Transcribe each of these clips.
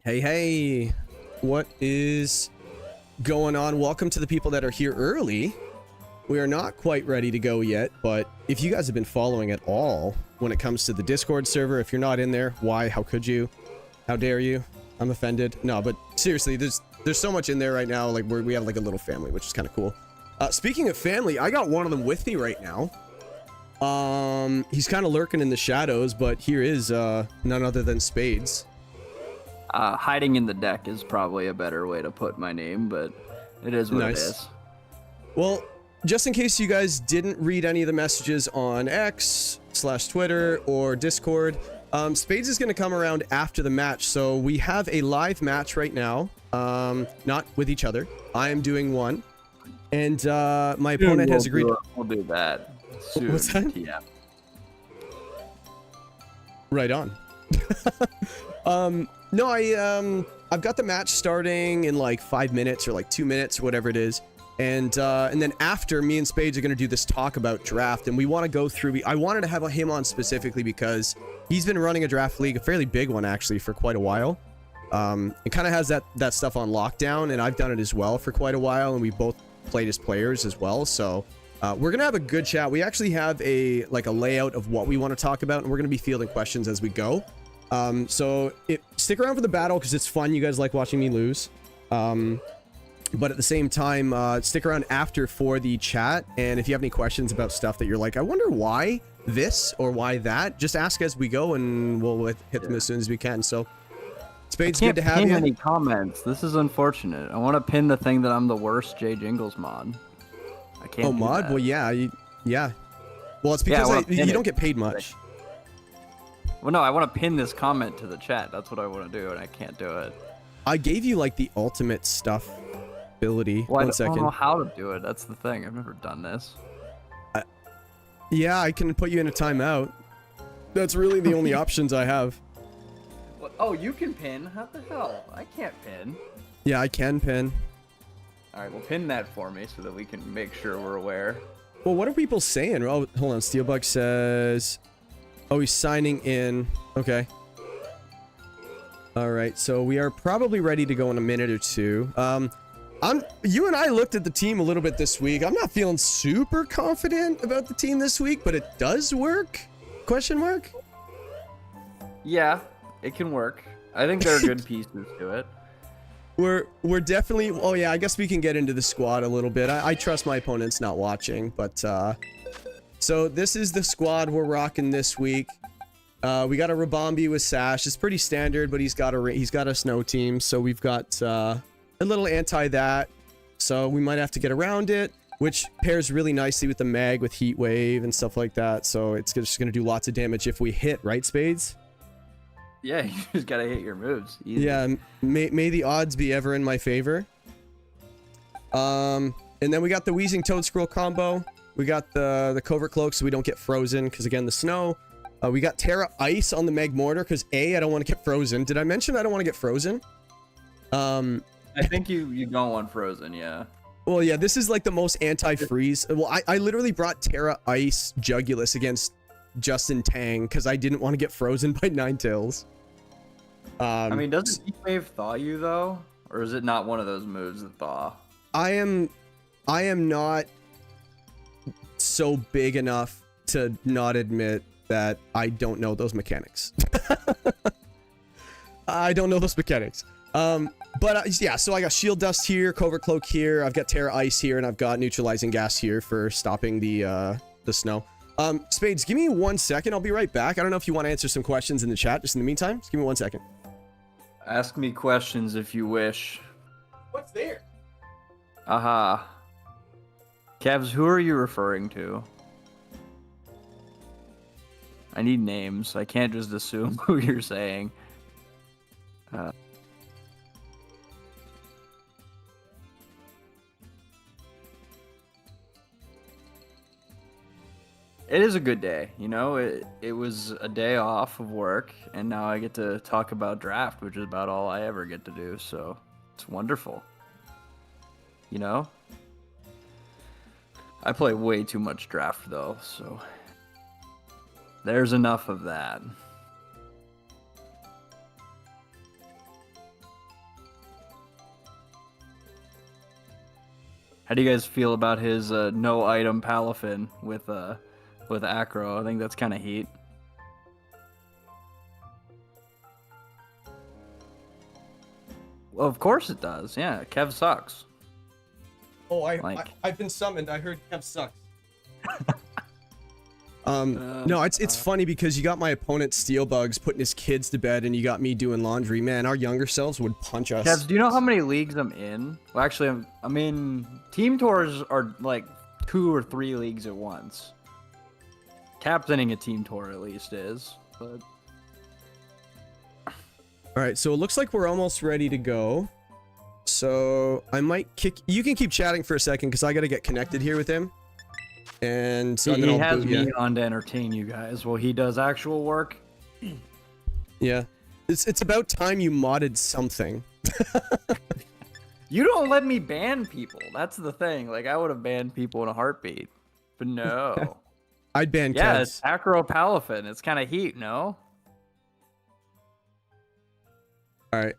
Hey, what is going on? Welcome to the people that are here early. We are not quite ready to go yet, but if you guys have been following at all when it comes to the Discord server, if you're not in there, why? How could you? How dare you? I'm offended. No, but seriously, there's so much in there right now. Like we have like a little family, which is kind of cool. Speaking of family, I got one of them with me right now. He's kind of lurking in the shadows, but here is none other than Spades. Hiding in the deck is probably a better way to put my name, but it is what it is. Well, just in case you guys didn't read any of the messages on X/Twitter or Discord, Spades is going to come around after the match. So we have a live match right now, not with each other. I am doing one, and my opponent has agreed. We'll do that soon. What's that? Yeah. Right on. No, I've got the match starting in like 5 minutes or like 2 minutes or whatever it is. And then after, me and Spades are going to do this talk about draft, and we want to go through. I wanted to have him on specifically because he's been running a draft league, a fairly big one actually, for quite a while. It kind of has that stuff on lockdown, and I've done it as well for quite a while, and we both played as players as well. So we're gonna have a good chat. We actually have a layout of what we want to talk about, and we're gonna be fielding questions as we go. So stick around for the battle because it's fun. You guys like watching me lose. But at the same time, stick around after for the chat. And if you have any questions about stuff that you're like, I wonder why this or why that, just ask as we go, and we'll hit them as soon as we can. So, Spades, good to have you. I can't pin any comments. This is unfortunate. I want to pin the thing that I'm the worst J Jingles mod. I can't. Oh, mod? That. Well, yeah, yeah. Well, it's because you don't get paid much. Well, no, I want to pin this comment to the chat. That's what I want to do, and I can't do it. I gave you like the ultimate stuff ability. Well, One second. I don't know how to do it. That's the thing. I've never done this. Yeah, I can put you in a timeout. That's really the only options I have. What? Oh, you can pin? How the hell? I can't pin. Yeah, I can pin. All right, well, pin that for me so that we can make sure we're aware. Well, what are people saying? Oh, hold on. Steelbug says... Oh, he's signing in. Okay. All right, so we are probably ready to go in a minute or two. You and I looked at the team a little bit this week. I'm not feeling super confident about the team this week, but it does work? Question mark? Yeah, it can work. I think there are good pieces to it. We're definitely... Oh, yeah, I guess we can get into the squad a little bit. I trust my opponent's not watching, but... So this is the squad we're rocking this week. We got a Rabombi with Sash. It's pretty standard, but he's got a snow team, so we've got a little anti that. So we might have to get around it, which pairs really nicely with the mag with Heat Wave and stuff like that. So it's just gonna do lots of damage if we hit, right, Spades? Yeah, you just gotta hit your moves. Easy. Yeah, may the odds be ever in my favor. And then we got the Wheezing Toad Scroll combo. We got the Covert Cloak so we don't get frozen, because again, the snow. We got Terra Ice on the Meg Mortar, because I don't want to get frozen. Did I mention I don't want to get frozen? I think you don't want frozen, yeah. Well, yeah, this is like the most anti-freeze. Well, I literally brought Terra Ice Jugulus against Justin Tang, because I didn't want to get frozen by Ninetales. I mean, doesn't Heat Wave thaw you, though? Or is it not one of those moves that thaw? I am not so big enough to not admit that I don't know those mechanics. I don't know those mechanics. But yeah, so I got Shield Dust here, Covert Cloak here, I've got Terra Ice here, and I've got Neutralizing Gas here for stopping the snow. Spades, give me 1 second. I'll be right back. I don't know if you want to answer some questions in the chat just in the meantime. Just give me 1 second. Ask me questions if you wish. What's there? Aha. Kevs, who are you referring to? I need names. I can't just assume who you're saying. It is a good day, you know? It was a day off of work, and now I get to talk about draft, which is about all I ever get to do, so it's wonderful. You know? I play way too much draft, though, so there's enough of that. How do you guys feel about his no item Palafin with Acro? I think that's kind of heat. Well, of course it does. Yeah, Kev sucks. Oh, Like- I've been summoned. I heard Kev sucks. No, it's funny because you got my opponent Steel Bugs putting his kids to bed, and you got me doing laundry. Man, our younger selves would punch us. Kev, do you know how many leagues I'm in? Well, actually, I mean, team tours are like 2 or 3 leagues at once. Captaining a team tour at least is, but All right, so it looks like we're almost ready to go. So I might kick. You can keep chatting for a second because I got to get connected here with him. And so he has me on to entertain you guys while he does actual work. Yeah, it's about time you modded something. You don't let me ban people. That's the thing. Like, I would have banned people in a heartbeat, but no. I'd ban Yeah, Kevs. it's Acro Palafin. It's kind of heat, no? All right.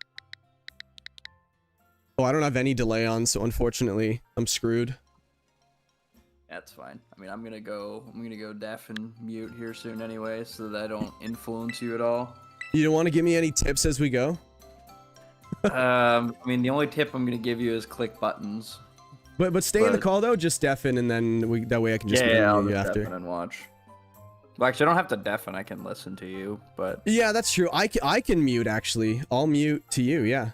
Oh, I don't have any delay on, so unfortunately, I'm screwed. That's fine. I mean, I'm gonna go deaf and mute here soon anyway, so that I don't influence you at all. You don't want to give me any tips as we go? I mean, the only tip I'm gonna give you is click buttons. But stay in the call though, just deafen, and then that way I can just I'll mute you just after. deafen and watch. Well, actually, I don't have to deafen. I can listen to you, but Yeah, that's true. I can mute actually. I'll mute to you. Yeah.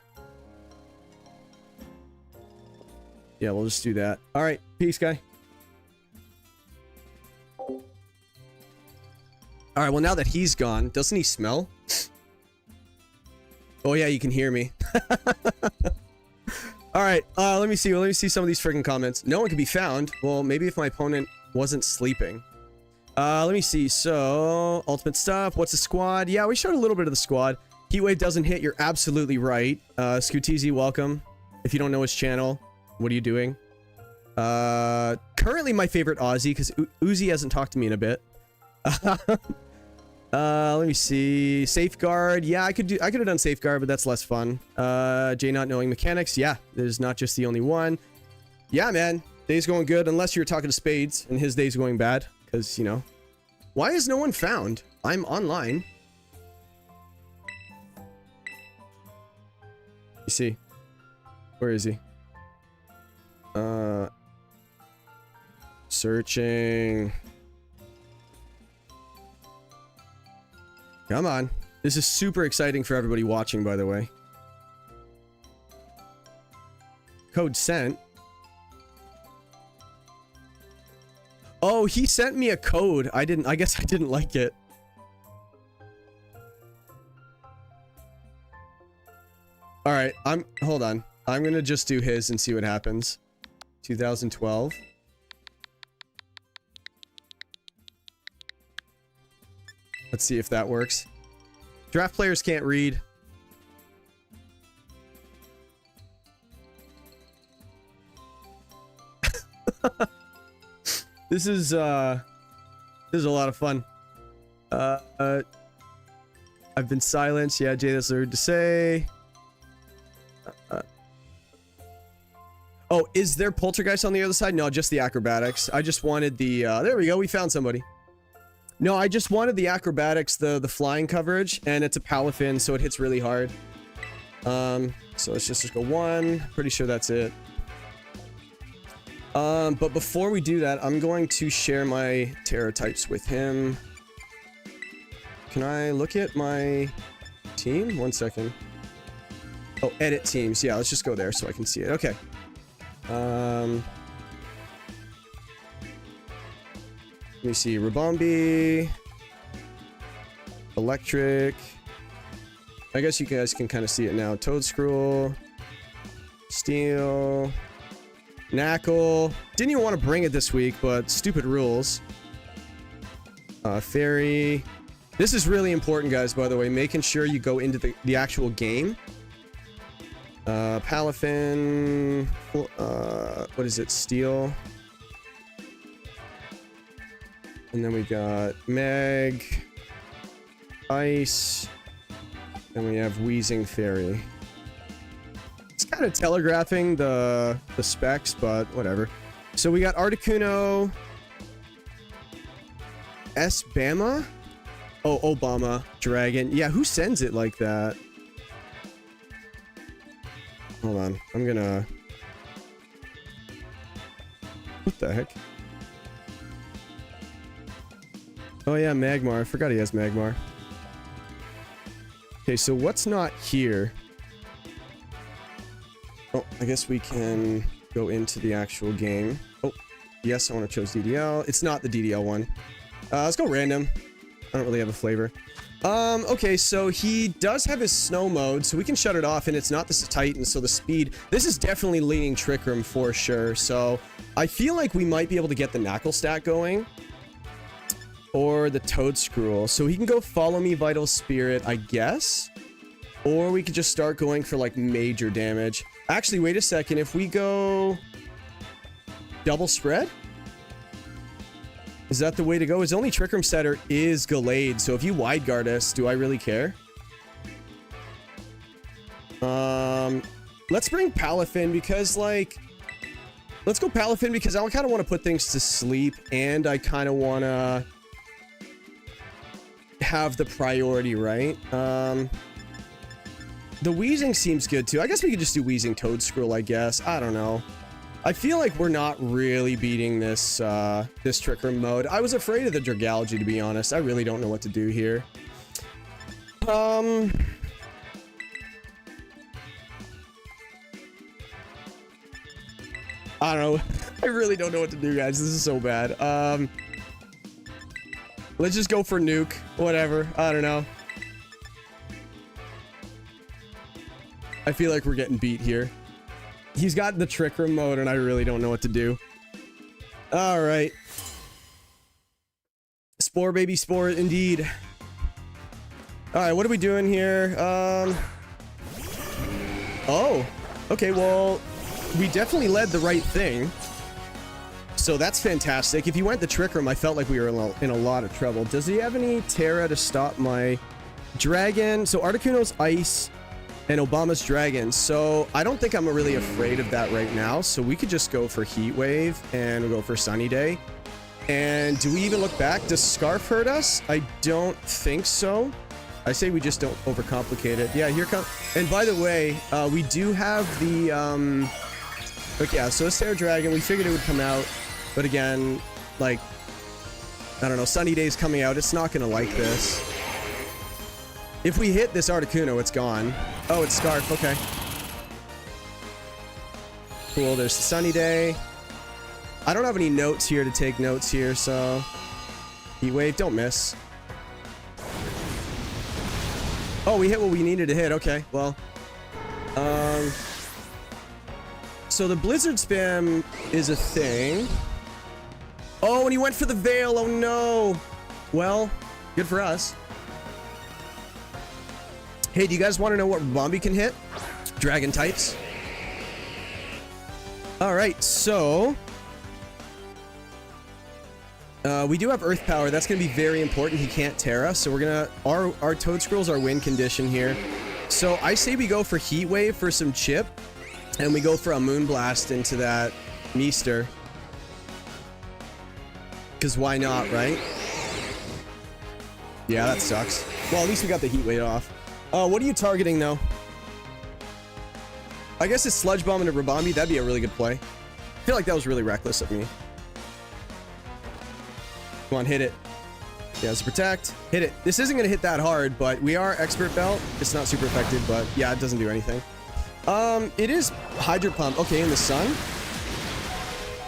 Yeah, we'll just do that. All right, peace, guy. All right, well, now that he's gone, doesn't he smell? Oh, yeah, you can hear me. All right, let me see. Let me see some of these freaking comments. No one can be found. Well, maybe if my opponent wasn't sleeping. Let me see. So, ultimate stuff. What's the squad? Yeah, we showed a little bit of the squad. Heatwave doesn't hit. You're absolutely right. Scooteezy, welcome. If you don't know his channel, what are you doing? Currently my favorite Aussie, because Uzi hasn't talked to me in a bit. Let me see. Safeguard. Yeah, I could have done Safeguard, but that's less fun. Jay not knowing mechanics. Yeah, there's not just the only one. Yeah, man. Day's going good, unless you're talking to Spades, and his day's going bad. Because, you know. Why is no one found? I'm online. You see. Where is he? Searching. Come on. This is super exciting for everybody watching, by the way. Code sent. Oh, he sent me a code. I guess I didn't like it. All right, hold on. I'm going to just do his and see what happens. 2012. Let's see if that works. Draft players can't read. This is a lot of fun. I've been silenced. Yeah, Jay, that's rude to say. Oh, is there poltergeist on the other side? No, just the acrobatics. I just wanted the there we go, we found somebody. No, I just wanted the acrobatics, the flying coverage, and it's a Palafin, so it hits really hard. So let's just go 1. Pretty sure that's it. But before we do that, I'm going to share my terror types with him. Can I look at my team? 1 second. Oh, edit teams. Yeah, let's just go there so I can see it. Okay. Let me see. Rabombi. Electric. I guess you guys can kind of see it now. Toadscruel. Steel. Knackle. Didn't even want to bring it this week, but stupid rules. Fairy. This is really important, guys, by the way. Making sure you go into the actual game. Palafin. What is it? Steel. And then we got Meg. Ice. And we have Wheezing Fairy. It's kind kind of telegraphing the specs, but whatever. So we got Articuno, S-Bama? Oh, Obama, Dragon. Yeah, who sends it like that? Hold on, I'm gonna... What the heck? Oh yeah, Magmar. I forgot he has Magmar. Okay, so what's not here? Oh, I guess we can go into the actual game. Oh, yes, I want to choose DDL. It's not the DDL one. Let's go random. I don't really have a flavor. Okay, so he does have his snow mode, so we can shut it off, and it's not the Titan, so the speed... This is definitely leaning Trick Room for sure, so I feel like we might be able to get the Knuckle stat going. Or the Toadscruel. So he can go Follow Me, Vital Spirit, I guess. Or we could just start going for, like, major damage. Actually, wait a second. If we go... Double Spread? Is that the way to go? His only Trick Room setter is Gallade, so if you Wide Guard us, do I really care? Let's bring Palafin because, like... Let's go Palafin because I kind of want to put things to sleep, and I kind of want to... have the priority, right? The Wheezing seems good too. I guess we could just do Wheezing Toadscruel, I guess. I don't know. I feel like we're not really beating this this Trick Room mode. I was afraid of the Dragalge, to be honest. I really don't know what to do here. I don't know. I really don't know what to do, guys. This is so bad. Let's just go for Nuke. Whatever. I don't know. I feel like we're getting beat here. He's got the Trick Room mode, and I really don't know what to do. Alright. Spore, baby, spore, indeed. Alright, what are we doing here? Oh. Okay, well, we definitely led the right thing. So that's fantastic. If he went the Trick Room, I felt like we were in a lot of trouble. Does he have any Terra to stop my Dragon? So Articuno's Ice and Obama's Dragon. So I don't think I'm really afraid of that right now. So we could just go for Heat Wave and we'll go for Sunny Day. And do we even look back? Does Scarf hurt us? I don't think so. I say we just don't overcomplicate it. Yeah, here comes... And by the way, we do have the... Okay, yeah, so it's Terra Dragon. We figured it would come out. But again, like... I don't know, Sunny Day's coming out. It's not going to like this. If we hit this Articuno, it's gone. Oh, it's Scarf. Okay. Cool, there's the Sunny Day. I don't have any notes here to take notes here, so... Heat Wave, don't miss. Oh, we hit what we needed to hit. Okay, well. So the Blizzard Spam is a thing. Oh, and he went for the Veil. Oh, no. Well, good for us. Hey, do you guys want to know what Bombi can hit? Dragon types. All right, so... we do have Earth Power. That's going to be very important. He can't Terra, so we're going to... Our Toadscruel's our win condition here. So I say we go for Heat Wave for some chip, and we go for a Moonblast into that Meester. Because why not, right? Yeah, that sucks. Well, at least we got the Heat Wave off. What are you targeting, though? I guess it's Sludge Bomb into Rabombi. That'd be a really good play. I feel like that was really reckless of me. Come on, hit it. Yeah, let's protect. Hit it. This isn't going to hit that hard, but we are Expert Belt. It's not super effective, but yeah, it doesn't do anything. It is Hydro Pump. Okay, in the sun.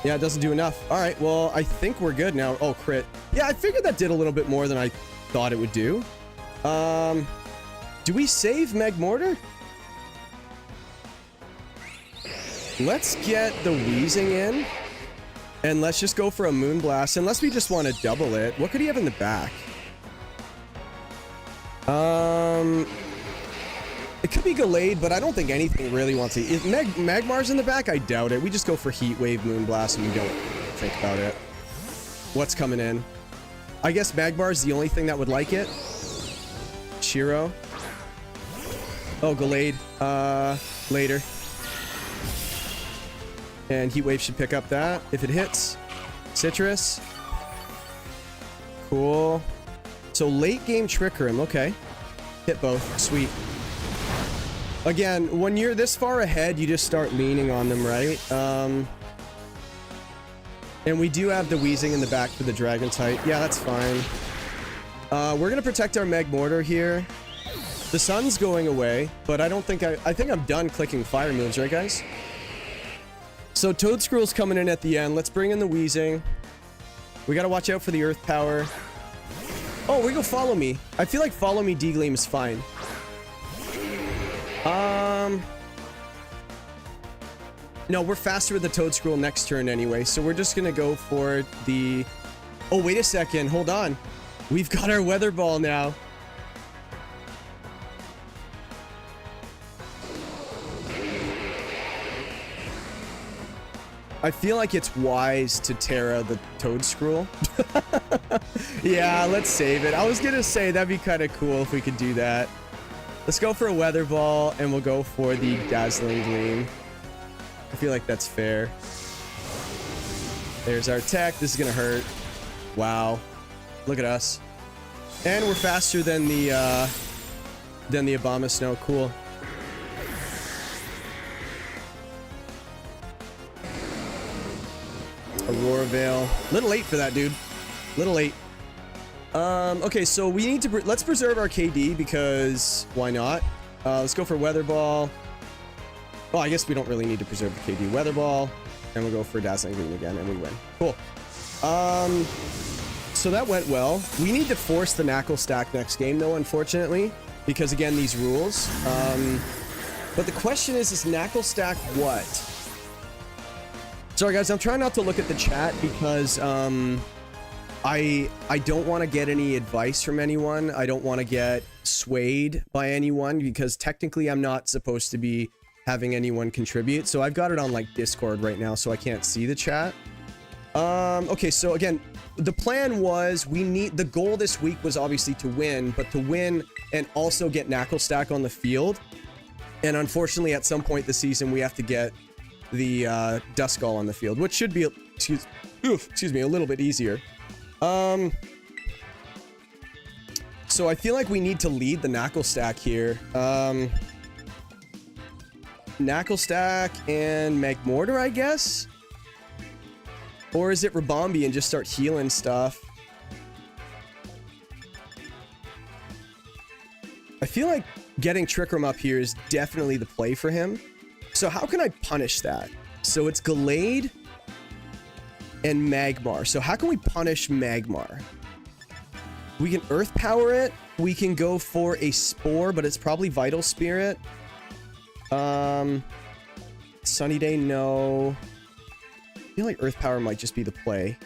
Yeah, it doesn't do enough. All right, well, I think we're good now. Oh, crit. Yeah, I figured that did a little bit more than I thought it would do. Do we save Magmortar? Let's get the Wheezing in. And let's just go for a Moonblast. Unless we just want to double it. What could he have in the back? It could be Gallade, but I don't think anything really wants to... If Magmar's in the back, I doubt it. We just go for Heat Wave, Moonblast, and we don't think about it. What's coming in? I guess Magmar's the only thing that would like it. Shiro. Oh, Gallade. Later. And Heat Wave should pick up that if it hits. Citrus. Cool. So late game Trick Room. Okay. Hit both. Sweet. Again, when you're this far ahead, you just start leaning on them, right? And we do have the Wheezing in the back for the Dragon type. Yeah, that's fine. We're going to protect our Meg Mortar here. The sun's going away, but I don't think I think I'm done clicking fire moves, right, guys? So Toadscruel's coming in at the end. Let's bring in the Wheezing. We got to watch out for the Earth Power. Oh, we go Follow Me. I feel like Follow Me D-Gleam is fine. No, we're faster with the Toadscruel next turn anyway, so we're just gonna go for the... Oh, wait a second. Hold on. We've got our Weather Ball now. I feel like it's wise to Terra the Toadscruel. Yeah, let's save it. I was gonna say that'd be kind of cool if we could do that. Let's go for a Weather Ball, and we'll go for the Dazzling Gleam. I feel like that's fair. There's our tech. This is gonna hurt. Wow. Look at us. And we're faster than the Abomasnow. Cool. Aurora Veil. Little late for that, dude. Little late. Okay, so we need to... Let's preserve our KD because why not? Let's go for Weather Ball. Well, I guess we don't really need to preserve the KD. Weather Ball. And we'll go for Dazzling Gleam again, and we win. Cool. So that went well. We need to force the Knuckle Stack next game, though, unfortunately. Because, again, these rules. But the question is Knuckle Stack what? Sorry, guys, I'm trying not to look at the chat because I don't want to get any advice from anyone. I don't want to get swayed by anyone because technically I'm not supposed to be having anyone contribute. So I've got it on like Discord right now, so I can't see the chat. Okay, so again, the plan was the goal this week was obviously to win, but to win and also get Knuckle Stack on the field. And unfortunately, at some point this season, we have to get the Duskull on the field, which should be, excuse me, a little bit easier. So I feel like we need to lead the Knuckle Stack here. Knuckle Stack and Magmortar, I guess? Or is it Rabombi and just start healing stuff? I feel like getting Trick Room up here is definitely the play for him. So how can I punish that? So it's Gallade and Magmar. So how can we punish Magmar? We can Earth Power it. We can go for a Spore, but it's probably Vital Spirit. Sunny Day, no. I feel like Earth Power might just be the play.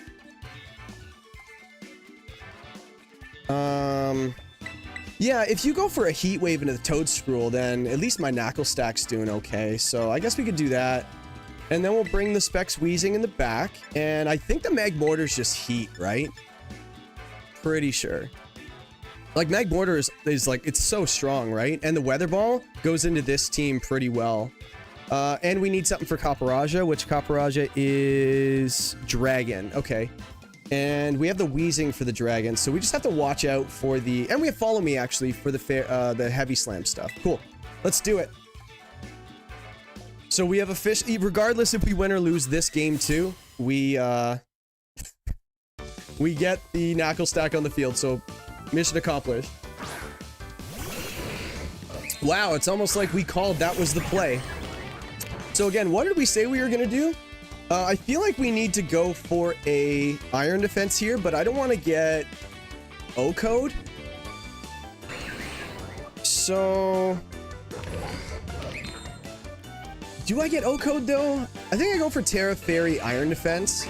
Yeah, if you go for a Heat Wave into the Toadscruel, then at least my Knuckle Stack's doing okay. So I guess we could do that. And then we'll bring the Specs Wheezing in the back. And I think the Magmortar's just Heat, right? Pretty sure. Like, Magmortar is like, it's so strong, right? And the Weather Ball goes into this team pretty well. And we need something for Caparajah, which Caparajah is Dragon. Okay. And we have the Wheezing for the Dragon, so we just have to watch out for the... And we have Follow Me, actually, for the Heavy Slam stuff. Cool. Let's do it. So we have a fish... Regardless if we win or lose this game, too, we get the Knuckle Stack on the field, so mission accomplished. Wow, it's almost like we called that was the play. So again, what did we say we were going to do? I feel like we need to go for a Iron Defense here, but I don't want to get O-Code. So... Do I get O-Code, though? I think I go for Terra Fairy Iron Defense.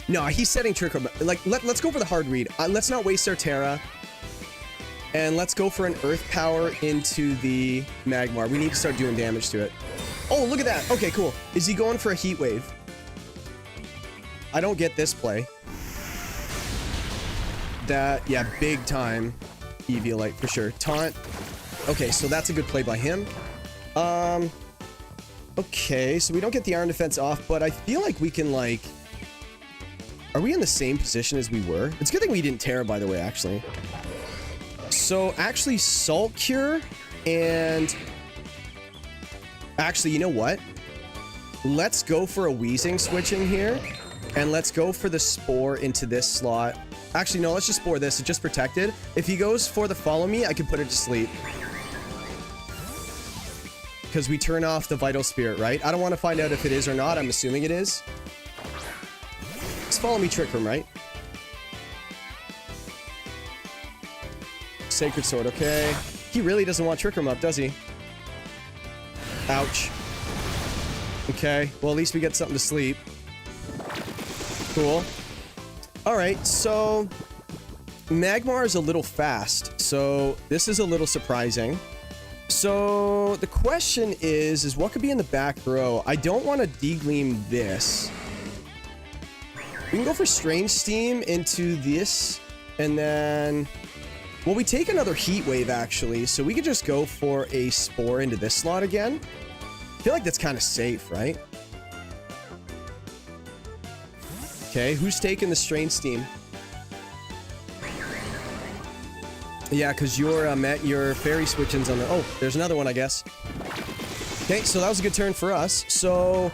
No, he's setting Trick Room. Like, let's go for the hard read. Let's not waste our Terra. And let's go for an Earth Power into the Magmar. We need to start doing damage to it. Oh, look at that. Okay, cool. Is he going for a Heat Wave? I don't get this play. That, yeah, big time. Eviolite for sure. Taunt. Okay, so that's a good play by him. Okay, so we don't get the Iron Defense off, but I feel like we can, like... Are we in the same position as we were? It's a good thing we didn't Terra, by the way, actually. So, actually, Salt Cure and... Actually, you know what? Let's go for a Wheezing switch in here. And let's go for the Spore into this slot. Actually, no, let's just Spore this. It's just protected. If he goes for the Follow Me, I can put it to sleep. Because we turn off the Vital Spirit, right? I don't want to find out if it is or not. I'm assuming it is. Just Follow Me Trick Room, right? Sacred Sword, okay. He really doesn't want Trick Room up, does he? Ouch. Okay, well, at least we get something to sleep. Cool. Alright, so... Magmar is a little fast, so this is a little surprising. So, the question is what could be in the back row? I don't want to degleam this. We can go for Strange Steam into this, and then... Well, we take another Heat Wave, actually, so we could just go for a Spore into this slot again. I feel like that's kind of safe, right? Okay, who's taking the Strange Steam? Yeah, because your Fairy Switch-ins on the... Oh, there's another one, I guess. Okay, so that was a good turn for us. So,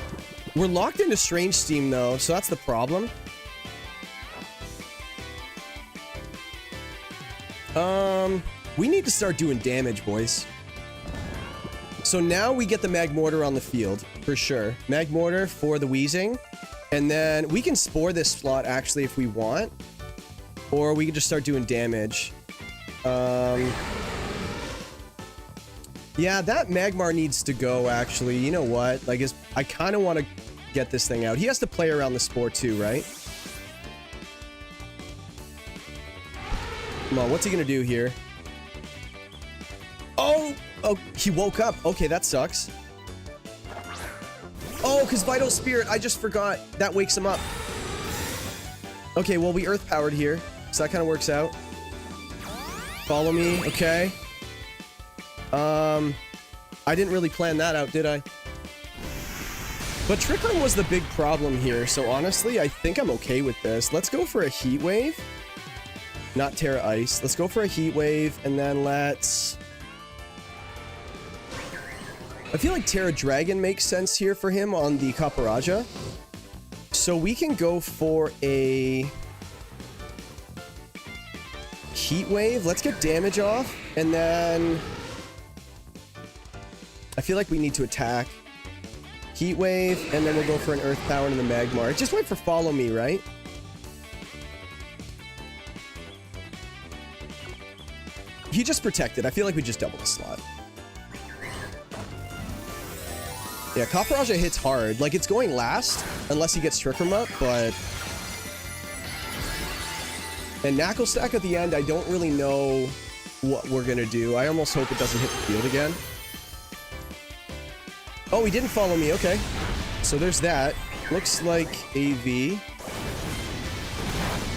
we're locked into Strange Steam, though, so that's the problem. We need to start doing damage, boys. So now we get the Magmortar on the field, for sure. Magmortar for the Wheezing. And then we can Spore this slot, actually, if we want. Or we can just start doing damage. Yeah, that Magmar needs to go, actually. You know what? Like, I kind of want to get this thing out. He has to play around the Spore, too, right? Come on, what's he gonna do here? Oh, he woke up. Okay, that sucks. Oh, because Vital Spirit, I just forgot. That wakes him up. Okay, well, we Earth Powered here, so that kind of works out. Follow me, okay. I didn't really plan that out, did I? But Trick Room was the big problem here, so honestly, I think I'm okay with this. Let's go for a Heat Wave. Not Terra Ice. Let's go for a Heat Wave, and then let's... I feel like Terra Dragon makes sense here for him on the Kaparaja. So we can go for a... Heat Wave. Let's get damage off, and then... I feel like we need to attack. Heat Wave, and then we'll go for an Earth Power into the Magmar. Just wait for Follow Me, right? He just protected. I feel like we just double the slot. Yeah, Kaparaja hits hard. Like, it's going last, unless he gets Trick Room up, but... And Knuckle Stack at the end, I don't really know what we're gonna do. I almost hope it doesn't hit the field again. Oh, he didn't Follow Me. Okay. So there's that. Looks like AV.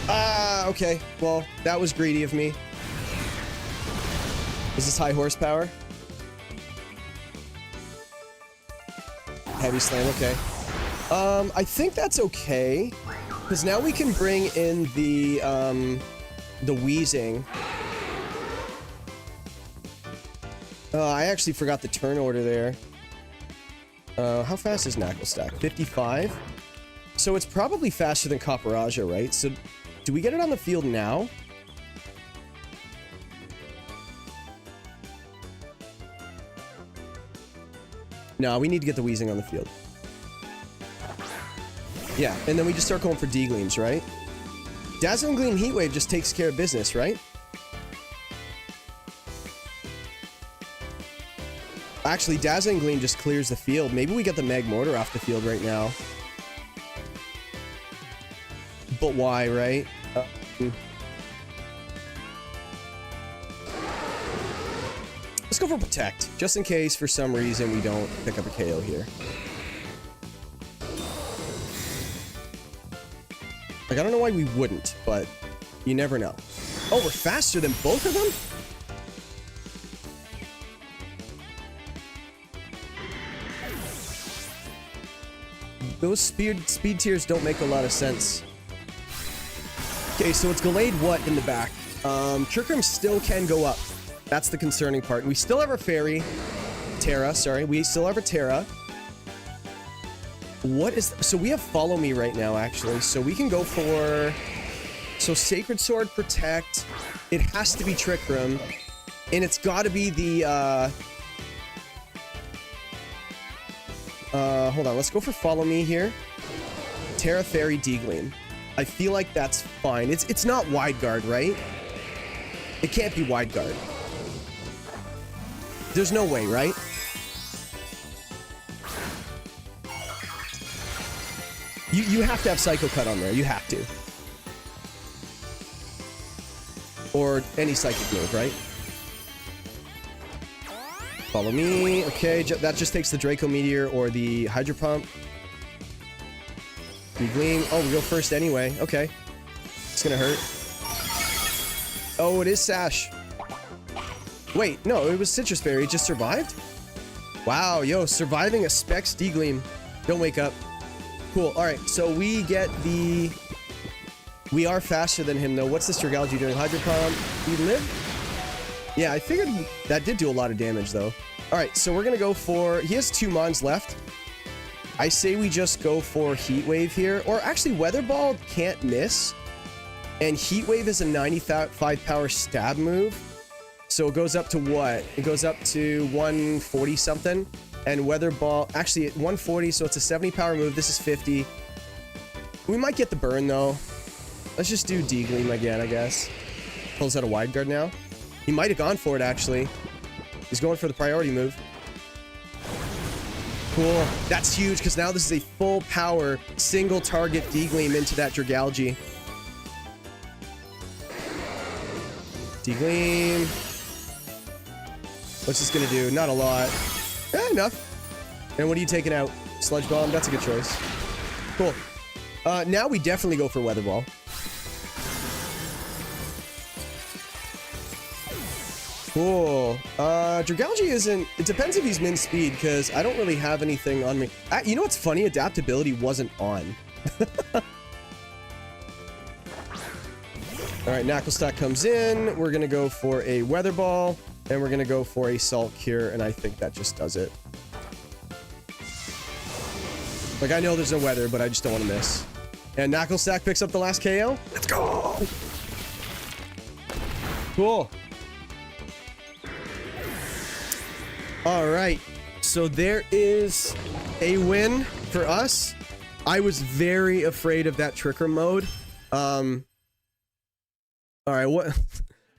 Ah, okay. Well, that was greedy of me. Is this high horsepower? Heavy Slam, okay. I think that's okay. Because now we can bring in the Wheezing. I actually forgot the turn order there. How fast is Knuckle Stack? 55? So it's probably faster than Kaparaja, right? So do we get it on the field now? No, we need to get the Wheezing on the field. Yeah, and then we just start going for D-Gleams, right? Dazzling Gleam Heat Wave just takes care of business, right? Actually, Dazzling Gleam just clears the field. Maybe we get the Magmortar off the field right now. But why, right? Let's go for Protect, just in case for some reason we don't pick up a KO here. Like, I don't know why we wouldn't, but you never know. Oh, we're faster than both of them? Those speed tiers don't make a lot of sense. Okay, so it's Gallade what in the back? Trick Room still can go up. That's the concerning part. We still have our fairy. Terra, sorry. We still have our Terra. What is... So we have Follow Me right now, actually. So we can go for... So Sacred Sword, Protect. It has to be Trick Room. And it's got to be the... hold on. Let's go for Follow Me here. Terra, Fairy, D-Gleam. I feel like that's fine. It's not Wide Guard, right? It can't be Wide Guard. There's no way, right? You have to have Psycho Cut on there. You have to. Or any Psychic move, right? Follow Me. Okay, that just takes the Draco Meteor or the Hydro Pump. Gleam. Oh, we go first anyway. Okay. It's gonna hurt. Oh, it is Sash. Wait, no, it was Citrus Berry. It just survived? Wow, yo, surviving a Specs D-Gleam. Don't wake up. Cool. Alright, so we get the... We are faster than him, though. What's this Dragalge doing? Hydro Pump. We live? Yeah, I figured that did do a lot of damage, though. Alright, so we're gonna go for... He has 2 Mons left. I say we just go for Heat Wave here. Or actually, Weather Ball can't miss. And Heat Wave is a 95 power stab move. So it goes up to what? It goes up to 140 something. And Weather Ball... Actually, at 140, so it's a 70 power move. This is 50. We might get the burn, though. Let's just do D-Gleam again, I guess. Pulls out a Wide Guard now. He might have gone for it, actually. He's going for the priority move. Cool. That's huge, because now this is a full power, single target D-Gleam into that Dragalge. D-Gleam. What's this gonna do? Not a lot. Enough. And what are you taking out? Sludge Bomb? That's a good choice. Cool. Now we definitely go for Weather Ball. Cool. Dragalge isn't... It depends if he's min speed, because I don't really have anything on me. You know what's funny? Adaptability wasn't on. Alright, Knucklestack comes in. We're gonna go for a Weather Ball, and we're gonna go for a Salt Cure, and I think that just does it. Like, I know there's no weather, but I just don't want to miss. And Knucklestack picks up the last KO. Let's go! Cool. Alright, so there is a win for us. I was very afraid of that Trick Room mode. Alright, what?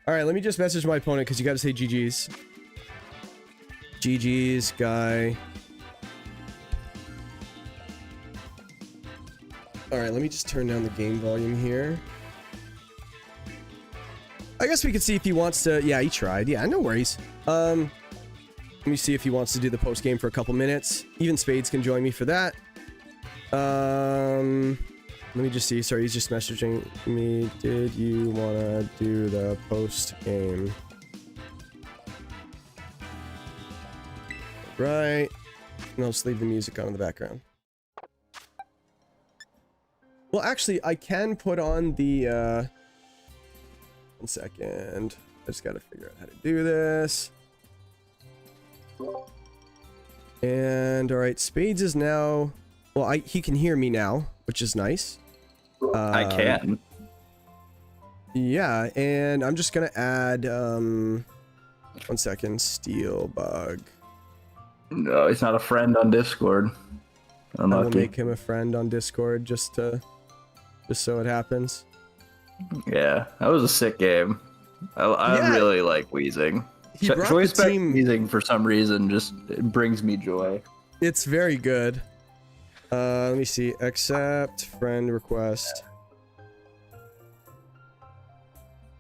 Alright, let me just message my opponent, because you gotta say GG's. GG's, guy. Alright, let me just turn down the game volume here. I guess we could see if he wants to... Yeah, he tried. Yeah, no worries. Let me see if he wants to do the post-game for a couple minutes. Even Spades can join me for that. Let me just see. Sorry, he's just messaging me. Did you want to do the post-game? Right. And I'll just leave the music on in the background. Well, actually, I can put on the... 1 second. I just gotta figure out how to do this. And, alright, Spades is now... Well, he can hear me now, which is nice. I can. Yeah, and I'm just gonna add, 1 second, Steel Bug. No, he's not a friend on Discord. Unlucky. I will make him a friend on Discord just so it happens. Yeah, that was a sick game. I really like Wheezing. He brought the team... Wheezing for some reason it brings me joy. It's very good. Let me see. Accept friend request.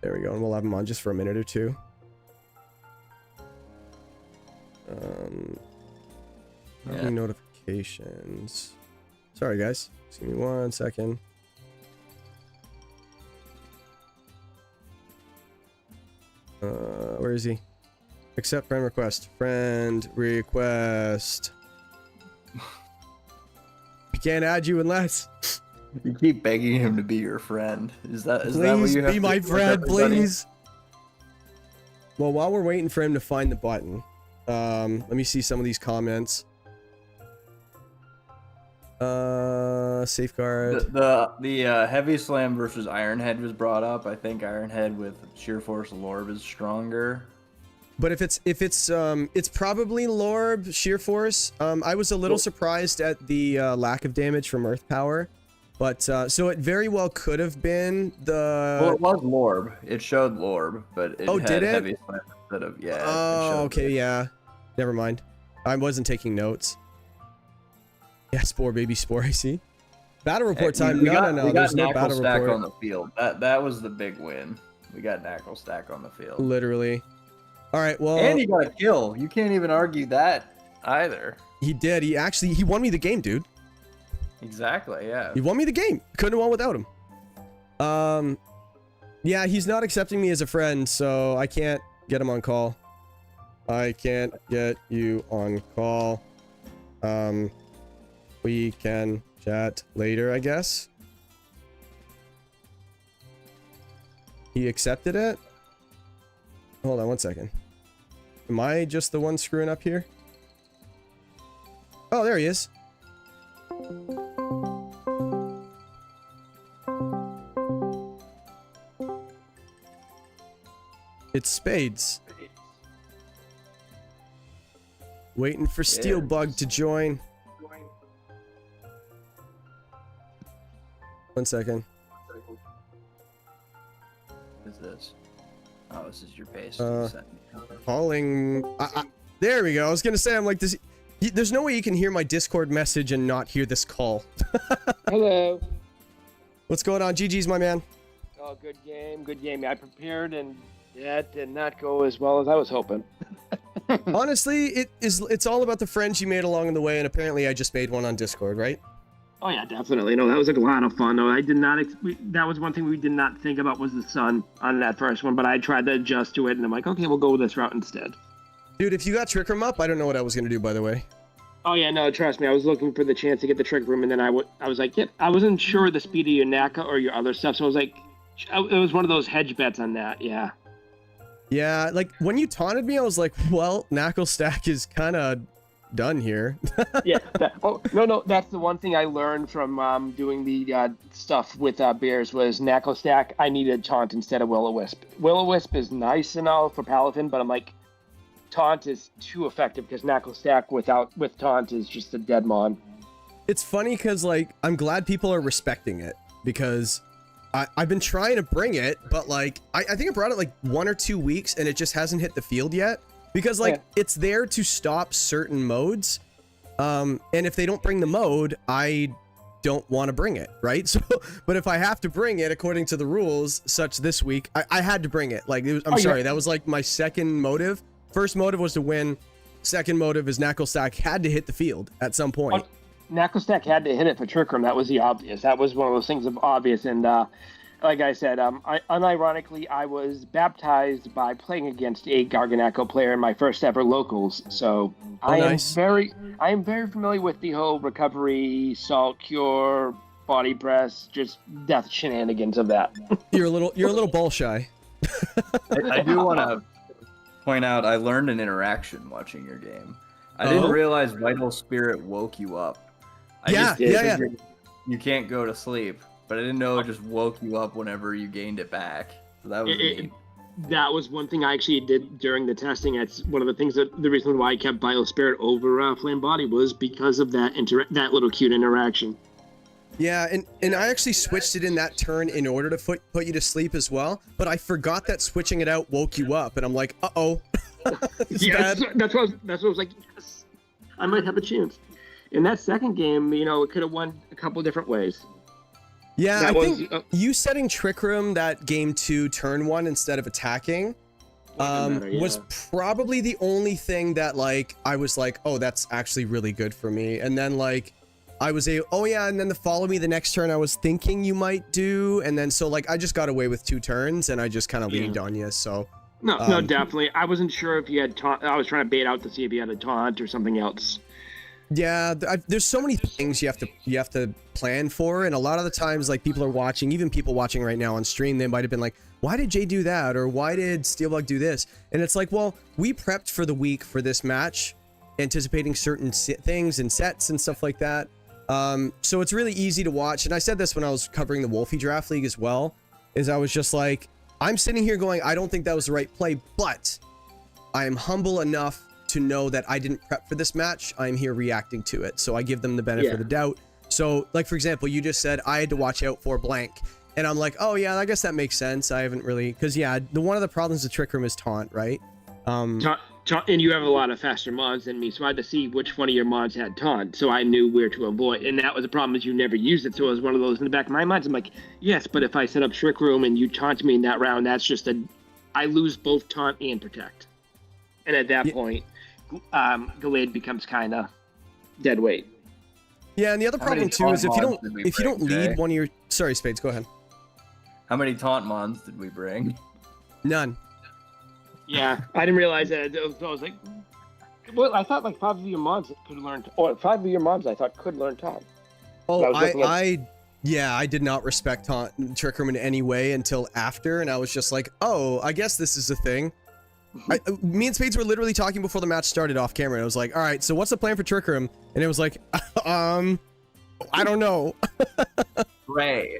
There we go. And we'll have him on just for a minute or two. Yeah. Notifications. Sorry, guys. Just give me 1 second. Where is he? Accept friend request. Friend request. can't add you unless. You keep begging him to be your friend. Is that what Please you have be to my do with friend, everybody? please. Well, while we're waiting for him to find the button, let me see some of these comments. Safeguard. The heavy slam versus Ironhead was brought up. I think Ironhead with sheer force lorb is stronger. But if it's probably Lorb Sheer Force. I was a little surprised at the lack of damage from Earth Power, but so it very well could have been the. Well, it was Lorb. It showed Lorb, but it had did it? heavy slam instead of yeah. Oh, okay, yeah. Never mind. I wasn't taking notes. Yeah, Spore, baby, Spore. I see. Battle report time. We got There's no Knuckle battle Stack report. on the field. That was the big win. We got Knuckle Stack on the field. Literally. All right, well. And he got a kill. You can't even argue that either. He did. He won me the game, dude. Exactly, yeah. He won me the game. Couldn't have won without him. Yeah, he's not accepting me as a friend, so I can't get him on call. I can't get you on call. We can chat later, I guess. He accepted it? Hold on one second. Am I just the one screwing up here? Oh, there he is. It's Spades. Waiting for Steelbug to join. One second. What is this? Oh, this is your base. Calling. There we go. I was gonna say, I'm like this. There's no way you can hear my Discord message and not hear this call. Hello. What's going on? GG's, my man. Oh, good game, good game. I prepared and that did not go as well as I was hoping. Honestly, it's all about the friends you made along the way, and apparently I just made one on Discord, right? Oh yeah, definitely. No, that was a lot of fun. though. I did not. That was one thing we did not think about was the sun on that first one, but I tried to adjust to it, and I'm like, okay, we'll go with this route instead. Dude, if you got Trick Room up, I don't know what I was gonna do, by the way. Oh yeah, no, trust me. I was looking for the chance to get the Trick Room, and then I was like, yep. I wasn't sure of the speed of your NACA or your other stuff, so I was like, it was one of those hedge bets on that. Yeah. Yeah, like when you taunted me, I was like, well, Knuckle Stack is kind of done here. Yeah. No, that's the one thing I learned from doing the stuff with Bears was Knuckle Stack. I needed taunt instead of Will-O-Wisp. Will-O-Wisp is nice and all for Paladin, but I'm like, taunt is too effective because Knuckle Stack with taunt is just a dead mon. It's funny because like I'm glad people are respecting it because I've been trying to bring it, but like I think I brought it like 1 or 2 weeks and it just hasn't hit the field yet because like it's there to stop certain modes, and if they don't bring the mode, I don't want to bring it, right? So, but if I have to bring it according to the rules, such this week, I had to bring it. Like I'm sorry, that was like my second motive. First motive was to win. Second motive is Knuckle Stack had to hit the field at some point. Knuckle Stack had to hit it for Trick Room. That was the obvious. That was one of those things of obvious. And like I said, unironically, I was baptized by playing against a Garganacko player in my first ever locals. So I am very familiar with the whole recovery, salt cure, body press, just death shenanigans of that. You're a little ball shy. I do want to point out I learned an interaction watching your game. I didn't realize Vital Spirit woke you up. Yeah. You can't go to sleep, but I didn't know it just woke you up whenever you gained it back. So that was neat. That was one thing I actually did during the testing. That's one of the things the reason why I kept Vital Spirit over Flame Body was because of that little cute interaction. Yeah, and I actually switched it in that turn in order to put you to sleep as well, but I forgot that switching it out woke you up, and I'm like, uh-oh. Yeah, that's what I was like, yes, I might have a chance. In that second game, it could have won a couple different ways. Yeah, I think you setting Trick Room that game 2 turn 1 instead of attacking was probably the only thing that like I was like, oh, that's actually really good for me. And then like I was and then the follow me the next turn I was thinking you might do, and then so like I just got away with 2 turns and I just kind of leaned on you. So no, definitely. I wasn't sure if you had taunt. I was trying to bait out to see if you had a taunt or something else. Yeah, there's so many things you have to plan for, and a lot of the times, like, people are watching, even people watching right now on stream, they might have been like, why did Jay do that, or why did Steelbug do this? And it's like, well, we prepped for the week for this match, anticipating certain things and sets and stuff like that. So it's really easy to watch, and I said this when I was covering the Wolfie Draft League as well, is I was just like, I'm sitting here going, I don't think that was the right play, but I am humble enough to know that I didn't prep for this match. I'm here reacting to it. So I give them the benefit of the doubt. So, like, for example, you just said I had to watch out for blank. And I'm like, oh, yeah, I guess that makes sense. I haven't really... Because, yeah, one of the problems with Trick Room is taunt, right? And you have a lot of faster mods than me, so I had to see which one of your mods had taunt, so I knew where to avoid. And that was the problem, is you never used it. So it was one of those in the back of my mind. I'm like, yes, but if I set up Trick Room and you taunt me in that round, that's just I lose both taunt and protect. And at that point... Gallade becomes kind of dead weight. Yeah, and the other problem too is if you don't lead one of your... Sorry, Spades, go ahead. How many taunt mons did we bring? None. Yeah, I didn't realize that. I was like, well, I thought like 5 of your mods could learn, or 5 of your mods I thought could learn taunt. Oh, I did not respect taunt Trick Room in any way until after, and I was just like, oh, I guess this is a thing. Me and Spades were literally talking before the match started off camera. I was like, all right, so what's the plan for Trick Room? And it was like, I don't know. Ray.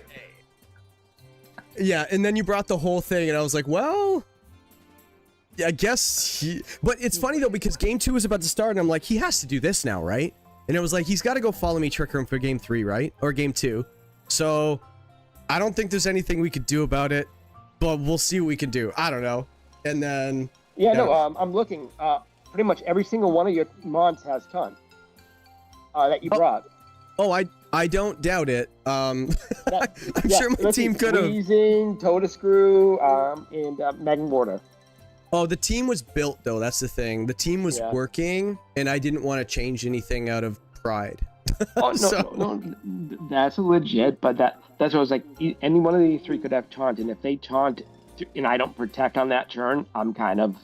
Yeah, and then you brought the whole thing, and I was like, well, I guess But it's funny, though, because Game 2 was about to start, and I'm like, he has to do this now, right? And it was like, he's got to go follow me Trick Room for Game 3, right? Or Game 2. So, I don't think there's anything we could do about it, but we'll see what we can do. I don't know. And then... Yeah, no, I'm looking. Pretty much every single one of your mods has taunt that you brought. Oh, I don't doubt it. I'm sure my team could have. Squeezing, Toad Screw, and Magnum Border. Oh, the team was built, though. That's the thing. The team was working, and I didn't want to change anything out of pride. Oh, no, that's legit, but that's what I was like. Any one of these 3 could have taunt, and if they taunt and I don't protect on that turn, I'm kind of...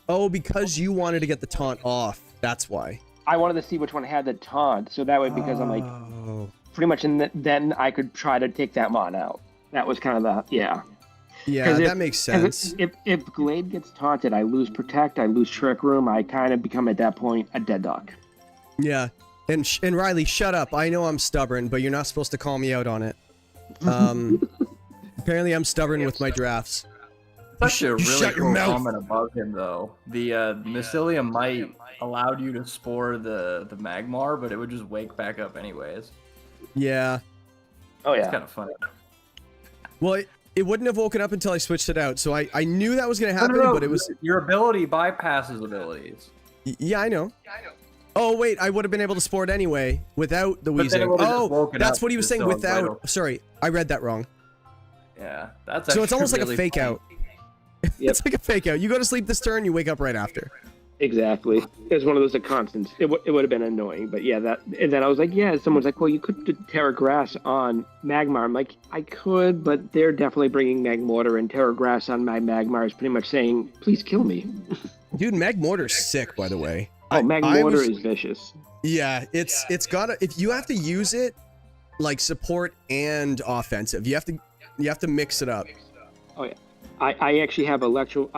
Oh, because you wanted to get the taunt off. That's why. I wanted to see which one had the taunt, so that way, because I'm like, pretty much, then I could try to take that mod out. That was kind of the, yeah. Yeah, that makes sense. If Glade gets taunted, I lose protect, I lose Trick Room, I kind of become, at that point, a dead dog. Yeah, and Riley, shut up. I know I'm stubborn, but you're not supposed to call me out on it. Apparently, I'm stubborn with my drafts. Such a really cool comment above him, though. The Mycelium Might allowed you to spore the Magmar, but it would just wake back up anyways. Yeah. Oh, yeah. It's kind of funny. Well, it wouldn't have woken up until I switched it out, so I knew that was going to happen, but it was... Your ability bypasses abilities. Yeah, I know. Oh, wait, I would have been able to spore it anyway, without the wheezing. Oh, that's what he was saying, without... Sorry, I read that wrong. Yeah, that's so it's almost really like a fake funny. out. It's like a fake out. You go to sleep this turn, you wake up right after. Exactly. It's one of those constants. It would have been annoying, but yeah, that. And then I was like, yeah. Someone's like, well, you could do Terra Grass on Magmar. I'm like, I could, but they're definitely bringing Magmortar, and Terra Grass on my Magmar is pretty much saying, please kill me. Dude, Magmortar's sick, by the way. Oh, Magmortar is vicious. Yeah, it's gotta. If you have to use it, like support and offensive, you have to mix it up. Oh yeah. I actually have electric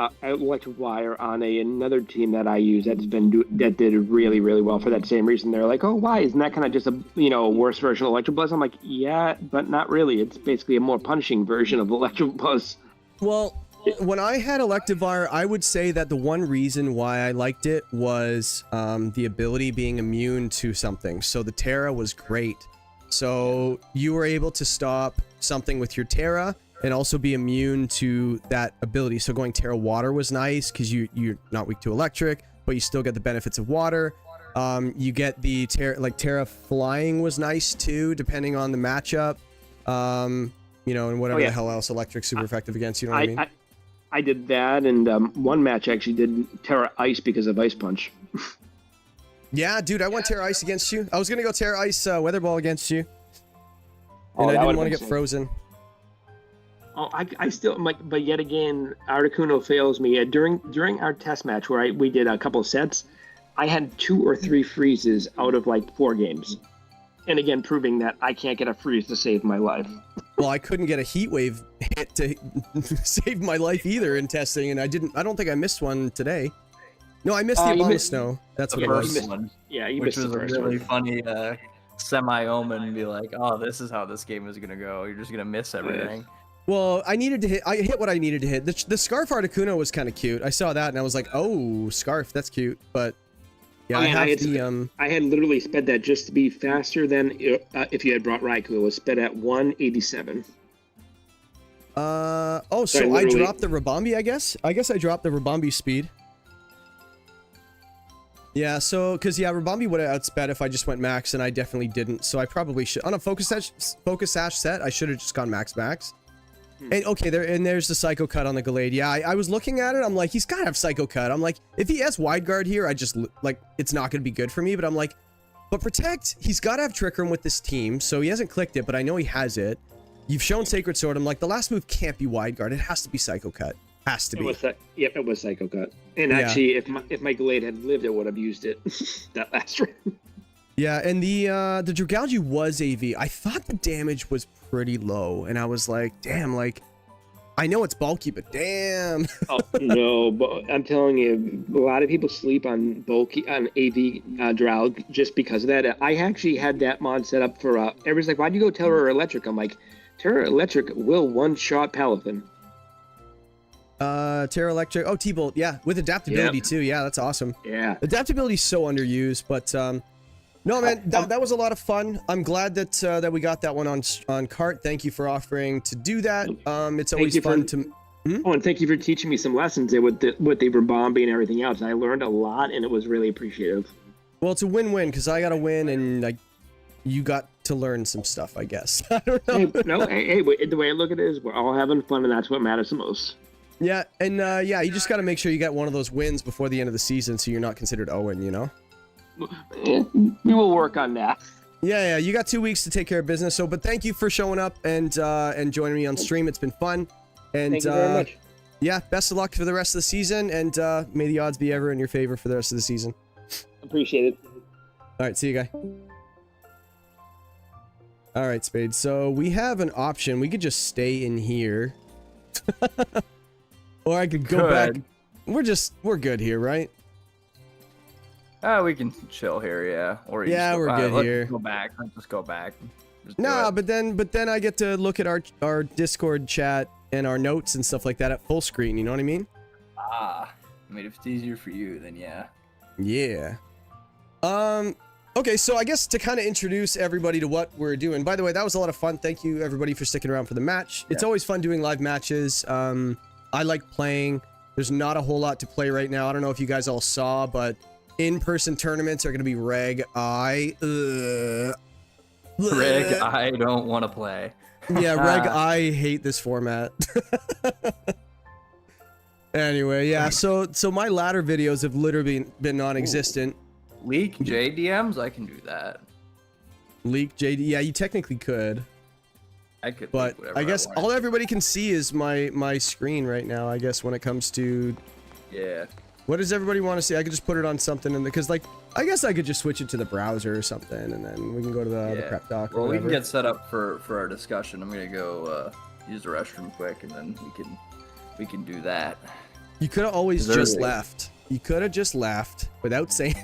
wire on another team that I use that did really, really well for that same reason. They're like, oh, why? Isn't that kind of just a worse version of Electrobuzz? I'm like, yeah, but not really. It's basically a more punishing version of Electrobuzz. Well, when I had Electivire, I would say that the one reason why I liked it was the ability being immune to something. So the Terra was great. So you were able to stop something with your Terra and also be immune to that ability. So going Terra Water was nice because you're not weak to electric, but you still get the benefits of water. You get the Terra Flying was nice too, depending on the matchup. And whatever the hell else electric's super effective against, you know what I mean? I did that, and one match actually did Terra Ice because of Ice Punch. Yeah, dude, I went Terra Ice against you. I was gonna go Terra Ice Weather Ball against you. And I didn't want to get frozen. Oh, I still, but yet again, Articuno fails me. During our test match where we did a couple of sets, I had 2 or 3 freezes out of like 4 games. And again, proving that I can't get a freeze to save my life. Well, I couldn't get a heat wave hit to save my life either in testing, and I don't think I missed one today. No, I missed the Obama snow. That's what it was. One, yeah, you which missed was the a first really one. funny semi-omen and be like, oh, this is how this game is gonna go. You're just gonna miss everything. Well, I hit what I needed to hit. The Scarf Articuno was kind of cute. I saw that and I was like, oh, Scarf, that's cute. But yeah, I had literally sped that just to be faster than if you had brought Raikou. It was sped at 187. So I dropped the Rabambi, I guess? I guess I dropped the Rabambi speed. Yeah, so, because, yeah, Rabambi would have outsped if I just went max, and I definitely didn't. So I probably should. On a Focus Sash set, I should have just gone max. And, okay, there's the Psycho Cut on the Gallade. Yeah, I was looking at it, I'm like, he's got to have Psycho Cut. I'm like, if he has Wide Guard here, I just, like, it's not going to be good for me. But I'm like, but Protect, he's got to have Trick Room with this team. So he hasn't clicked it, but I know he has it. You've shown Sacred Sword. I'm like, the last move can't be Wide Guard. It has to be Psycho Cut. Has to be. Yep, it was Psycho Cut. And actually, if my Gallade had lived, I would have used it that last round. Yeah, and the Dragalge was AV. I thought the damage was pretty low, and I was like, damn, like, I know it's bulky, but damn. Oh, no, but I'm telling you, a lot of people sleep on bulky, on AV Drow just because of that. I actually had that mod set up for, everybody's like, why'd you go Terror Electric? I'm like, Terror Electric will one-shot Paladin. Terra Electric. Oh, T-Bolt. Yeah, with adaptability too. Yeah, that's awesome. Yeah. Adaptability is so underused, but no, man, that was a lot of fun. I'm glad that that we got that one on cart. Thank you for offering to do that. It's always fun to. Oh, and thank you for teaching me some lessons there with the Rabambi and everything else. I learned a lot, and it was really appreciative. Well, it's a win-win because I got to win, and like you got to learn some stuff, I guess. I don't know. Hey, the way I look at it is we're all having fun, and that's what matters the most. Yeah, and yeah, you just got to make sure you get one of those wins before the end of the season so you're not considered Owen, you know? We will work on that. Yeah, you got 2 weeks to take care of business. So, but thank you for showing up and joining me on stream. It's been fun. And thank you very much. Yeah, best of luck for the rest of the season, and may the odds be ever in your favor for the rest of the season. Appreciate it. All right, see you, guy. All right, Spade. So we have an option. We could just stay in here. Or I could go back. We're good here, right? We can chill here, yeah. Or we're good here. Let's go back. Let's just go back. Nah, but then I get to look at our Discord chat and our notes and stuff like that at full screen. You know what I mean? I mean, if it's easier for you, then yeah. Yeah. Okay, so I guess to kind of introduce everybody to what we're doing. By the way, that was a lot of fun. Thank you everybody for sticking around for the match. It's always fun doing live matches. I like playing. There's not a whole lot to play right now. I don't know if you guys all saw, but in-person tournaments are going to be Reg I. Reg I don't want to play. Yeah, Reg I hate this format. Anyway, yeah, so my ladder videos have literally been non-existent. Leak JDMs? I can do that. Leak JD? Yeah, you technically could. I could, but I guess all everybody can see is my screen right now. I guess when it comes to what does everybody want to see? I could just put it on something, and because like I guess I could just switch it to the browser or something, and then we can go to the prep doc. Well, we can get set up for our discussion. I'm gonna go use the restroom quick, and then we can do that. You could have always just left. You could have just left without saying.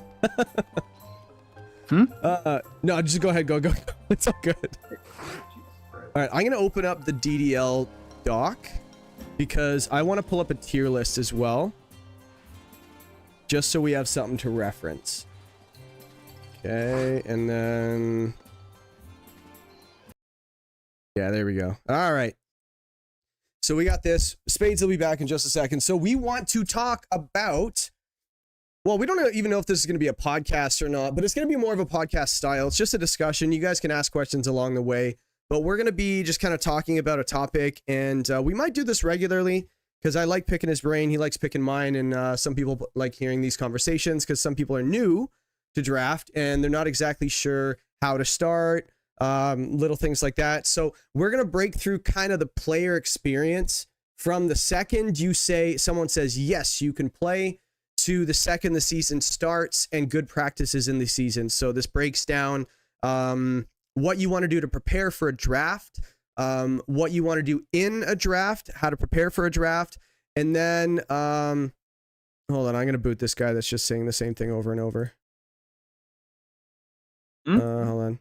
No, just go ahead. Go. It's all good. All right, I'm going to open up the DDL doc because I want to pull up a tier list as well, just so we have something to reference. Okay, and then... yeah, there we go. All right. So we got this. Spades will be back in just a second. So we want to talk about... well, we don't even know if this is going to be a podcast or not, but it's going to be more of a podcast style. It's just a discussion. You guys can ask questions along the way. But we're going to be just kind of talking about a topic, and we might do this regularly because I like picking his brain. He likes picking mine, and some people like hearing these conversations because some people are new to draft, and they're not exactly sure how to start, little things like that. So we're going to break through kind of the player experience from the second someone says, yes, you can play, to the second the season starts and good practices in the season. So this breaks down what you want to do to prepare for a draft, what you want to do in a draft, how to prepare for a draft, and then hold on, I'm gonna boot this guy that's just saying the same thing over and over. Hold on.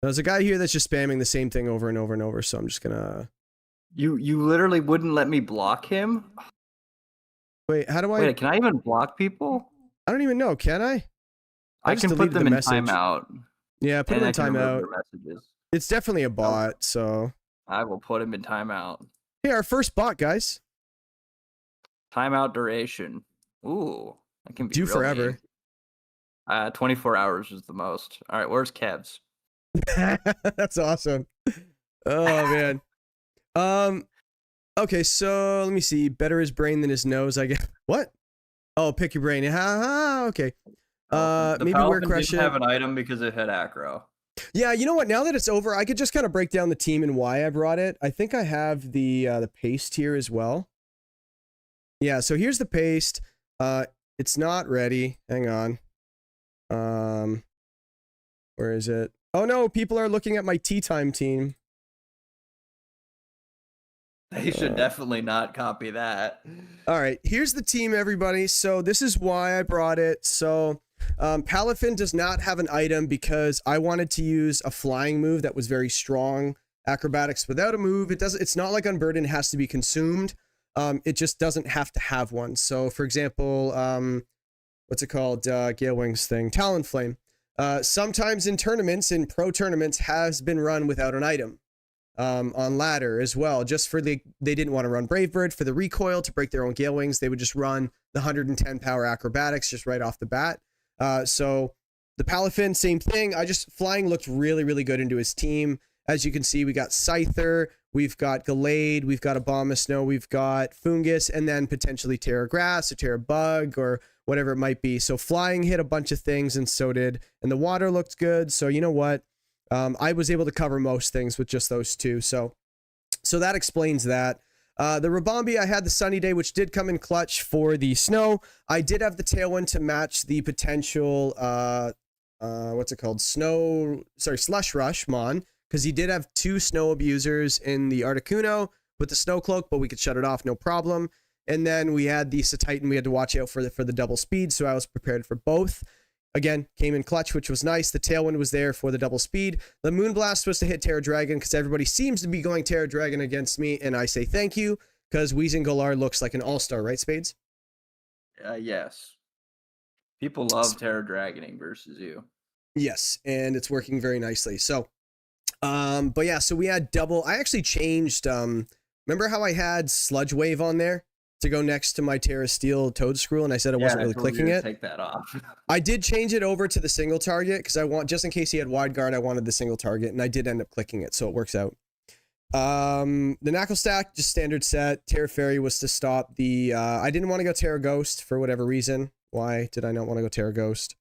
There's a guy here that's just spamming the same thing over and over and over, so I'm just gonna... You literally wouldn't let me block him? Wait, how do I... Wait, can I even block people? I don't even know, can I? I just can put deleted them the in message. timeout. Yeah, put and him in I can remove timeout. their messages. It's definitely a bot, so... I will put him in timeout. Hey, our first bot, guys. Timeout duration. Ooh, that can be Do real forever. mean. 24 hours is the most. All right, where's Kev's? That's awesome. Oh man. Okay, so let me see. Better his brain than his nose, I guess. What? Oh, pick your brain. Okay. The Maybe Paladin wear crush didn't have an item because it had acro. Yeah, you know what? Now that it's over, I could just kind of break down the team and why I brought it. I think I have the paste here as well. Yeah, so here's the paste. It's not ready. Hang on. Where is it? Oh no, people are looking at my tea time team. They should definitely not copy that. All right, here's the team, everybody. So this is why I brought it. So Palafin does not have an item because I wanted to use a flying move that was very strong. Acrobatics without a move. It's not like Unburden has to be consumed. It just doesn't have to have one. So for example, what's it called? Gale Wings thing. Talonflame. Sometimes in tournaments, in pro tournaments, has been run without an item. On ladder as well, just for they didn't want to run Brave Bird for the recoil to break their own Gale Wings. They would just run the 110 power acrobatics just right off the bat. So the Palafin, same thing. Flying looked really, really good into his team. As you can see, we got Scyther, we've got Gallade, we've got a Bomb of Snow, we've got Fungus, and then potentially Terra Grass or Terra Bug or whatever it might be. So flying hit a bunch of things, and so did, and the water looked good. So you know what? I was able to cover most things with just those two. So that explains that. The Rabambi, I had the Sunny Day, which did come in clutch for the snow. I did have the Tailwind to match the potential, what's it called? Slush Rush Mon, because he did have 2 snow abusers in the Articuno with the Snow Cloak, but we could shut it off, no problem. And then we had the Satitan we had to watch out for the double speed, so I was prepared for both. Again, came in clutch, which was nice. The Tailwind was there for the double speed. The Moonblast was to hit Terra Dragon because everybody seems to be going Terra Dragon against me, and I say thank you because Weezing Galar looks like an all-star, right, Spades? Yes. People love Terra Dragoning versus you. Yes, and it's working very nicely. So, but yeah, so we had double. I actually changed. Remember how I had Sludge Wave on there to go next to my Terra Steel Toadscruel, and I said I wasn't really clicking it. Take that off. I did change it over to the single target because I want, just in case he had wide guard, I wanted the single target, and I did end up clicking it, so it works out. The Knuckle Stack, just standard set. Terra Fairy was to stop the. I didn't want to go Terra Ghost for whatever reason. Why did I not want to go Terra Ghost?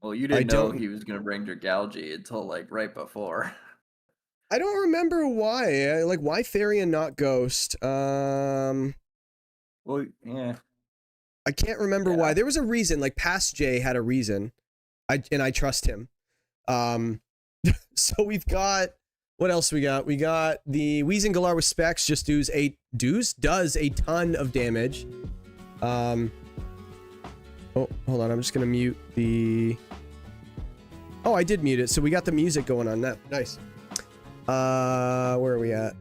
Well, you didn't know he was gonna bring Dragalge until like right before. I don't remember why. Like, why Fairy and not Ghost? Well, yeah. I can't remember why. There was a reason. Like, Past J had a reason. I trust him. So we've got... What else we got? We got the Weezing Galar with specs. Just does a ton of damage. Oh, hold on. I'm just going to mute the... Oh, I did mute it. So we got the music going on. Nice. Where are we at?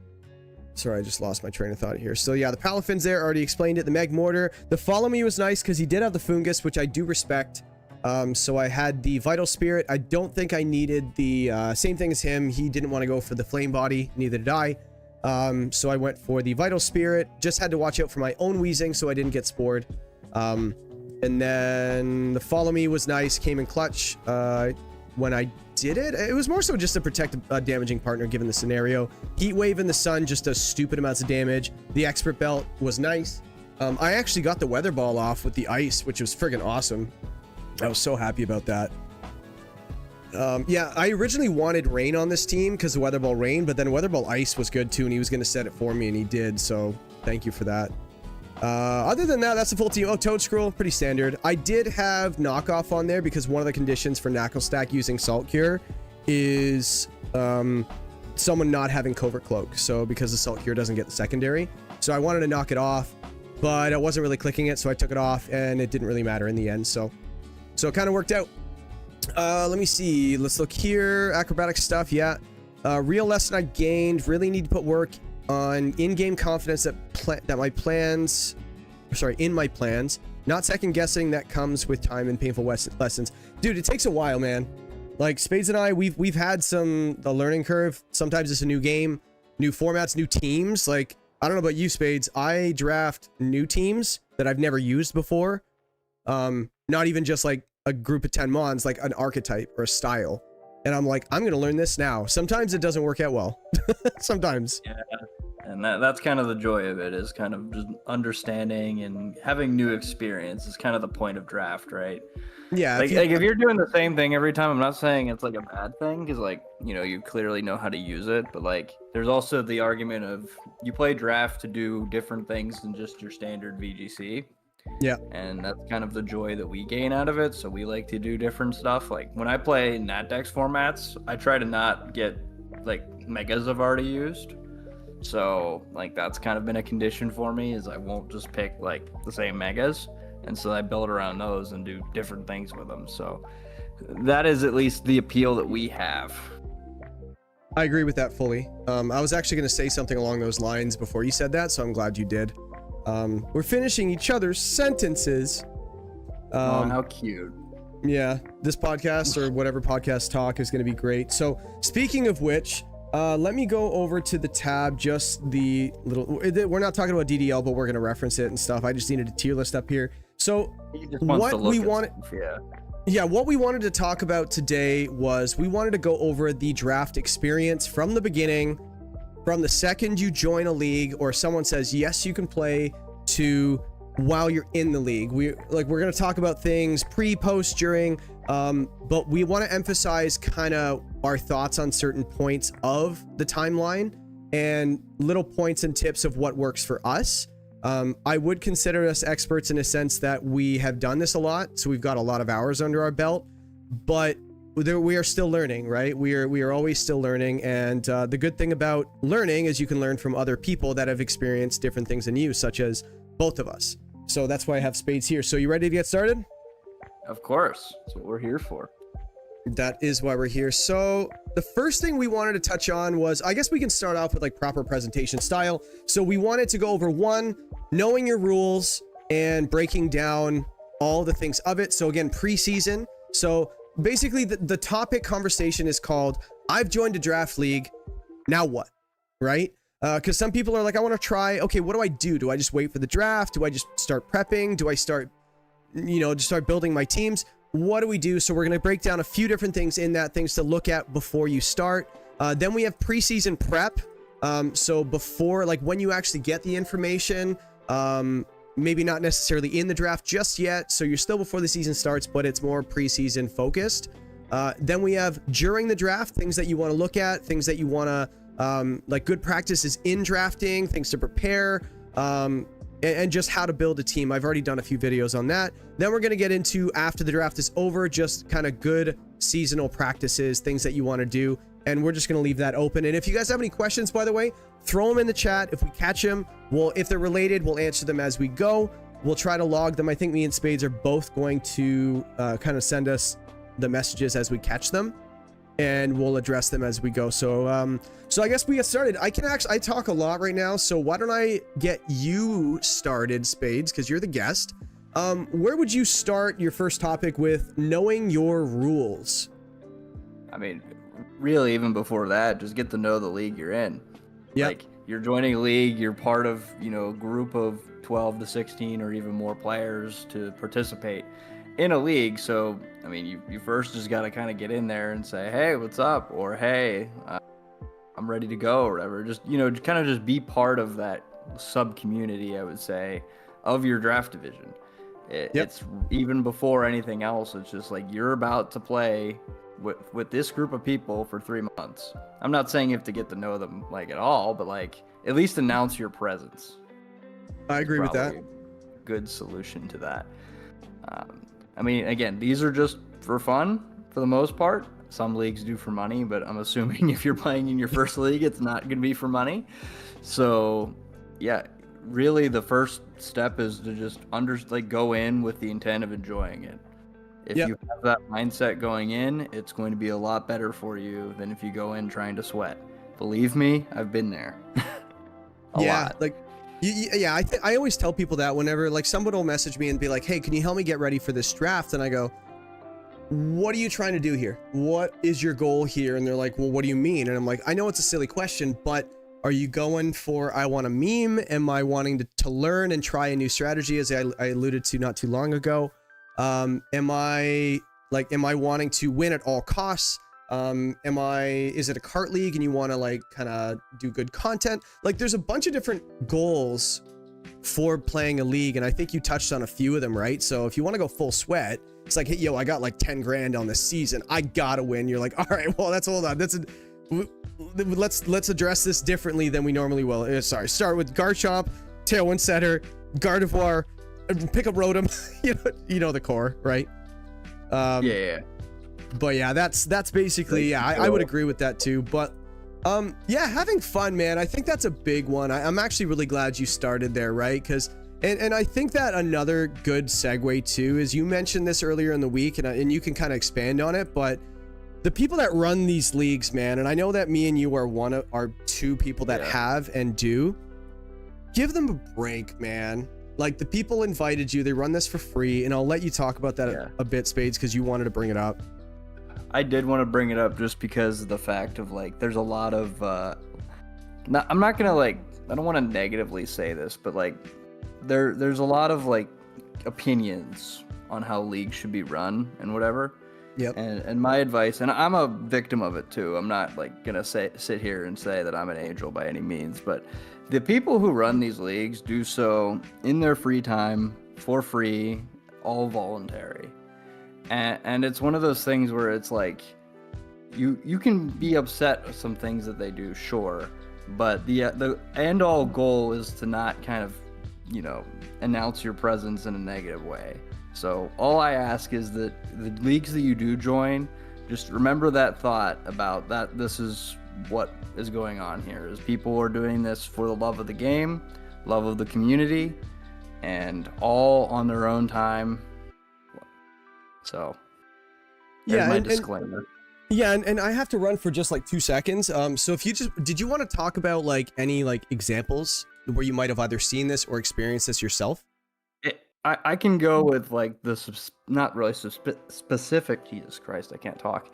Sorry, I just lost my train of thought here. So yeah, the Palafin's there, already explained it. The Meg Mortar. The Follow Me was nice because he did have the Fungus, which I do respect. So I had the Vital Spirit. I don't think I needed the same thing as him. He didn't want to go for the Flame Body, neither did I. So I went for the Vital Spirit. Just had to watch out for my own Weezing so I didn't get spored. And then the Follow Me was nice, came in clutch. When I did it, it was more so just to protect a damaging partner given the scenario. Heat Wave in the sun just does stupid amounts of damage. The Expert Belt was nice. I actually got the Weather Ball off with the ice, which was friggin' awesome. I was so happy about that. Yeah, I originally wanted Rain on this team because the Weather Ball Rain, but then Weather Ball Ice was good too, and he was going to set it for me, and he did, so thank you for that. Other than that, that's the full team. Oh, Toad Scroll, pretty standard. I did have knockoff on there because one of the conditions for Knuckle Stack using Salt Cure is someone not having Covert Cloak. So because the Salt Cure doesn't get the secondary. So I wanted to knock it off, but I wasn't really clicking it, so I took it off, and it didn't really matter in the end. So it kind of worked out. Let me see. Let's look here. Acrobatic stuff, yeah. Real lesson I gained. Really need to put work on in-game confidence that my plans, in my plans. Not second guessing that comes with time and painful lessons. Dude, it takes a while, man. Like Spades and I, we've had the learning curve. Sometimes it's a new game, new formats, new teams. Like, I don't know about you, Spades. I draft new teams that I've never used before. Not even just like a group of 10 mons, like an archetype or a style. And I'm like, I'm going to learn this now. Sometimes it doesn't work out well. Sometimes. Yeah. And that's kind of the joy of it, is kind of just understanding and having new experience is kind of the point of draft, right? Yeah. Like if you're doing the same thing every time, I'm not saying it's like a bad thing, because like, you know, you clearly know how to use it, but like there's also the argument of you play draft to do different things than just your standard VGC. Yeah. And that's kind of the joy that we gain out of it. So we like to do different stuff. Like when I play NatDex formats, I try to not get like megas I've already used. So like that's kind of been a condition for me, is I won't just pick like the same megas. And so I build around those and do different things with them. So that is at least the appeal that we have. I agree with that fully. I was actually going to say something along those lines before you said that, so I'm glad you did. We're finishing each other's sentences. Oh, how cute. Yeah, this podcast or whatever podcast talk is going to be great. So speaking of which, let me go over to the tab, just the little, we're not talking about DDL, but we're going to reference it and stuff. I just needed a tier list up here. So what we wanted, what we wanted to talk about today was we wanted to go over the draft experience from the beginning, from the second you join a league or someone says, yes, you can play, to while you're in the league. We're going to talk about things pre, post, during, but we want to emphasize kind of our thoughts on certain points of the timeline and little points and tips of what works for us. I would consider us experts in a sense that we have done this a lot, so we've got a lot of hours under our belt, but we are still learning, right? We are always still learning, and the good thing about learning is you can learn from other people that have experienced different things than you, such as both of us. So that's why I have Spades here. So you ready to get started? Of course. That's what we're here for. That is why we're here. So the first thing we wanted to touch on was, I guess we can start off with like proper presentation style. So we wanted to go over one, knowing your rules and breaking down all the things of it. So again, preseason. So basically the topic conversation is called, I've joined a draft league. Now what? Right? Because some people are like, I want to try. Okay, what do I do? Do I just wait for the draft? Do I just start prepping? Do I start, just start building my teams? What do we do? So we're going to break down a few different things in that, things to look at before you start. Then we have preseason prep. So before, like when you actually get the information, maybe not necessarily in the draft just yet. So you're still before the season starts, but it's more preseason focused. Then we have during the draft, things that you want to look at, things that you want to, like good practices in drafting, things to prepare, and just how to build a team. I've already done a few videos on that. Then we're going to get into, after the draft is over, just kind of good seasonal practices, things that you want to do. And we're just going to leave that open. And if you guys have any questions, by the way, throw them in the chat. If we catch them, if they're related, we'll answer them as we go. We'll try to log them. I think me and Spades are both going to kind of send us the messages as we catch them, and we'll address them as we go. So so I guess we get started. I talk a lot right now, so why don't I get you started, Spades, because you're the guest. Where would you start your first topic with knowing your rules? I mean, really, even before that, just get to know the league you're in. Yep. Like, you're joining a league, you're part of, a group of 12 to 16 or even more players to participate in a league. So, I mean, you first just got to kind of get in there and say, hey, what's up? Or, hey, I'm ready to go, or whatever. Just, kind of just be part of that sub-community, I would say, of your draft division. It's even before anything else. It's just like you're about to play with this group of people for 3 months. I'm not saying you have to get to know them like at all, but like at least announce your presence. I agree with that. Probably a good solution to that. I mean, again, these are just for fun for the most part. Some leagues do for money, but I'm assuming if you're playing in your first league, it's not going to be for money. So, yeah, really the first step is to just go in with the intent of enjoying it. If Yep. you have that mindset going in, it's going to be a lot better for you than if you go in trying to sweat. Believe me, I've been there. a lot. Like, yeah, I always tell people that whenever like someone will message me and be like, hey, can you help me get ready for this draft? And I go, what are you trying to do here? What is your goal here? And they're like, well, what do you mean? And I'm like, I know it's a silly question, but are you going for, I want a meme? Am I wanting to learn and try a new strategy, as I alluded to not too long ago? Am I wanting to win at all costs? Is it a cart league and you want to like kind of do good content? Like there's a bunch of different goals for playing a league. And I think you touched on a few of them, right? So if you want to go full sweat, it's like, hey, yo, I got like 10 grand on this season. I gotta win. You're like, all right, well, hold on. Let's address this differently than we normally will. Start with Garchomp, Tailwind Setter, Gardevoir, pick up Rotom. you know the core, right? Yeah. But yeah, that's basically, yeah, I would agree with that too. But yeah, having fun, man. I think that's a big one. I'm actually really glad you started there, right? Because and I think that another good segue too is you mentioned this earlier in the week, and you can kind of expand on it, but the people that run these leagues, man, and I know that me and you are two people that have and do, give them a break, man. Like the people invited you, they run this for free, and I'll let you talk about that a bit, Spades, because you wanted to bring it up. I did want to bring it up just because of the fact of like, there's a lot of, I'm not gonna like, I don't want to negatively say this, but like, there's a lot of like opinions on how leagues should be run and whatever. Yep. And my advice, and I'm a victim of it too. I'm not like gonna sit here and say that I'm an angel by any means, but the people who run these leagues do so in their free time for free, all voluntary. And it's one of those things where it's like you can be upset with some things that they do, sure, but the end all goal is to not kind of, announce your presence in a negative way. So all I ask is that the leagues that you do join, just remember that thought about that. This is what is going on here, is people are doing this for the love of the game, love of the community, and all on their own time. So there's my disclaimer. And I have to run for just like 2 seconds. So if did you want to talk about like any like examples where you might have either seen this or experienced this yourself? I can go with like not really specific. Jesus Christ, I can't talk.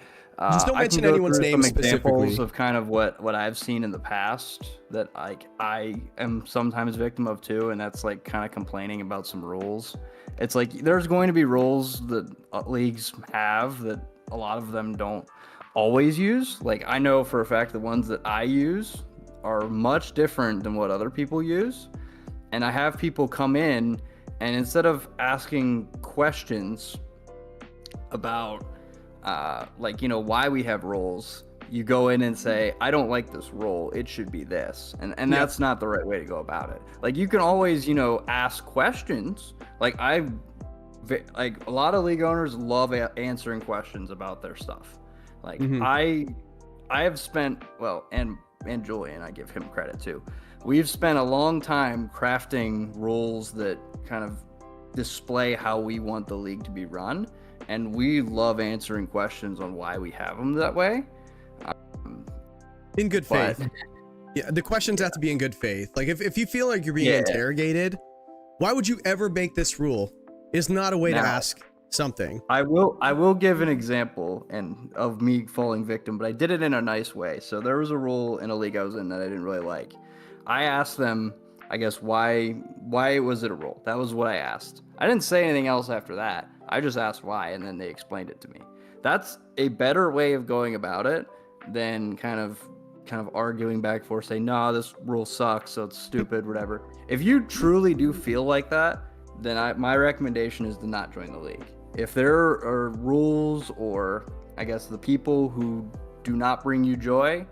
Just don't mention anyone's name specifically. Examples of kind of what I've seen in the past that I am sometimes victim of too, and that's like kind of complaining about some rules. It's like there's going to be rules that leagues have that a lot of them don't always use. Like I know for a fact the ones that I use are much different than what other people use, and I have people come in. And instead of asking questions about, why we have roles, you go in and say, I don't like this role. It should be this. And that's not the right way to go about it. Like, you can always, ask questions. Like, a lot of league owners love answering questions about their stuff. Like, I have spent, and Julian, I give him credit too. We've spent a long time crafting rules that kind of display how we want the league to be run, and we love answering questions on why we have them that way. In good faith. Yeah, the questions have to be in good faith. Like if you feel like you're being interrogated, why would you ever make this rule? It's not a way to ask something. I will give an example of me falling victim, but I did it in a nice way. So there was a rule in a league I was in that I didn't really like. I asked them, I guess, why was it a rule? That was what I asked. I didn't say anything else after that. I just asked why, and then they explained it to me. That's a better way of going about it than kind of arguing back and forth, saying, no, this rule sucks, so it's stupid, whatever. If you truly do feel like that, then my recommendation is to not join the league. If there are rules, or I guess the people who do not bring you joy,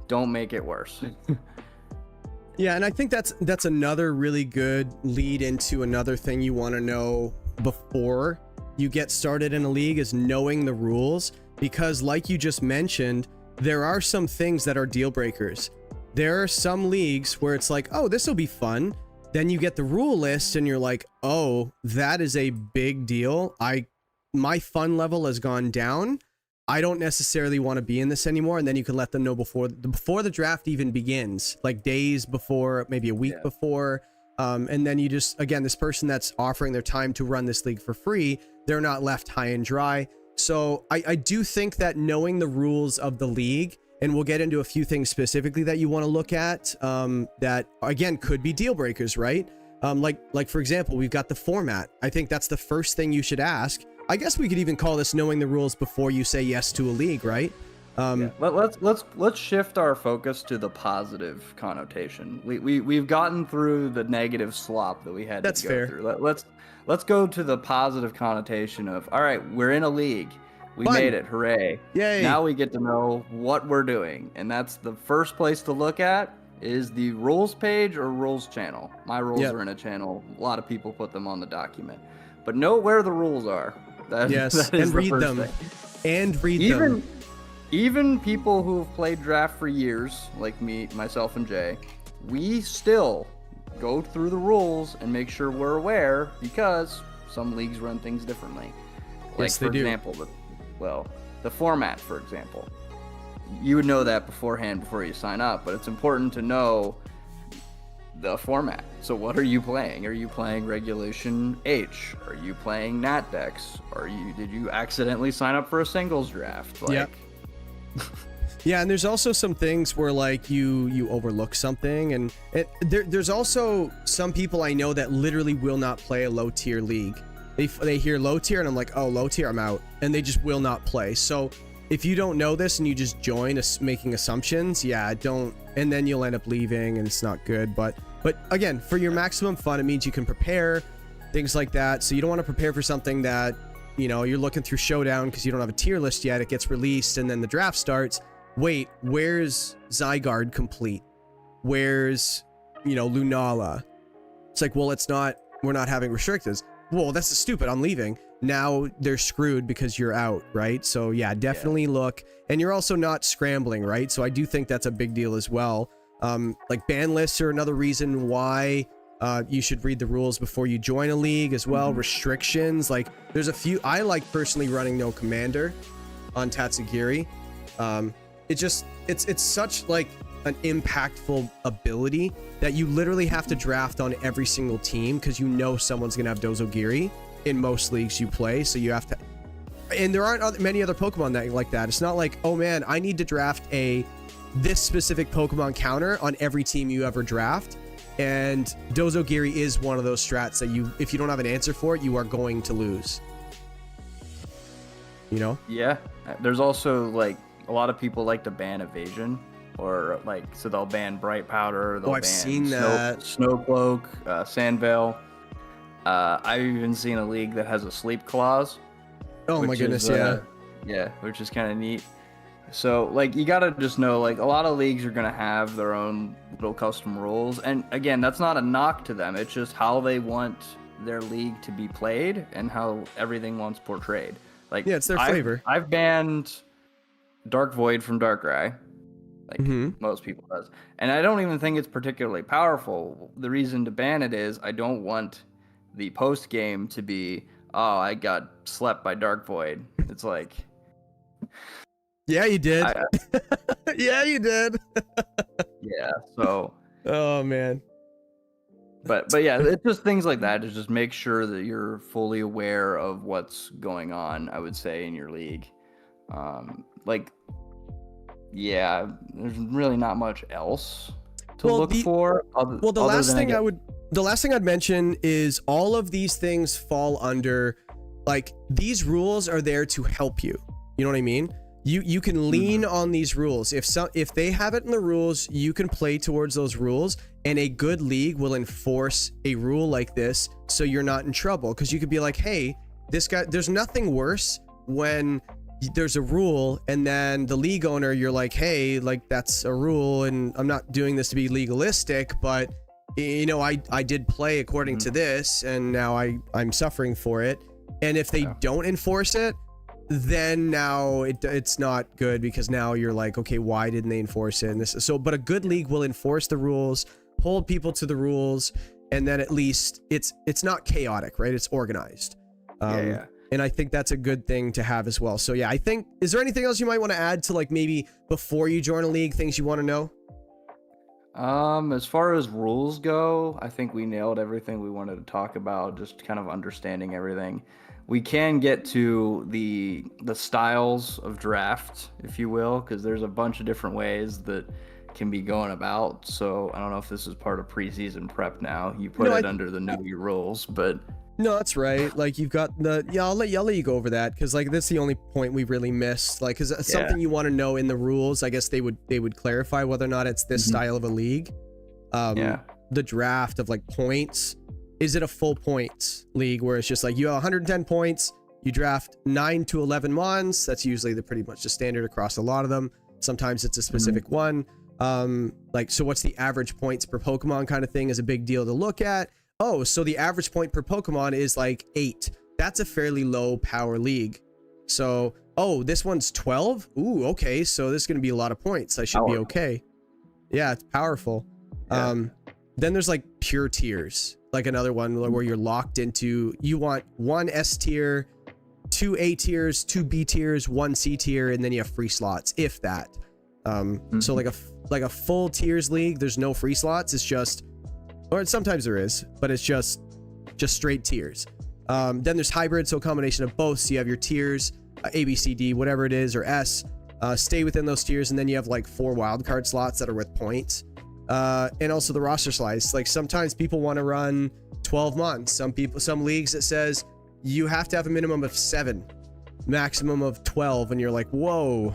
don't make it worse. Yeah, and I think that's another really good lead into another thing you want to know before you get started in a league is knowing the rules, because like you just mentioned, there are some things that are deal breakers. There are some leagues where it's like, oh, this will be fun. Then you get the rule list and you're like, oh, that is a big deal. My fun level has gone down. I don't necessarily want to be in this anymore. And then you can let them know before the draft even begins, like days before, maybe a week before. And then you just, again, this person that's offering their time to run this league for free, they're not left high and dry. So I do think that knowing the rules of the league, and we'll get into a few things specifically that you want to look at, that again could be deal breakers, right? Like for example, we've got the format. I think that's the first thing you should ask. I guess we could even call this knowing the rules before you say yes to a league, right? Let's shift our focus to the positive connotation. We've gotten through the negative slop that we had That's to go fair. through. Let's go to the positive connotation of, all right, we're in a league. We Fun. made it. Hooray. Yay. Now we get to know what we're doing. And that's the first place to look at is the rules page or rules channel. My rules are in a channel. A lot of people put them on the document. But know where the rules are. That is and the read first them. thing. And read them. Even people who've played draft for years, like me, myself, and Jay, we still go through the rules and make sure we're aware, because some leagues run things differently. Like, Yes, they for do. example, the format, for example. You would know that beforehand before you sign up, but it's important to know the format. So what are you playing? Are you playing Regulation H? Are you playing Nat decks? Did you accidentally sign up for a singles draft? Yep. Yeah, and there's also some things where like you overlook something, and there's also some people I know that literally will not play a low tier league. They hear low tier and I'm like, oh, low tier, I'm out, and they just will not play. So if you don't know this and you just join making assumptions, don't, and then you'll end up leaving and it's not good. But again, for your maximum fun, it means you can prepare things like that. So you don't want to prepare for something that, you know, you're looking through Showdown because you don't have a tier list yet. It gets released and then the draft starts. Wait, where's Zygarde complete? Where's, Lunala? It's like, well, we're not having restricteds. Well, that's stupid. I'm leaving. Now they're screwed because you're out, right? So yeah, definitely look. And you're also not scrambling, right? So I do think that's a big deal as well. Like ban lists are another reason why you should read the rules before you join a league as well. Restrictions, like there's a few. I like personally running no commander on Tatsugiri. It's such like an impactful ability that you literally have to draft on every single team because someone's gonna have Dozogiri in most leagues you play. So you have to, and there aren't many other Pokemon that like that. It's not like, oh man, I need to draft this specific Pokemon counter on every team you ever draft. And Dozogiri is one of those strats that if you don't have an answer for it, you are going to lose. Yeah. There's also like a lot of people like to ban evasion, or like, so they'll ban Bright Powder. They'll I've ban seen that. Snowcloak, Sandveil. I've even seen a league that has a sleep clause. Oh my goodness, yeah, which is kind of neat. So like, you gotta just know, like, a lot of leagues are gonna have their own little custom rules, and again, that's not a knock to them. It's just how they want their league to be played and how everything wants portrayed. Like, it's their flavor. I've banned Dark Void from Darkrai, like most people does, and I don't even think it's particularly powerful. The reason to ban it is I don't want the post game to be, oh, I got slept by Dark Void. It's like, yeah, you did. Yeah, you did. Yeah. So. Oh man. But yeah, it's just things like that. To just make sure that you're fully aware of what's going on, I would say, in your league. Yeah, there's really not much else to look for. The last thing I'd mention is all of these things fall under, like, these rules are there to help you. You know what I mean? You can lean on these rules. If they have it in the rules, you can play towards those rules, and a good league will enforce a rule like this so you're not in trouble. Because you could be like, hey, this guy, there's nothing worse when there's a rule, and then the league owner, you're like, hey, like that's a rule, and I'm not doing this to be legalistic, but you know, I did play according to this, and now I'm suffering for it. And if they don't enforce it, then now it's not good, because now you're like, okay, why didn't they enforce it? And this, so, but a good league will enforce the rules, hold people to the rules, and then at least it's not chaotic, right? It's organized. And I think that's a good thing to have as well. So yeah, I think, is there anything else you might want to add to, like, maybe before you join a league, things you want to know? As far as rules go, I think we nailed everything we wanted to talk about, just kind of understanding everything. We can get to the styles of draft, if you will, because there's a bunch of different ways that can be going about. So I don't know if this is part of preseason prep now. You put it under the know your rules, but... No, that's right. Like, you've got the... Yeah, I'll let you go over that, because, like, that's the only point we've really missed. Like, because something you want to know in the rules, I guess they would clarify whether or not it's this style of a league. The draft of, like, points. Is it a full points league where it's just like you have 110 points, you draft 9 to 11 mons? That's usually pretty much the standard across a lot of them. Sometimes it's a specific one. Like, so what's the average points per Pokemon kind of thing is a big deal to look at. Oh, so the average point per Pokemon is like 8. That's a fairly low power league. So, oh, this one's 12? Ooh, okay, so this is going to be a lot of points. I should be okay. Yeah, it's powerful. Then there's like pure tiers, like another one where you're locked into, you want 1 S tier, 2 A tiers, 2 B tiers, 1 C tier, and then you have free slots, if that. So like a full tiers league, there's no free slots. It's just, or sometimes there is, but it's just straight tiers. Then there's hybrid, so a combination of both. So you have your tiers, A, B, C, D, whatever it is, or S, stay within those tiers, and then you have like 4 wildcard slots that are with points. And also the roster slice. Like, sometimes people want to run 12 months. Some leagues, it says you have to have a minimum of 7, maximum of 12, and you're like, whoa,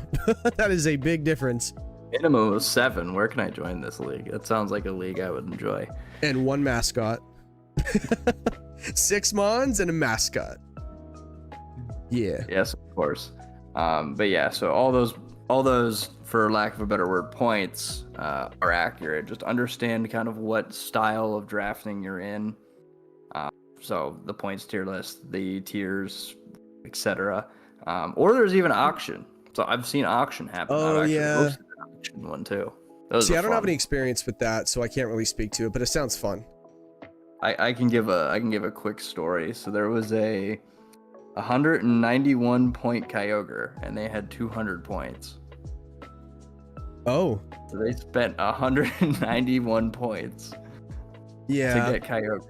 that is a big difference. Minimum of 7. Where can I join this league? That sounds like a league I would enjoy. And 1 mascot. 6 mons and a mascot. Yeah. Yes, of course. But yeah, so all those, for lack of a better word, points are accurate. Just understand kind of what style of drafting you're in. So the points tier list, the tiers, etc. Or there's even auction. So I've seen auction happen. Oh, yeah. Auction one too. See, I don't have any experience with that, so I can't really speak to it, but it sounds fun. I can give a quick story. So there was a 191 point Kyogre, and they had 200 points. Oh. So they spent 191 points. Yeah. To get Kyogre.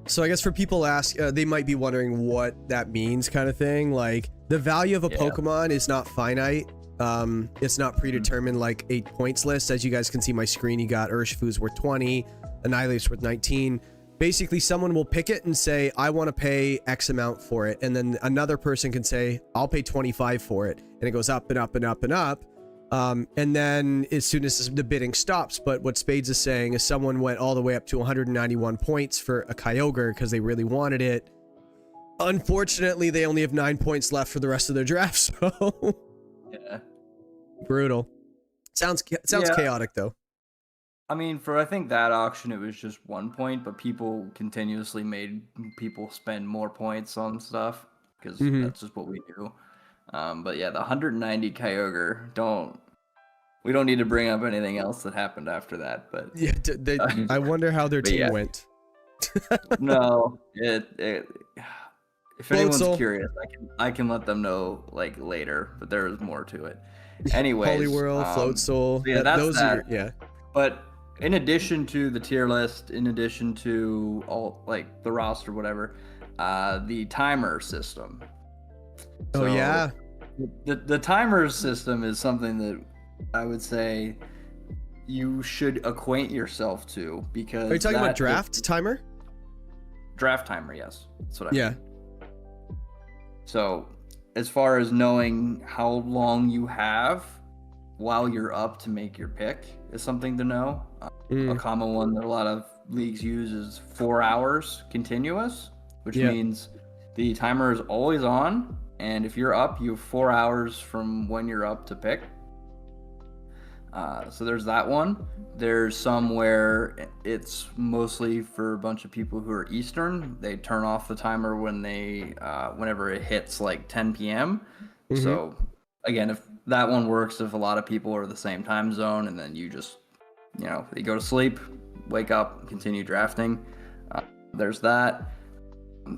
So I guess for people they might be wondering what that means, kind of thing. Like, the value of a Pokemon is not finite. It's not predetermined like a points list. As you guys can see my screen, you got Urshifu's worth 20, Annihilate's worth 19. Basically, someone will pick it and say, I want to pay X amount for it. And then another person can say, I'll pay 25 for it. And it goes up and up and up and up. And then as soon as the bidding stops, but what Spades is saying is someone went all the way up to 191 points for a Kyogre because they really wanted it. Unfortunately, they only have 9 points left for the rest of their draft, so... Yeah. Brutal. Sounds chaotic, though. I mean, for I think that auction, it was just 1 point, but people continuously made people spend more points on stuff because that's just what we do. But yeah, the 190 Kyogre, we don't need to bring up anything else that happened after that. But yeah, I wonder how their team went. No, if anyone's curious, I can let them know like later, but there is more to it. Anyways, Poliwhirl, Floatzel, yeah, that's that. Yeah. But in addition to the tier list, in addition to all like the roster, whatever, the timer system. So, yeah. The timer system is something that I would say you should acquaint yourself to, because... Are you talking about draft timer? Draft timer, yes. That's what I mean. So, as far as knowing how long you have while you're up to make your pick is something to know. A common one that a lot of leagues use is 4 hours continuous, which means the timer is always on and if you're up, you have 4 hours from when you're up to pick. So there's that one. There's some where it's mostly for a bunch of people who are Eastern. They turn off the timer when whenever it hits like 10 p.m. Mm-hmm. So again, if that one works, if a lot of people are the same time zone, and then you just, you go to sleep, wake up, continue drafting. There's that.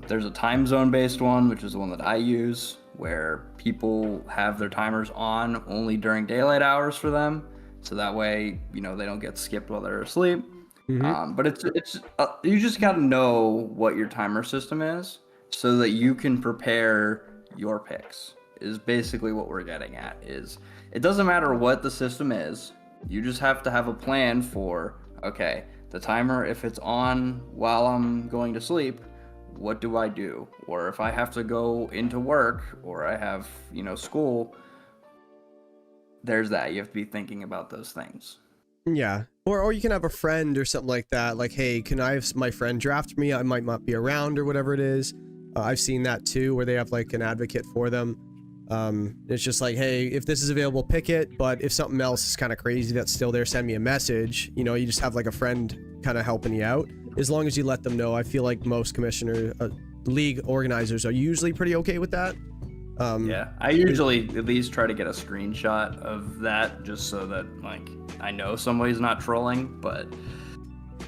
There's a time zone based one, which is the one that I use, where people have their timers on only during daylight hours for them. So that way, they don't get skipped while they're asleep. Mm-hmm. But it's you just got to know what your timer system is so that you can prepare your picks, is basically what we're getting at. Is it doesn't matter what the system is. You just have to have a plan for, okay, the timer, if it's on while I'm going to sleep, what do I do? Or if I have to go into work, or I have, school, there's that. You have to be thinking about those things. Yeah. Or you can have a friend or something like that. Like, hey, can I have my friend draft me? I might not be around or whatever it is. I've seen that too, where they have like an advocate for them. It's just like, hey, if this is available, pick it. But if something else is kind of crazy that's still there, send me a message. You just have like a friend kind of helping you out. As long as you let them know. I feel like most league organizers are usually pretty okay with that. Yeah, I usually at least try to get a screenshot of that just so that like I know somebody's not trolling. But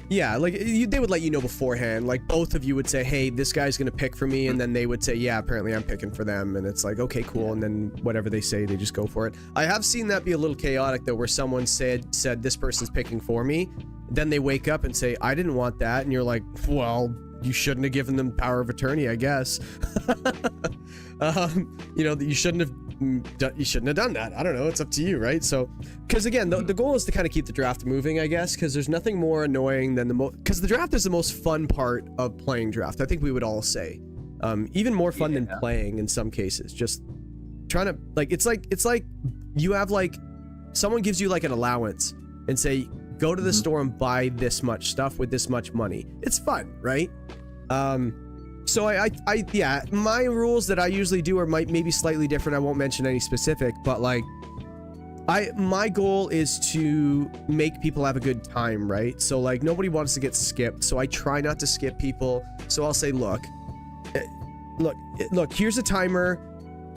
yeah, like they would let you know beforehand. Like both of you would say, hey, this guy's gonna pick for me, and then they would say, yeah, apparently I'm picking for them, and it's like, okay, cool. And then whatever they say, they just go for it. I have seen that be a little chaotic though, where someone said this person's picking for me, then they wake up and say, I didn't want that, and you're like, well, you shouldn't have given them power of attorney, I guess. You shouldn't have done that. I don't know, it's up to you, right? So because again, the goal is to kind of keep the draft moving, I guess, because there's nothing more annoying than because the draft is the most fun part of playing draft. I think we would all say even more fun than playing in some cases. Just trying to it's like you have like someone gives you like an allowance and say, go to the store and buy this much stuff with this much money. It's fun, right? So yeah, my rules that I usually do are maybe slightly different. I won't mention any specific, but like my goal is to make people have a good time, right? So like nobody wants to get skipped, so I try not to skip people. So I'll say, look, here's a timer.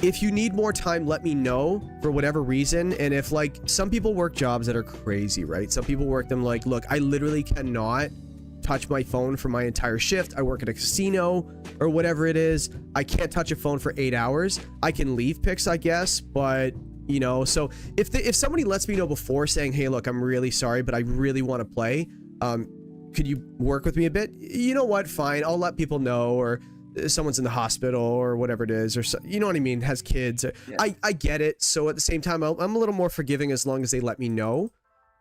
If you need more time, let me know for whatever reason. And if like some people work jobs that are crazy, right? Some people work them like, look, I literally cannot touch my phone for my entire shift. I work at a casino or whatever it is. I can't touch a phone for 8 hours. I can leave picks, I guess, but so if somebody lets me know before saying, hey, look, I'm really sorry, but I really want to play. Could you work with me a bit? You know what? Fine. I'll let people know, or someone's in the hospital or whatever it is, or you know what I mean, has kids. Yeah. I get it. So at the same time, I'm a little more forgiving as long as they let me know.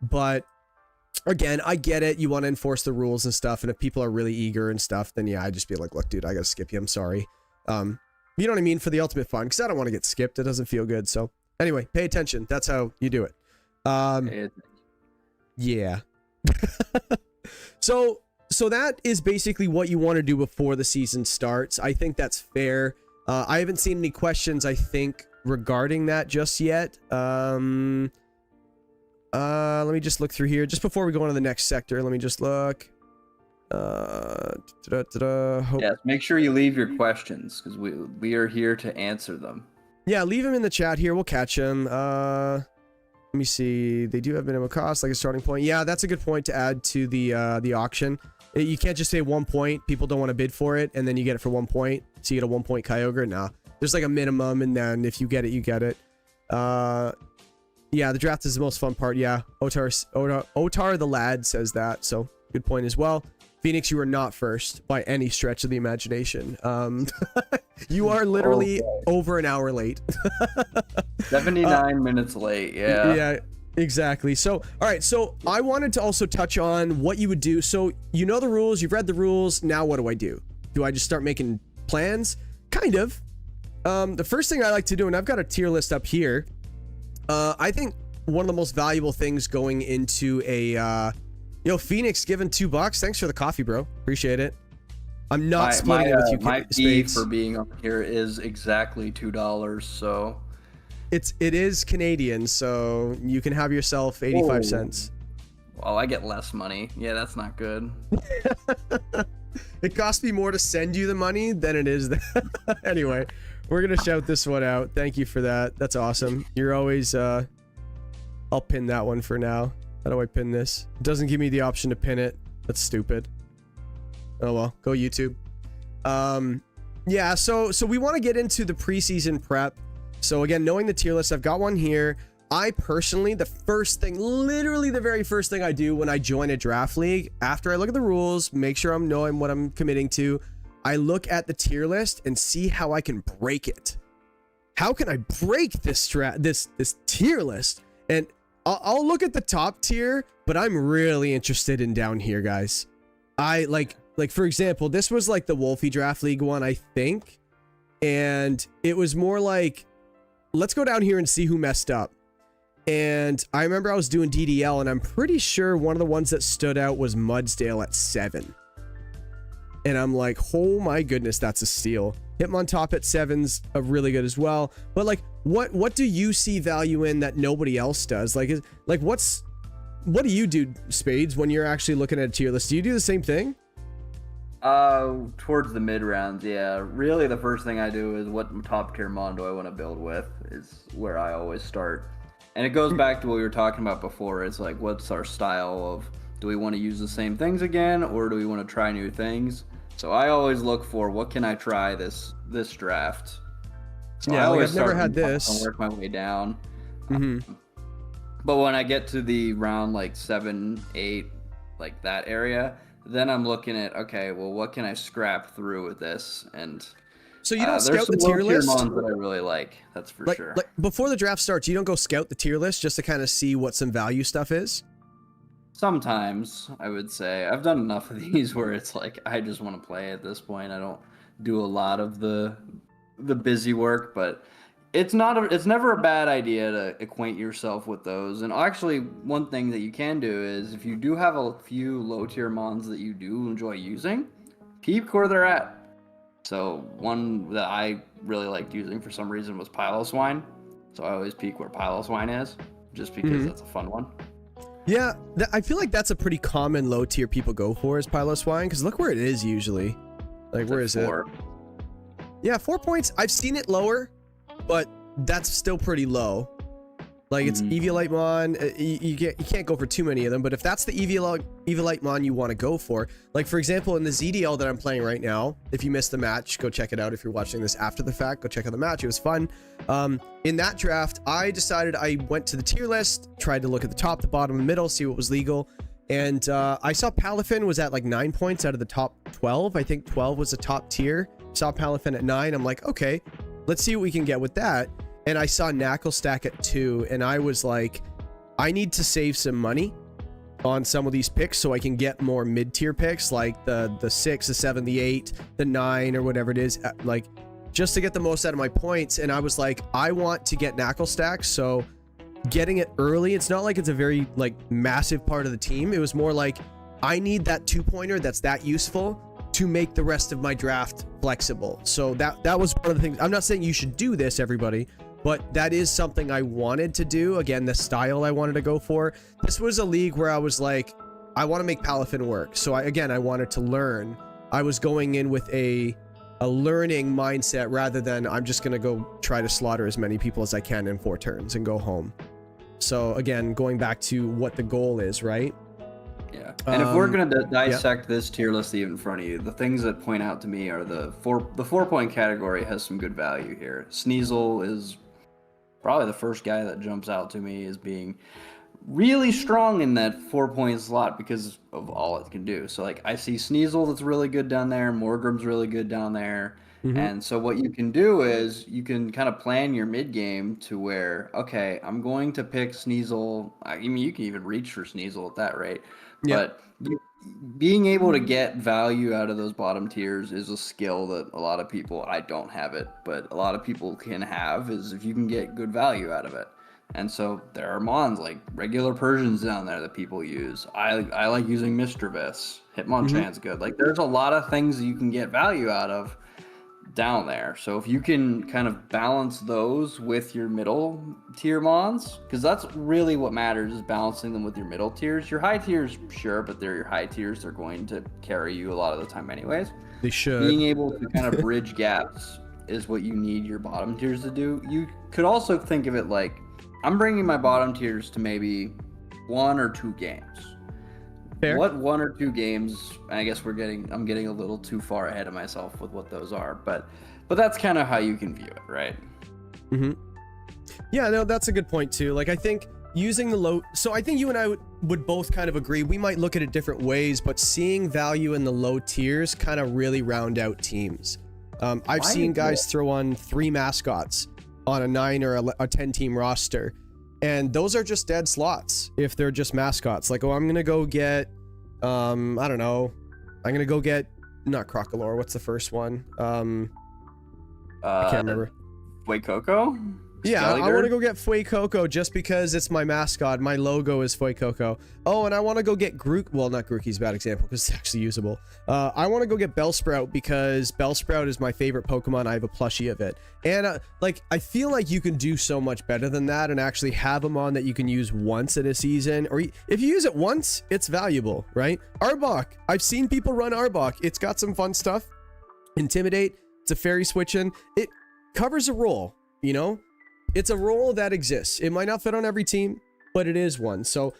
But again, I get it. You want to enforce the rules and stuff. And if people are really eager and stuff, then yeah, I just be like, look, dude, I got to skip you. I'm sorry. You know what I mean? For the ultimate fun, because I don't want to get skipped. It doesn't feel good. So anyway, pay attention. That's how you do it. Yeah. So that is basically what you want to do before the season starts. I think that's fair. I haven't seen any questions, I think, regarding that just yet. Let me just look through here. Just before we go on to the next sector, let me just look. Yes, make sure you leave your questions, because we are here to answer them. Yeah, leave them in the chat here. We'll catch them. Let me see. They do have minimum cost, like a starting point. Yeah, that's a good point to add to the auction. You can't just say 1 point. People don't want to bid for it, and then you get it for 1 point. So you get a 1 point Kyogre. Nah, there's like a minimum, and then if you get it, you get it. Yeah, the draft is the most fun part. Yeah, Otar the lad says that. So good point as well. Phoenix, you are not first by any stretch of the imagination. You are literally over an hour late. 79 minutes late. Yeah. Yeah. Exactly. So, all right. So I wanted to also touch on what you would do. So you know the rules, you've read the rules. Now what do I do? Do I just start making plans? Kind of. The first thing I like to do, and I've got a tier list up here. I think one of the most valuable things going into a, Phoenix giving $2. Thanks for the coffee, bro. Appreciate it. I'm not splitting it with you, my fee Spades. for being on here is exactly $2. So It is Canadian, so you can have yourself 85 cents. Well, I get less money. Yeah, that's not good. It costs me more to send you the money than it is. Anyway, we're gonna shout this one out. Thank you for that. That's awesome. You're always. I'll pin that one for now. How do I pin this? It doesn't give me the option to pin it. That's stupid. Oh well, go YouTube. Yeah. So we want to get into the preseason prep. So again, knowing the tier list, I've got one here. I personally, the first thing, literally the very first thing I do when I join a draft league, after I look at the rules, make sure I'm knowing what I'm committing to, I look at the tier list and see how I can break it. How can I break this tier list? And I'll look at the top tier, but I'm really interested in down here, guys. I like for example, this was like the Wolfie Draft League one, I think. And it was more like, let's go down here and see who messed up. And I remember I was doing DDL, and I'm pretty sure one of the ones that stood out was Mudsdale at 7. And I'm like, oh my goodness, that's a steal. Hitmontop at 7's really good as well. But like, what do you see value in that nobody else does? Like, what do you do, Spades, when you're actually looking at a tier list? Do you do the same thing? Towards the mid rounds, yeah. Really, the first thing I do is what top tier mon do I want to build with is where I always start. And it goes back to what we were talking about before. It's like, what's our style of, do we want to use the same things again, or do we want to try new things? So I always look for, what can I try this draft? So yeah, I always I've never had this. And work my way down. Mm-hmm. But when I get to the round like 7, 8, like that area, then I'm looking at, okay, well, what can I scrap through with this? And so you don't scout the there's tier some list? mons that I really like, that's for sure. Like before the draft starts, you don't go scout the tier list just to kind of see what some value stuff is? Sometimes, I would say. I've done enough of these where it's like, I just want to play at this point. I don't do a lot of the busy work, but it's never a bad idea to acquaint yourself with those. And actually, one thing that you can do is, if you do have a few low tier mons that you do enjoy using, peep where they're at. So one that I really liked using for some reason was Piloswine. So I always peek where Piloswine is, just because that's a fun one. Yeah, I feel like that's a pretty common low tier people go for is Piloswine, because look where it is usually. Like, where is 4. It? Yeah, 4 points. I've seen it lower, but that's still pretty low. Like, it's Eviolite Mon. You can't go for too many of them, but if that's the Eviolite Mon you want to go for, like, for example, in the ZDL that I'm playing right now, if you missed the match, go check it out. If you're watching this after the fact, go check out the match. It was fun. In that draft, I decided, I went to the tier list, tried to look at the top, the bottom, and the middle, see what was legal, and I saw Palafin was at like 9 points out of the top 12. I think 12 was the top tier. Saw Palafin at 9. I'm like, okay, let's see what we can get with that. And I saw Knuckle stack at 2, and I was like, I need to save some money on some of these picks so I can get more mid-tier picks, like the 6, the 7, the 8, the 9, or whatever it is, like, just to get the most out of my points. And I was like, I want to get Knuckle stack, so getting it early, it's not like it's a very, like, massive part of the team. It was more like, I need that 2-pointer that's that useful to make the rest of my draft flexible. So that was one of the things. I'm not saying you should do this, everybody, but that is something I wanted to do. Again, the style I wanted to go for. This was a league where I was like, I want to make Palafin work. So I wanted to learn. I was going in with a learning mindset rather than I'm just going to go try to slaughter as many people as I can in 4 turns and go home. So again, going back to what the goal is, right? Yeah. And if we're going to dissect this tier list that you have in front of you, the things that point out to me are the 4-point category has some good value here. Sneasel is probably the first guy that jumps out to me as being really strong in that 4-point slot because of all it can do. So like I see Sneasel that's really good down there, Morgrum's really good down there. And so what you can do is you can kind of plan your mid game to where, okay, I'm going to pick Sneasel. I mean, you can even reach for Sneasel at that rate. But being able to get value out of those bottom tiers is a skill that a lot of people, I don't have it, but a lot of people can have, is if you can get good value out of it. And so there are mons like regular Persians down there that people use. I like using Mr. Vis. Hitmonchan's good. Like, there's a lot of things you can get value out of down there. So if you can kind of balance those with your middle tier mons, because that's really what matters, is balancing them with your middle tiers. Your high tiers, sure, but they're your high tiers. They're going to carry you a lot of the time anyways. They should. Being able to kind of bridge gaps is what you need your bottom tiers to do. You could also think of it like, I'm bringing my bottom tiers to maybe 1 or 2 games. Fair. What 1 or 2 games? I guess I'm getting a little too far ahead of myself with what those are, but that's kind of how you can view it, right? Yeah, no, that's a good point too. Like, I think using the low, so I think you and I would both kind of agree. We might look at it different ways, but seeing value in the low tiers kind of really round out teams. I've seen guys throw on 3 mascots on a 9 or a 10 team roster, and those are just dead slots if they're just mascots. Like, oh, I'm gonna go get I don't know, I'm gonna go get not Crocolore, what's the first one? I can't remember. Fuecoco? Yeah, I want to go get Fuecoco just because it's my mascot. My logo is Fuecoco. Oh, and I want to go get Grook. Well, not Grookey's a bad example because it's actually usable. I want to go get Bellsprout because Bellsprout is my favorite Pokemon. I have a plushie of it. And like, I feel like you can do so much better than that and actually have them on that you can use once in a season. Or if you use it once, it's valuable, right? Arbok. I've seen people run Arbok. It's got some fun stuff. Intimidate. It's a fairy switch in. It covers a role, you know? It's a role that exists. It might not fit on every team, but it is one. So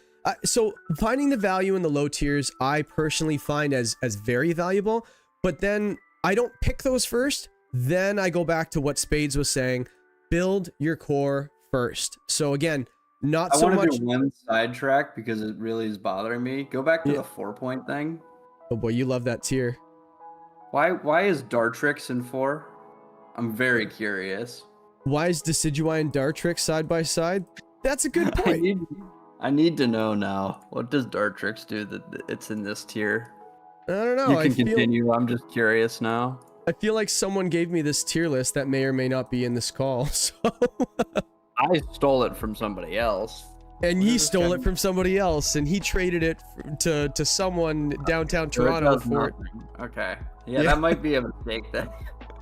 finding the value in the low tiers, I personally find as very valuable, but then I don't pick those first. Then I go back to what Spades was saying, build your core first. So again, not so much. I want to do one sidetrack because it really is bothering me. Go back to the 4-point thing. Oh boy, you love that tier. Why is Dartrix in 4? I'm very curious. Why is Decidueye and Dartrix side by side? That's a good point. I need to know now. What does Dartrix do that it's in this tier? I don't know. You can continue. I'm just curious now. I feel like someone gave me this tier list that may or may not be in this call. So I stole it from somebody else. And he stole it from somebody else, and he traded it to someone downtown Toronto for it. Okay. Yeah, that might be a mistake then.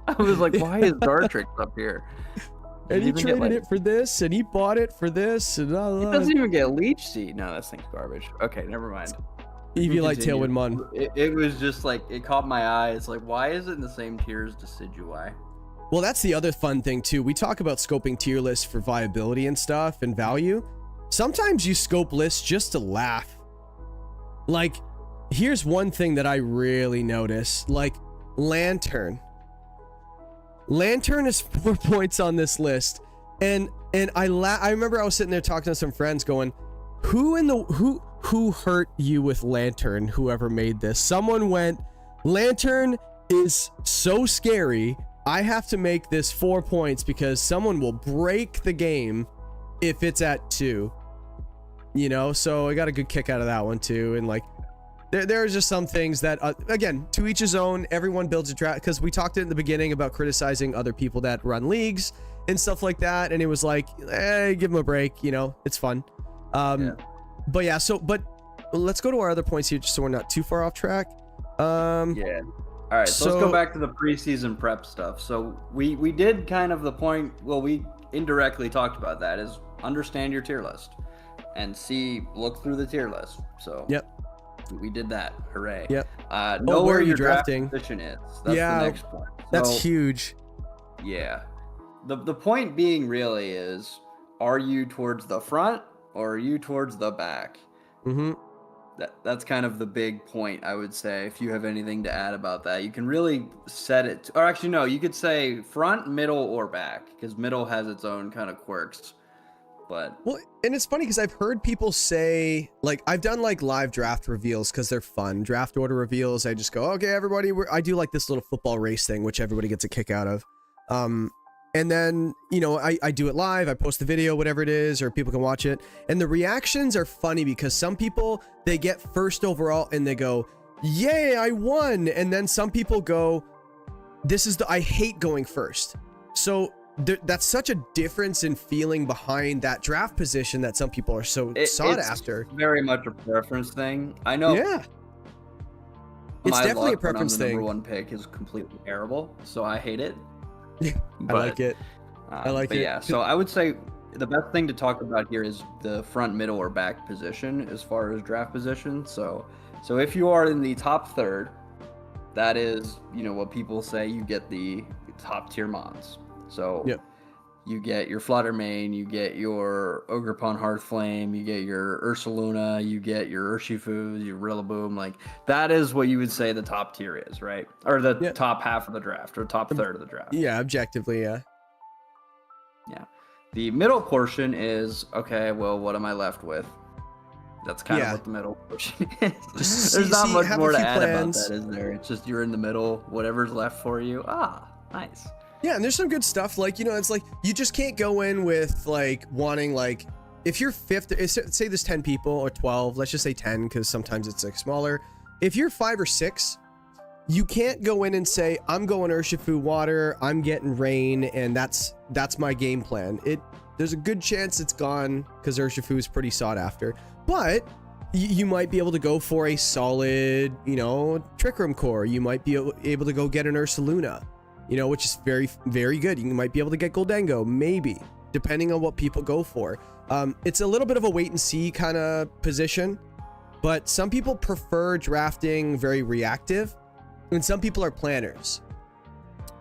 I was like, why is Dartrix up here? And he traded it for this, and he bought it for this, and it doesn't even get Leech Seed. No, that thing's garbage. Okay, never mind. Eevee Tailwind Mon. It was just like, it caught my eye. It's like, why is it in the same tier as Decidueye? Well, that's the other fun thing too. We talk about scoping tier lists for viability and stuff and value. Sometimes you scope lists just to laugh. Like, here's one thing that I really notice. Like, Lantern. Lantern is 4 points on this list, and I remember I was sitting there talking to some friends, going, "Who hurt you with Lantern? Whoever made this?" Someone went, "Lantern is so scary. I have to make this 4 points because someone will break the game if it's at 2." You know, so I got a good kick out of that one too, and like. There are just some things that, again, to each his own. Everyone builds a draft, because we talked in the beginning about criticizing other people that run leagues and stuff like that, and it was like, give them a break, you know, it's fun. But yeah, but let's go to our other points here, just so we're not too far off track. Yeah. All right, so let's go back to the preseason prep stuff. So we did kind of the point, well, we indirectly talked about that, is understand your tier list and look through the tier list. So yep. We did that. Hooray. Yep. Know where your drafting draft position is. That's the next point. That's huge. Yeah. The point being really is, are you towards the front or are you towards the back? Mm-hmm. That's kind of the big point, I would say. If you have anything to add about that, you can really set it, or actually no, you could say front, middle, or back, because middle has its own kind of quirks. But well, and it's funny because I've heard people say, like, I've done like live draft reveals because they're fun. Draft order reveals. I just go, okay, everybody. I do like this little football race thing, which everybody gets a kick out of. And then, you know, I do it live. I post the video, whatever it is, or people can watch it. And the reactions are funny because some people, they get first overall and they go, yay, I won. And then some people go, I hate going first. So that's such a difference in feeling behind that draft position that some people are so sought after. Very much a preference thing. I know. Yeah. It's My definitely a luck when I'm preference the number thing. one pick is completely terrible, so I hate it. I like it. I like but it. yeah, so I would say the best thing to talk about here is the front, middle, or back position as far as draft position. So if you are in the top third, that is, what people say, you get the top tier mons. So Yep. you get your Fluttermane, you get your Ogerpon Hearthflame, you get your Ursaluna, you get your Urshifu, your Rillaboom. Like, that is what you would say the top tier is, right? Or the Yeah. top half of the draft, or top third of the draft. Yeah, objectively, yeah. Yeah. The middle portion is, okay, well, what am I left with? That's kind of what the middle portion is. Just There's not much have more a to few add plans. about that, is there? It's just you're in the middle, whatever's left for you. Nice. Yeah, and there's some good stuff. Like, it's like you just can't go in with like wanting like if you're fifth. Say there's 10 people or 12. Let's just say 10 because sometimes it's like smaller. If you're 5 or 6, you can't go in and say I'm going Urshifu water. I'm getting rain, and that's my game plan. There's a good chance it's gone because Urshifu is pretty sought after. But you might be able to go for a solid, Trick Room core. You might be able to go get an Ursaluna. Which is very, very good. You might be able to get Goldengo, maybe, depending on what people go for. It's a little bit of a wait and see kind of position, but some people prefer drafting very reactive, and some people are planners.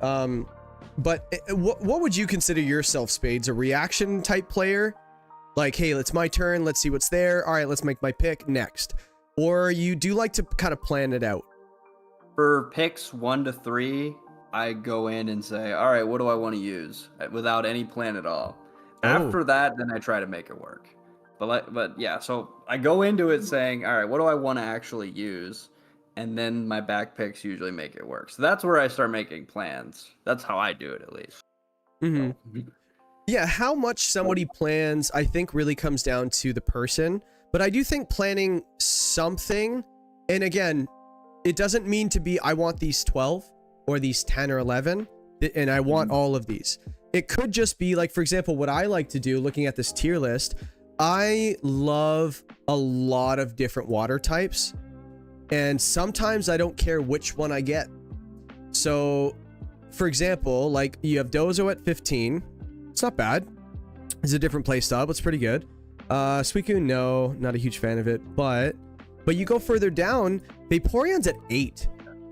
But what would you consider yourself, Spades? A reaction type player? Like, hey, it's my turn. Let's see what's there. All right, let's make my pick next. Or you do like to kind of plan it out? For picks 1 to 3, I go in and say, all right, what do I want to use without any plan at all. After that, then I try to make it work. But yeah, so I go into it saying, all right, what do I want to actually use? And then my back picks usually make it work. So that's where I start making plans. That's how I do it, at least. Mm-hmm. Yeah, how much somebody plans, I think, really comes down to the person. But I do think planning something, and again, it doesn't mean to be, I want these 12 or these 10 or 11, and I want all of these. It could just be like, for example, what I like to do, looking at this tier list, I love a lot of different water types, and sometimes I don't care which one I get. So, for example, like you have Dozo at 15. It's not bad. It's a different play style, but it's pretty good. Suicune, no, not a huge fan of it, but you go further down, Vaporeon's at 8.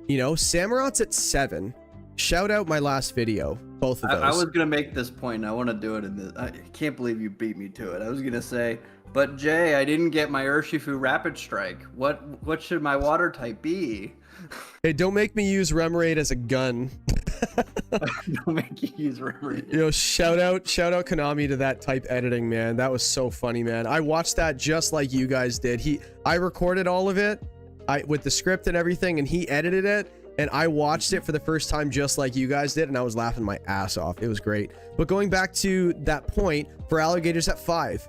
Samurot's at 7. Shout out my last video, both of those. I was gonna make this point, and I want to do it in this. I can't believe you beat me to it. I was gonna say, but Jay, I didn't get my Urshifu Rapid Strike. What should my water type be? Hey, don't make me use Remoraid as a gun. Don't make you use Remoraid. Shout out Konami to that type editing, man. That was so funny, man. I watched that just like you guys did. I recorded all of it, with the script and everything, and he edited it, and I watched it for the first time just like you guys did, and I was laughing my ass off. It was great. But going back to that point, for Alligators at 5,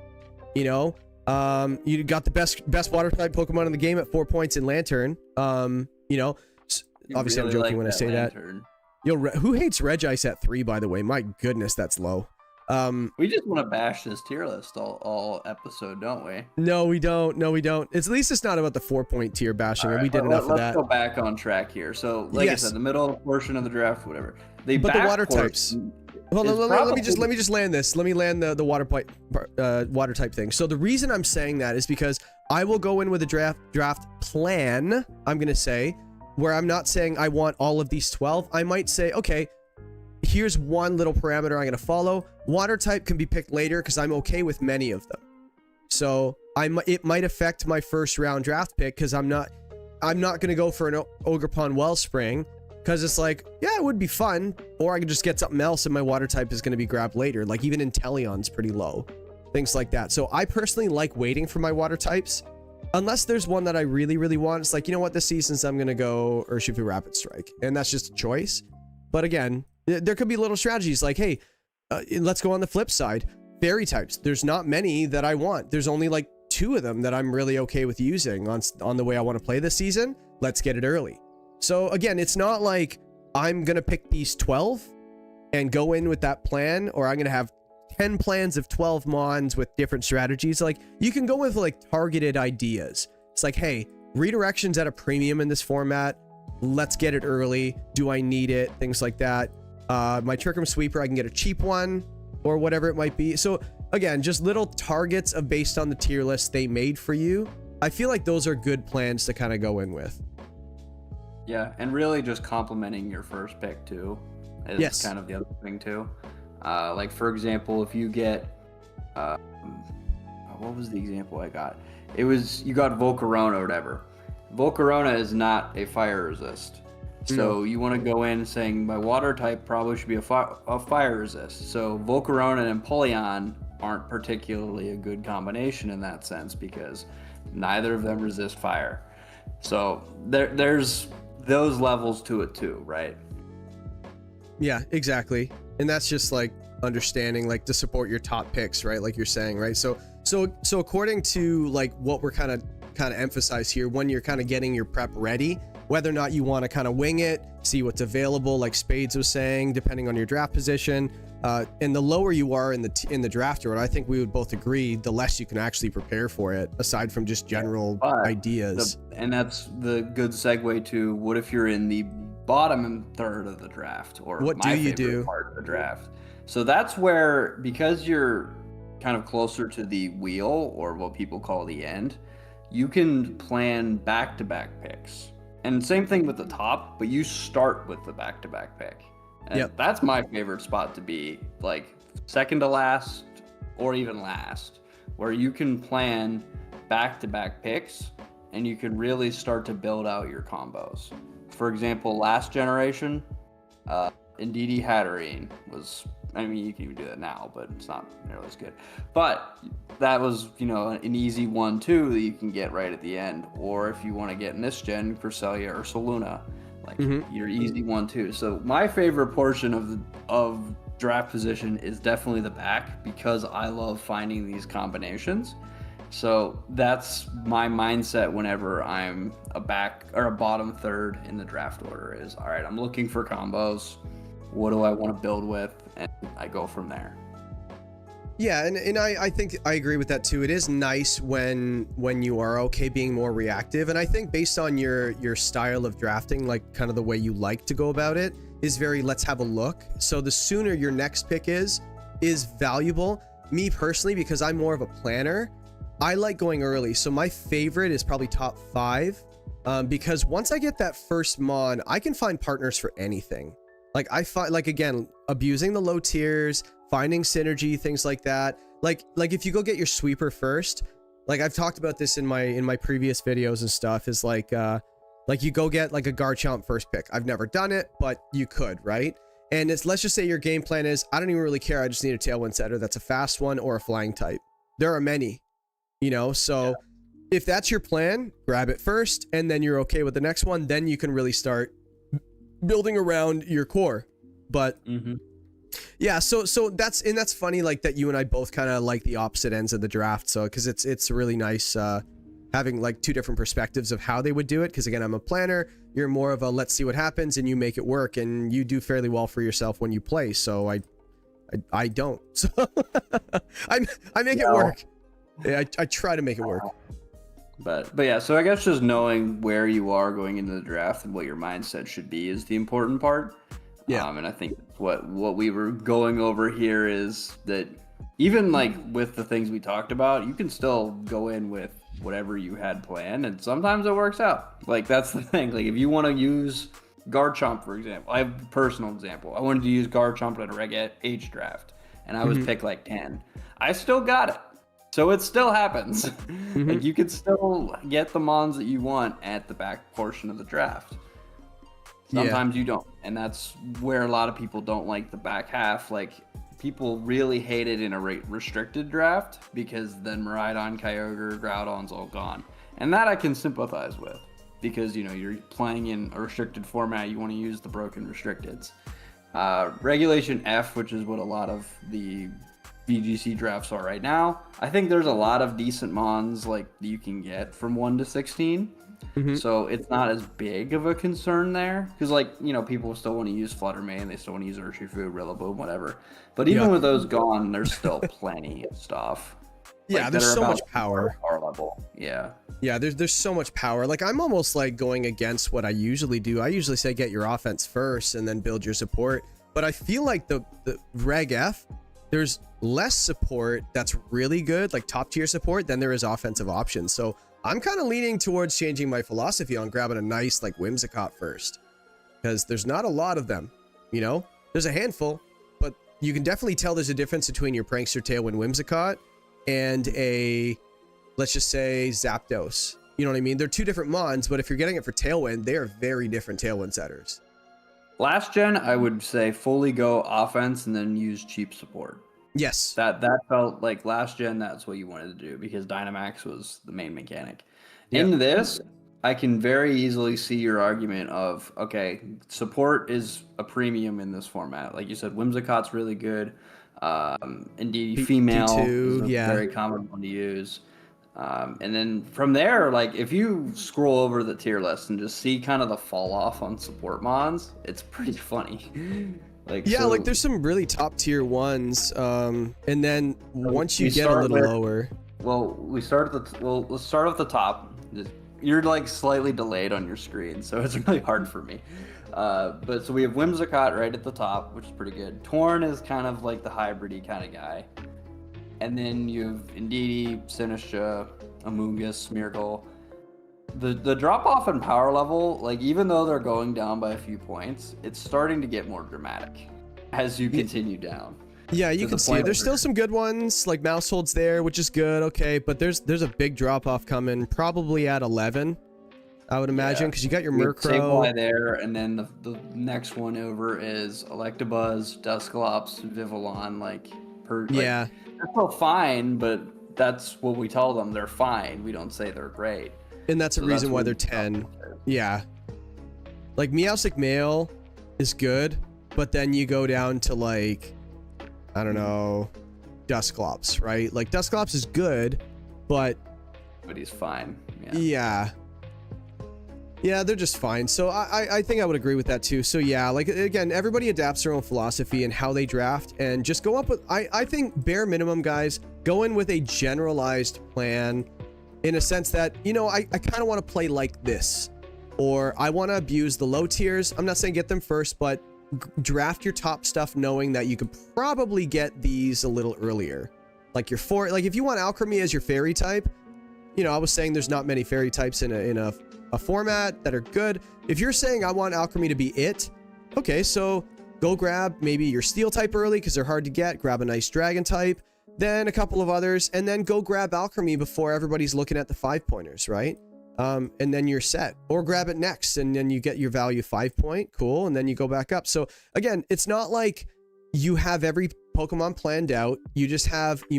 you got the best water type Pokemon in the game at 4 points in Lantern. Obviously I'm joking when I say Lantern. That. Who hates Regice at 3, by the way? My goodness, that's low. We just want to bash this tier list all episode, don't we? No, we don't. At least it's not about the 4-point tier bashing. Right, we did enough of that. Let's go back on track here. So, like I said, the middle portion of the draft, whatever. The water types. Hold on, let me just land this. Let me land the water type thing. So the reason I'm saying that is because I will go in with a draft plan, I'm gonna say, where I'm not saying I want all of these 12. I might say, okay, here's one little parameter I'm gonna follow. Water type can be picked later because I'm okay with many of them. So it might affect my first round draft pick because I'm not gonna go for an Ogerpon Wellspring. Because it's like, yeah, it would be fun. Or I could just get something else and my water type is going to be grabbed later. Like even Inteleon's pretty low. Things like that. So I personally like waiting for my water types. Unless there's one that I really, really want. It's like, you know what, this season I'm going to go Urshifu Rapid Strike. And that's just a choice. But again, there could be little strategies like, hey, let's go on the flip side. Fairy types. There's not many that I want. There's only like 2 of them that I'm really okay with using on the way I want to play this season. Let's get it early. So again, it's not like I'm going to pick these 12 and go in with that plan, or I'm going to have 10 plans of 12 mons with different strategies. Like you can go with like targeted ideas. It's like, hey, redirection's at a premium in this format. let's get it early. Do I need it? Things like that. My Trick Room Sweeper, I can get a cheap one or whatever it might be. So again, just little targets of based on the tier list they made for you. I feel like those are good plans to kind of go in with. Yeah, and really just complimenting your first pick too is kind of the other thing too. Like for example, if you get, what was the example I got? It was, you got Volcarona or whatever. Volcarona is not a fire resist. So you want to go in saying my water type probably should be a fire resist. So Volcarona and Empoleon aren't particularly a good combination in that sense because neither of them resist fire. So there's those levels to it too, right? Yeah, exactly. And that's just like understanding, like, to support your top picks, right? Like you're saying, right? So according to like what we're kind of emphasize here, when you're kind of getting your prep ready, whether or not you want to kind of wing it, see what's available, like Spades was saying, depending on your draft position, and the lower you are in the draft order, I think we would both agree, the less you can actually prepare for it, aside from just general ideas. And that's the good segue to what if you're in the bottom third of the draft, or what my do you favorite do? Part of the draft. So that's where, because you're kind of closer to the wheel, or what people call the end, you can plan back-to-back picks. And same thing with the top, but you start with the back-to-back pick. And that's my favorite spot to be, like second to last or even last, where you can plan back-to-back picks and you can really start to build out your combos. For example, last generation, Indeedee Hatterene was, I mean, you can even do that now, but it's not nearly as good. But that was, you know, an easy 1-2 that you can get right at the end. Or if you want to get in this gen, Cresselia or Saluna, like your easy 1-2. So my favorite portion of draft position is definitely the back, because I love finding these combinations. So that's my mindset whenever I'm a back or a bottom third in the draft order is, all right, I'm looking for combos. What do I want to build with? And I go from there. Yeah, and I think I agree with that too. It is nice when you are okay being more reactive. And I think based on your style of drafting, like kind of the way you like to go about it, is very, let's have a look. So the sooner your next pick is valuable. Me personally, because I'm more of a planner, I like going early. So my favorite is probably top 5, because once I get that first mon, I can find partners for anything. Like I find, like, again, abusing the low tiers, finding synergy, things like that. Like if you go get your sweeper first, like I've talked about this in my previous videos and stuff, is like you go get like a Garchomp first pick. I've never done it, but you could, right? And it's, let's just say your game plan is, I don't even really care. I just need a Tailwind setter that's a fast one or a flying type. There are many, you know, so if that's your plan, grab it first, and then you're okay with the next one, then you can really start building around your core. But yeah, so that's funny, like that you and I both kind of like the opposite ends of the draft. So because it's really nice having like two different perspectives of how they would do it, because again, I'm a planner, you're more of a let's see what happens, and you make it work, and you do fairly well for yourself when you play. So I don't. So I make it work. Yeah, I try to make it work. But yeah, so I guess just knowing where you are going into the draft and what your mindset should be is the important part. Yeah. And I think what we were going over here is that even like with the things we talked about, you can still go in with whatever you had planned, and sometimes it works out. Like that's the thing. Like if you want to use Garchomp, for example, I have a personal example. I wanted to use Garchomp in a Reg H draft, and I was picked like 10. I still got it. So it still happens. Like you can still get the mons that you want at the back portion of the draft. Sometimes you don't. And that's where a lot of people don't like the back half. Like people really hate it in a restricted draft, because then Miraidon, Kyogre, Groudon's all gone. And that I can sympathize with, because you know you're playing in a restricted format, you want to use the broken restricteds. Regulation F, which is what a lot of the VGC drafts are right now, I think there's a lot of decent mons like you can get from 1 to 16. So it's not as big of a concern there, because like, you know, people still want to use Flutter Mane, they still want to use Urshifu, Rillaboom, whatever. But even with those gone, there's still plenty of stuff. Yeah, like, there's that are so about much power. power level. Yeah. Yeah, there's so much power. Like, I'm almost like going against what I usually do. I usually say get your offense first and then build your support. But I feel like the Reg F, there's less support that's really good, like top tier support, than there is offensive options. So I'm kind of leaning towards changing my philosophy on grabbing a nice like Whimsicott first, because there's not a lot of them. You know, there's a handful, but you can definitely tell there's a difference between your Prankster Tailwind Whimsicott and a, let's just say, Zapdos. You know what I mean? They're two different mons, but if you're getting it for Tailwind, they are very different Tailwind setters. Last gen, I would say fully go offense and then use cheap support. Yes. That felt like last gen. That's what you wanted to do because Dynamax was the main mechanic. Yep. In this, I can very easily see your argument of, okay, support is a premium in this format. Like you said, Whimsicott's really good. Indeed, female D2, is a yeah. very common one to use. And then from there, like if you scroll over the tier list and just see kind of the fall off on support mons, it's pretty funny. Like, yeah, so, like there's some really top tier ones. And then once you we get a start little with- lower. Well, let's start at the top. You're like slightly delayed on your screen, so it's really hard for me. But so we have Whimsicott right at the top, which is pretty good. Torn is kind of like the hybrid-y kind of guy. And then you have Indeedee, Sinistra, Amoonguss, Smeargle. The drop off in power level, like even though they're going down by a few points, it's starting to get more dramatic as you continue down. Yeah, you To can the see point it. There's where- still some good ones, like Mousehold's there, which is good, okay, but there's a big drop off coming, probably at 11, I would imagine, because you got your We have Murkrow. Sableye there, and then the next one over is Electabuzz, Dusclops, Vivillon, Yeah. they're still fine, but that's what we tell them. They're fine. We don't say they're great. And that's a So reason why what they're we tell 10. them. Yeah. Like Meowstic Male is good, but then you go down to like, I don't know, Dusclops, right? Like Dusclops is good, but But he's fine. Yeah. yeah. Yeah, they're just fine. So I think I would agree with that too. So yeah, like again, everybody adapts their own philosophy and how they draft, and just go up with, I think bare minimum, guys, go in with a generalized plan in a sense that, you know, I kind of want to play like this, or I want to abuse the low tiers. I'm not saying get them first, but draft your top stuff knowing that you could probably get these a little earlier. Like like if you want Alchemy as your fairy type, you know, I was saying there's not many fairy types in a format that are good. If you're saying I want Alchemy to be it, okay, so go grab maybe your Steel type early because they're hard to get. Grab a nice Dragon type, then a couple of others, and then go grab Alchemy before everybody's looking at the 5-pointers, right? And then you're set. Or grab it next, and then you get your value 5-point, cool, and then you go back up. So again, it's not like you have every Pokemon planned out. You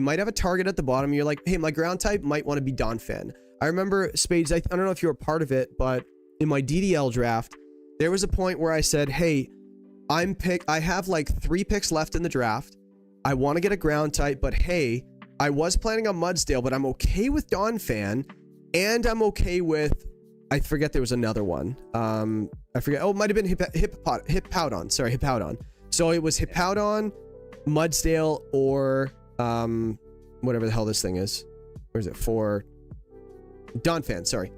might have a target at the bottom. You're like, hey, my ground type might want to be Donphan. I remember, Spades, I don't know if you were part of it, but in my DDL draft, there was a point where I said, hey, I have like 3 picks left in the draft. I want to get a ground type, but hey, I was planning on Mudsdale, but I'm okay with Donphan, and I'm okay with, I forget there was another one. I forget. Oh, it might have been Hippowdon. Sorry, Hippowdon. So it was Hippowdon, Mudsdale, or whatever the hell this thing is. Where is it? For Donphan, sorry.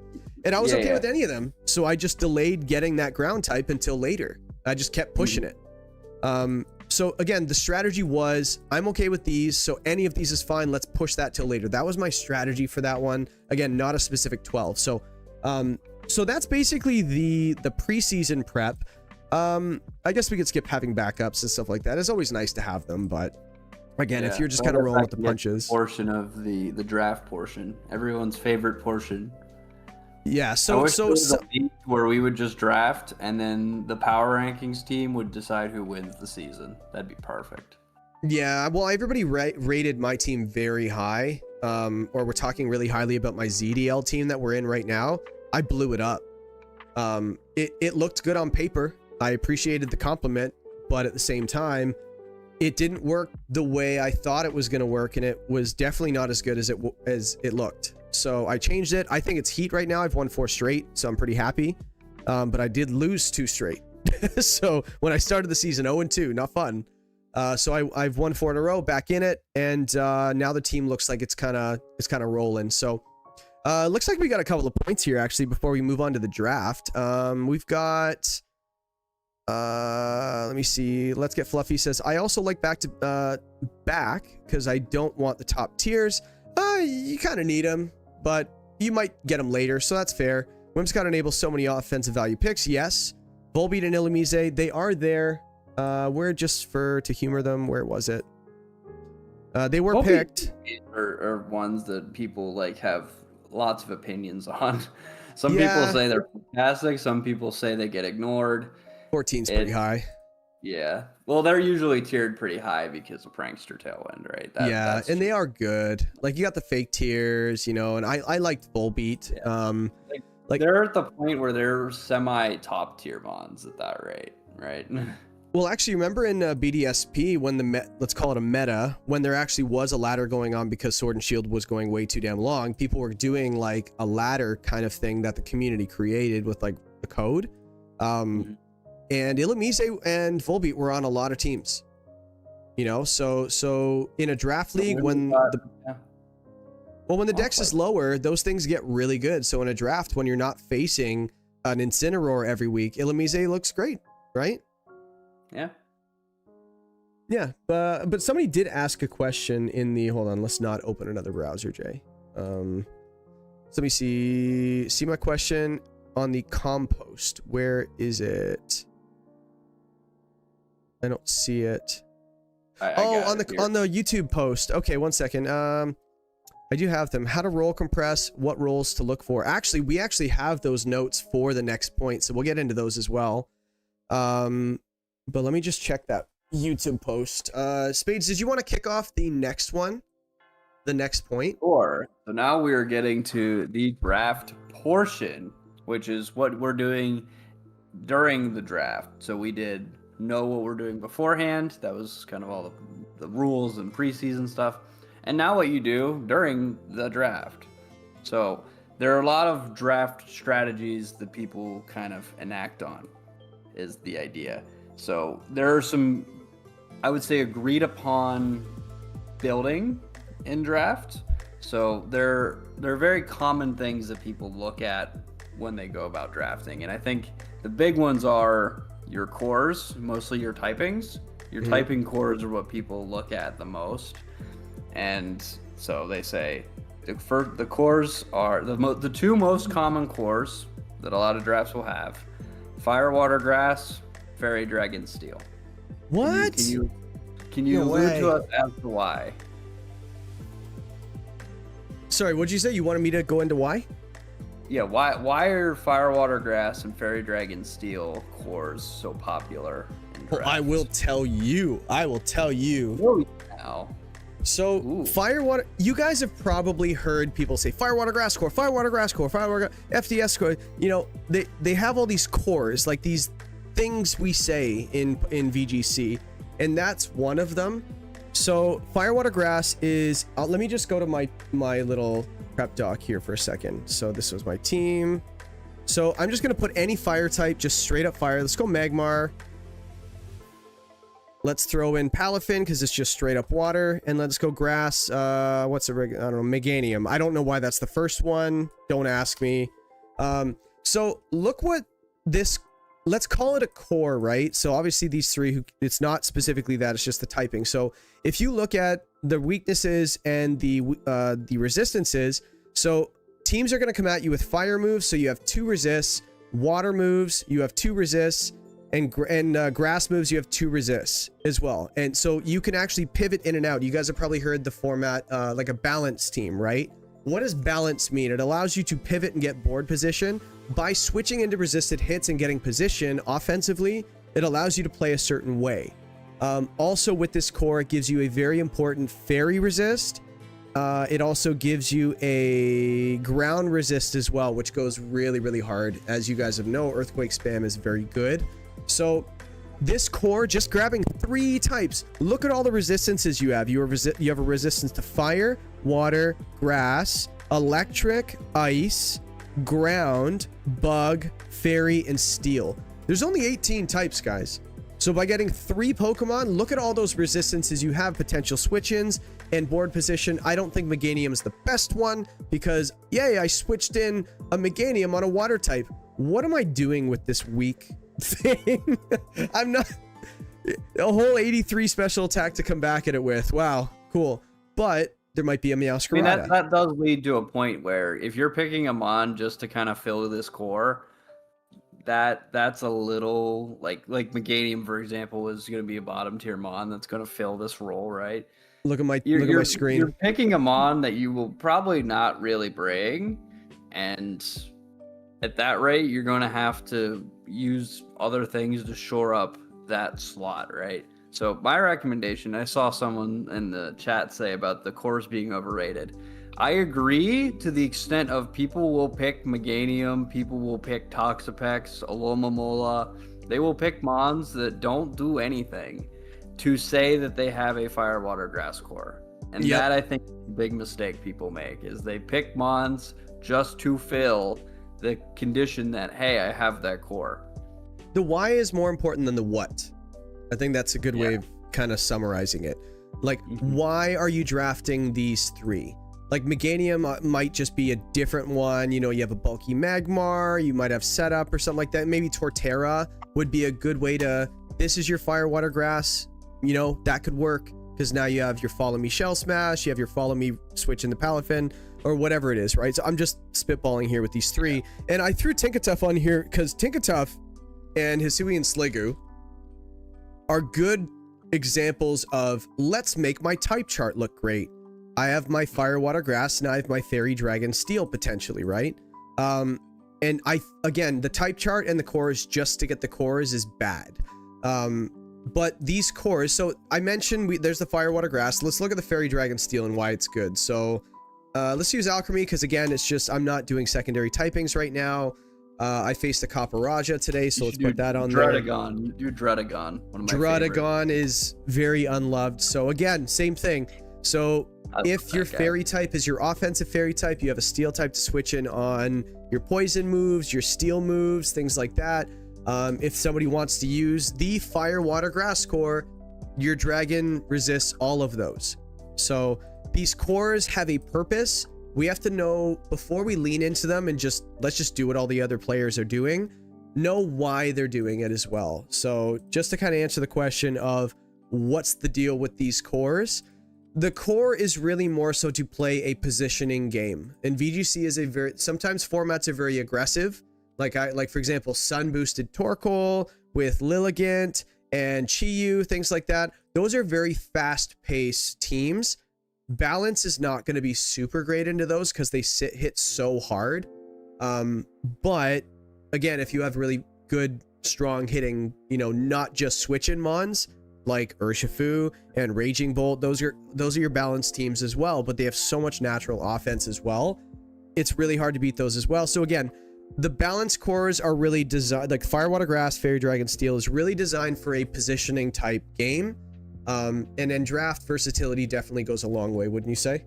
And I was okay with any of them, so I just delayed getting that ground type until later. I just kept pushing it. So again, the strategy was, I'm okay with these, so any of these is fine. Let's push that till later. That was my strategy for that one. Again, not a specific 12. So that's basically the preseason prep. I guess we could skip having backups and stuff like that. It's always nice to have them, but again, if you're just kind of rolling with the punches. Portion of the draft portion, everyone's favorite portion. Yeah, I wish there was a league where we would just draft and then the power rankings team would decide who wins the season. That'd be perfect. Yeah, well, everybody rated my team very high, or we're talking really highly about my ZDL team that we're in right now. I blew it up. It looked good on paper. I appreciated the compliment, but at the same time, it didn't work the way I thought it was going to work, and it was definitely not as good as it looked. So I changed it. I think it's heat right now. I've won 4 straight, so I'm pretty happy. But I did lose 2 straight. So when I started the season 0-2, not fun. So I've won 4 in a row, back in it, and now the team looks like it's kind of rolling. So looks like we got a couple of points here actually before we move on to the draft. We've got let me see. Let's Get Fluffy says, I also like back because I don't want the top tiers. You kind of need them, but you might get them later, so that's fair. Whimsicott enables so many offensive value picks. Yes. Volbeat and Illumise, they are there. Where just to humor them, where was it? They were picked. Are ones that people like have lots of opinions on. Some people say they're fantastic. Some people say they get ignored. 14's pretty high. Yeah. Well, they're usually tiered pretty high because of Prankster Tailwind, right? That's and they are good. Like, you got the fake tiers, you know, and I liked Volbeat. Yeah. Like they're at the point where they're semi top tier bonds at that rate, right? Well, actually, remember in BDSP when let's call it a meta, when there actually was a ladder going on because Sword and Shield was going way too damn long, people were doing like a ladder kind of thing that the community created with like the code. And Illumise and Volbeat were on a lot of teams. You know, so in a draft league when the dex is lower, those things get really good. So in a draft when you're not facing an Incineroar every week, Illumise looks great, right? Yeah, but somebody did ask a question in the, hold on, let's not open another browser, Jay. So let me see my question on the compost. Where is it? I don't see it. On the YouTube post. Okay, one second. I do have them. How to roll compress, what rolls to look for. Actually, we actually have those notes for the next point, so we'll get into those as well. But let me just check that YouTube post. Spades, did you want to kick off the next one? The next point? Sure. So now we are getting to the draft portion, which is what we're doing during the draft. So we did know what we're doing beforehand. That was kind of all the rules and preseason stuff. And now what you do during the draft. So there are a lot of draft strategies that people kind of enact on, is the idea. So there are some, I would say, agreed upon building in draft. So they're very common things that people look at when they go about drafting. And I think the big ones are your cores, mostly your typings. Your typing cores are what people look at the most. And so they say the cores are the two most common cores that a lot of drafts will have: Fire, Water, Grass, Fairy, Dragon, Steel. What? Can you allude to us as to why? Sorry, what'd you say? You wanted me to go into why? Yeah, why are Fire, Water, Grass, and Fairy, Dragon, Steel cores so popular in drafts? Well, I will tell you. Now. So, Fire, Water, you guys have probably heard people say Fire, Water, Grass core, Fire, Water, Grass core, Fire, Water, FDS core. You know, they have all these cores, like these things we say in VGC, and that's one of them. So, Fire, Water, Grass is, let me just go to my little prep doc here for a second. So, this was my team. So, I'm just going to put any fire type, just straight up fire. Let's go Magmar. Let's throw in Palafin because it's just straight up water. And let's go grass. What's I don't know, Meganium. I don't know why that's the first one. Don't ask me. So look what this, let's call it a core, right? So obviously these three, it's not specifically that, it's just the typing. So if you look at the weaknesses and the resistances, so teams are going to come at you with fire moves. So you have 2 resists, water moves, you have 2 resists, and grass moves, you have 2 resists as well. And so you can actually pivot in and out. You guys have probably heard the format like a balance team, right? What does balance mean? It allows you to pivot and get board position. By switching into resisted hits and getting position offensively, it allows you to play a certain way. Also with this core, it gives you a very important fairy resist. It also gives you a ground resist as well, which goes really, really hard. As you guys have know, earthquake spam is very good. So this core, just grabbing 3 types, look at all the resistances you have. You have a resistance to fire, water, grass, electric, ice, ground, bug, fairy, and steel. There's only 18 types, guys. So by getting 3 Pokemon, look at all those resistances you have, potential switch-ins, and board position. I don't think Meganium is the best one because, yay, I switched in a Meganium on a water type. What am I doing with this weak thing? I'm not... A whole 83 special attack to come back at it with. Wow, cool. But there might be a Meowscarada. I mean, that does lead to a point where if you're picking a Mon just to kind of fill this core, that's a little like Meganium, for example, is going to be a bottom tier Mon that's going to fill this role, right? Look at my screen. You're picking a Mon that you will probably not really bring, and at that rate, you're going to have to use other things to shore up that slot, right? So my recommendation, I saw someone in the chat say about the cores being overrated. I agree to the extent of people will pick Meganium, people will pick Toxapex, Alomomola. They will pick Mons that don't do anything to say that they have a Fire, Water, Grass core. And that, I think, is a big mistake people make, is they pick Mons just to fill the condition that, hey, I have that core. The why is more important than the what. I think that's a good way of kind of summarizing it. Like, why are you drafting these 3? Like, Meganium might just be a different one. You know, you have a bulky Magmar, you might have setup or something like that. Maybe Torterra would be a good way to, this is your Fire, Water, Grass. You know, that could work because now you have your Follow Me Shell Smash, you have your Follow Me switch into Palafin, or whatever it is, right? So I'm just spitballing here with these 3. And I threw Tinkatuff on here because Tinkatuff and Hisuian Sliggoo are good examples of, let's make my type chart look great. I have my Fire, Water, Grass, and I have my Fairy, Dragon, Steel potentially, right? And again, the type chart and the cores just to get the cores is bad. But these cores, so I mentioned there's the Fire, Water, Grass. Let's look at the Fairy, Dragon, Steel and why it's good. So let's use Alchemy because again, it's just, I'm not doing secondary typings right now. I faced a Copperajah today, so let's put that on there. Druddigon. Do Druddigon. One of my Druddigon is very unloved. So again, same thing. So if your fairy type is your offensive fairy type, you have a steel type to switch in on your poison moves, your steel moves, things like that. If somebody wants to use the Fire, Water, Grass core, your dragon resists all of those. So these cores have a purpose. We have to know before we lean into them and let's just do what all the other players are doing, know why they're doing it as well. So just to kind of answer the question of what's the deal with these cores, the core is really more so to play a positioning game. And VGC is sometimes formats are very aggressive. Like for example, Sun boosted Torkoal with Lilligant and Chi-Yu, things like that. Those are very fast paced teams. Balance is not going to be super great into those because they hit so hard. But again, if you have really good, strong hitting, you know, not just switch-in mons like Urshifu and Raging Bolt, those are your balanced teams as well. But they have so much natural offense as well. It's really hard to beat those as well. So again, the balance cores are really designed, like Fire, Water, Grass, Fairy, Dragon, Steel is really designed for a positioning type game. And then draft versatility definitely goes a long way, wouldn't you say?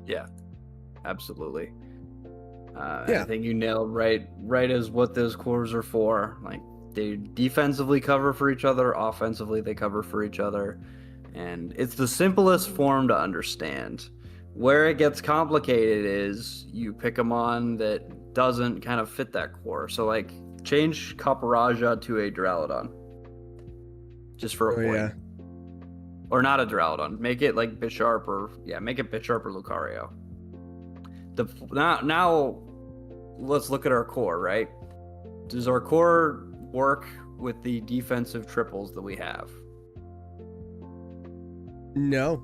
Yeah, absolutely. Yeah. I think you nailed right as what those cores are for. Like, they defensively cover for each other, offensively they cover for each other, and it's the simplest form to understand. Where it gets complicated is you pick a mon that doesn't kind of fit that core. So like, change Copperajah to a Duraludon. Just for a point. Yeah. Or not a Duraludon. Make it like Bisharp make it Bisharp or Lucario. Now let's look at our core, right? Does our core work with the defensive triples that we have? No,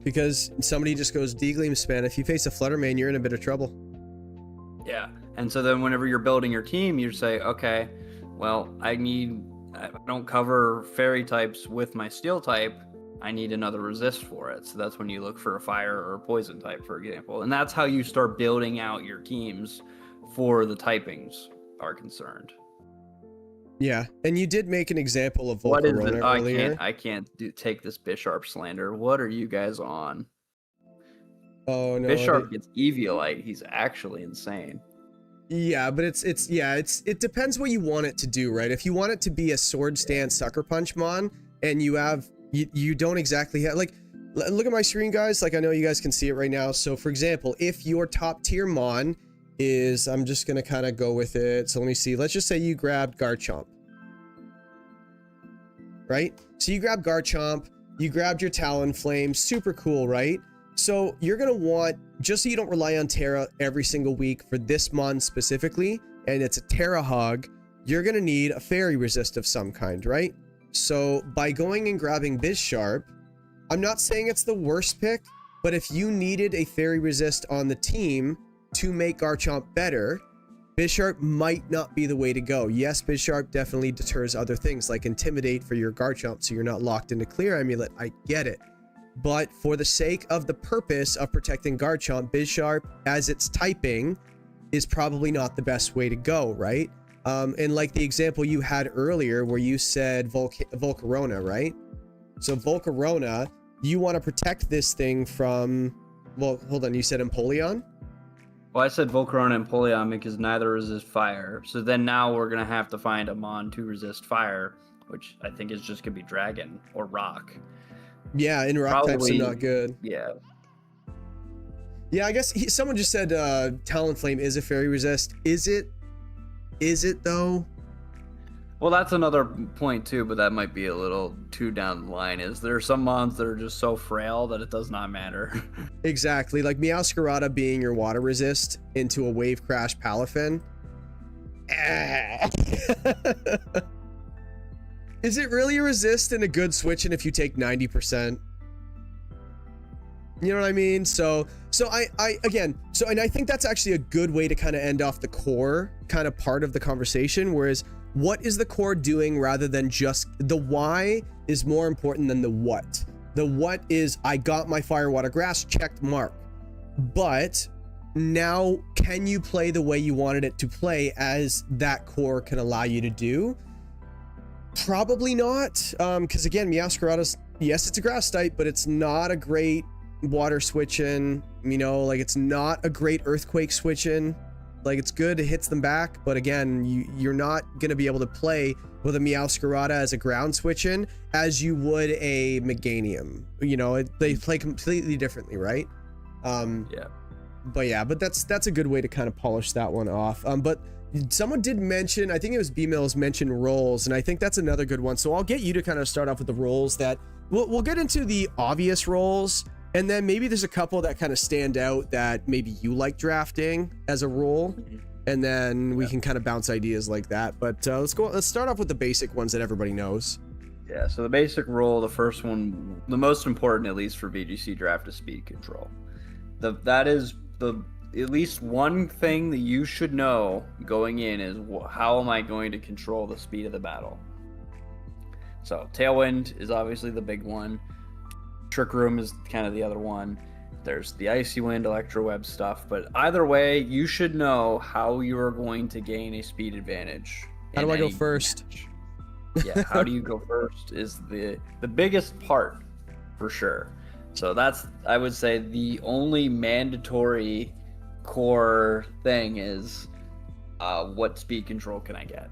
because somebody just goes D-Gleam spam. If you face a Fluttermane, you're in a bit of trouble. Yeah, and so then whenever you're building your team, you say, okay, well, I don't cover fairy types with my steel type. I need another resist for it. So that's when you look for a fire or a poison type, for example. And that's how you start building out your teams for the typings are concerned. Yeah, and you did make an example of Volcarona earlier. I can't take this Bisharp slander. What are you guys on? Oh no, Bisharp gets Eviolite. He's actually insane. Yeah, but it depends what you want it to do, right? If you want it to be a sword stance sucker punch mon, and you don't exactly have, like, look at my screen, guys. Like, I know you guys can see it right now. So for example, if your top tier mon is, I'm just gonna kind of go with it. So let me see. Let's just say you grabbed Garchomp, right? So you grabbed Garchomp, you grabbed your Talonflame, super cool, right? So you're gonna want, just so you don't rely on Terra every single week for this mon specifically, and it's a Terra hog, you're gonna need a fairy resist of some kind, right? So by going and grabbing Bizsharp, I'm not saying it's the worst pick, but if you needed a fairy resist on the team to make Garchomp better, Bizsharp might not be the way to go. Yes, Bizsharp definitely deters other things like Intimidate for your Garchomp, so you're not locked into Clear Amulet. I get it. But for the sake of the purpose of protecting Garchomp, Bizsharp, as its typing, is probably not the best way to go, right? And like the example you had earlier where you said Volcarona, right? So Volcarona, you want to protect this thing from, well, hold on, you said Empoleon? Well, I said Volcarona and Empoleon because neither resist fire. So then now we're going to have to find a mon to resist fire, which I think is just going to be Dragon or Rock. Yeah, and Rock types are not good. Yeah. Yeah, I guess someone just said Talonflame is a fairy resist. Is it? Is it though? Well, that's another point too, but that might be a little too down the line. Is there some mons that are just so frail that it does not matter? Exactly, like Meowscarada being your water resist into a Wave Crash Palafin. Is it really a resist and a good switch in if you take 90%? You know what I mean? So I think that's actually a good way to kind of end off the core kind of part of the conversation, whereas what is the core doing rather than just the why is more important than the what. The what is, I got my fire, water, grass, checked mark. But now can you play the way you wanted it to play as that core can allow you to do? Probably not, because again, Meowscarada's, yes, it's a grass type, but it's not a great water switching, you know, like it's not a great earthquake switching. Like, it's good, it hits them back, but again, you're not gonna be able to play with a Meowscarada as a ground switching as you would a Meganium. You know, they play completely differently, right? Yeah. But that's a good way to kind of polish that one off. But someone did mention, I think it was B-Mills, mentioned roles, and I think that's another good one. So I'll get you to kind of start off with the roles that we'll get into the obvious roles, and then maybe there's a couple that kind of stand out that maybe you like drafting as a role, and then we can kind of bounce ideas like that. But let's start off with the basic ones that everybody knows. Yeah, so the basic role, the first one, the most important at least for VGC draft, is speed control. That is at least one thing that you should know going in is how am I going to control the speed of the battle. So Tailwind is obviously the big one. Trick Room is kind of the other one. There's the Icy Wind, Electro Web stuff, but either way, you should know how you are going to gain a speed advantage. How do I go first? Yeah, how do you go first is the biggest part for sure. So that's, I would say, the only mandatory core thing is what speed control can I get.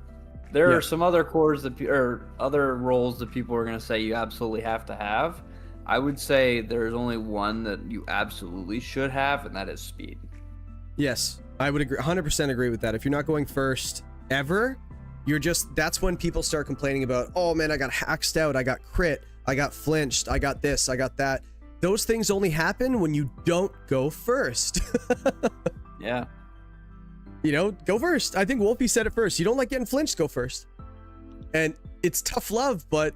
There are some other cores that or other roles that people are going to say you absolutely have to have. I would say there's only one that you absolutely should have, and that is speed. Yes, I would agree, 100% agree with that. If you're not going first ever, that's when people start complaining about, oh man, I got hacked out, I got crit, I got flinched, I got this, I got that. Those things only happen when you don't go first. Yeah. You know, go first. I think Wolfie said it first. You don't like getting flinched, go first. And it's tough love, but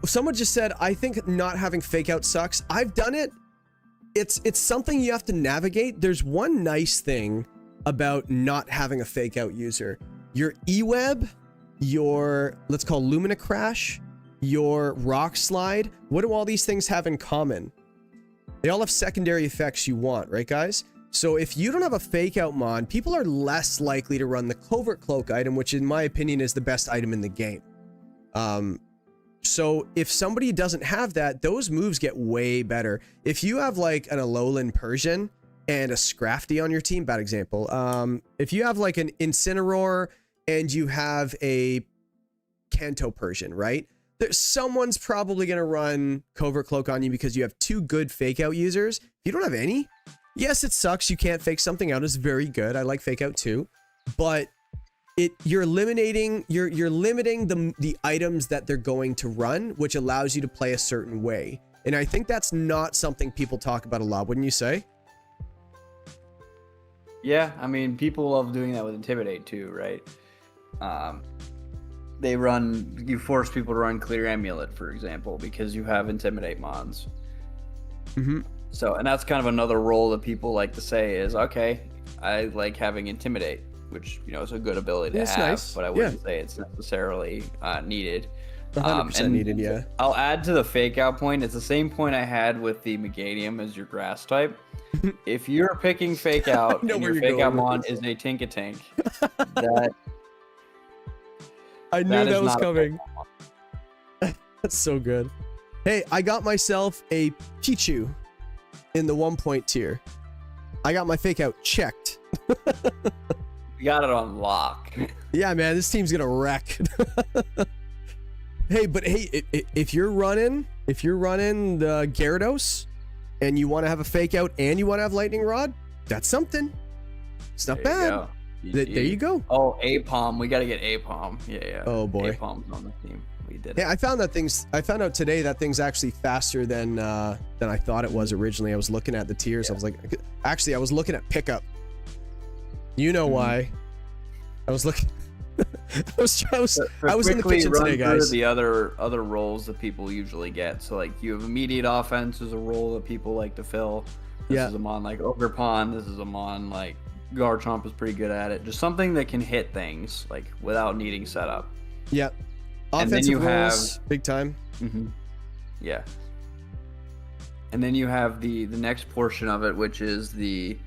someone just said, I think not having fake out sucks. I've done it. It's something you have to navigate. There's one nice thing about not having a fake out user. Your E-Web, your, let's call Lumina Crash, your Rock Slide, what do all these things have in common? They all have secondary effects you want, right guys? So if you don't have a fake out mon, people are less likely to run the Covert Cloak item, which in my opinion is the best item in the game. So if somebody doesn't have that, those moves get way better. If you have like an Alolan Persian and a Scrafty on your team, bad example. If you have like an Incineroar and you have a Kanto Persian, right? Someone's probably going to run Covert Cloak on you because you have 2 good fake out users. If you don't have any, yes, it sucks. You can't fake something out. It's very good. I like fake out too, but you're limiting the items that they're going to run, which allows you to play a certain way. And I think that's not something people talk about a lot, wouldn't you say? Yeah, I mean, people love doing that with Intimidate too, right? You force people to run Clear Amulet, for example, because you have Intimidate mons. Mm-hmm. So, and that's kind of another role that people like to say is, okay, I like having Intimidate, which, you know, is a good ability to have, nice. but I wouldn't say it's necessarily needed. 100% needed, yeah. I'll add to the fake out point. It's the same point I had with the Meganium as your grass type. If you're picking fake out and your fake out mon is a Tinkatink, that I knew that was coming. That's so good. Hey, I got myself a Pichu in the 1 point tier. I got my fake out checked. You got it on lock. Yeah, man, this team's gonna wreck. Hey, but hey, if you're running the Gyarados and you want to have a fake out and you want to have Lightning Rod, that's something. It's not bad. There you go. Oh, Apom. We got to get Apom. Yeah. Oh boy. Apom's on the team. We did Hey, it. I found out today that thing's actually faster than I thought it was originally. I was looking at the tiers. I was like, actually, I was looking at pickup. You know why? I was looking. I was in the kitchen today, guys. The other roles that people usually get. So like you have immediate offense is a role that people like to fill. This is a mon like Ogerpon. This is a mon like Garchomp is pretty good at it. Just something that can hit things like without needing setup. Yeah. And then you roles, have big time. Mm-hmm. Yeah. And then you have the next portion of it, which is the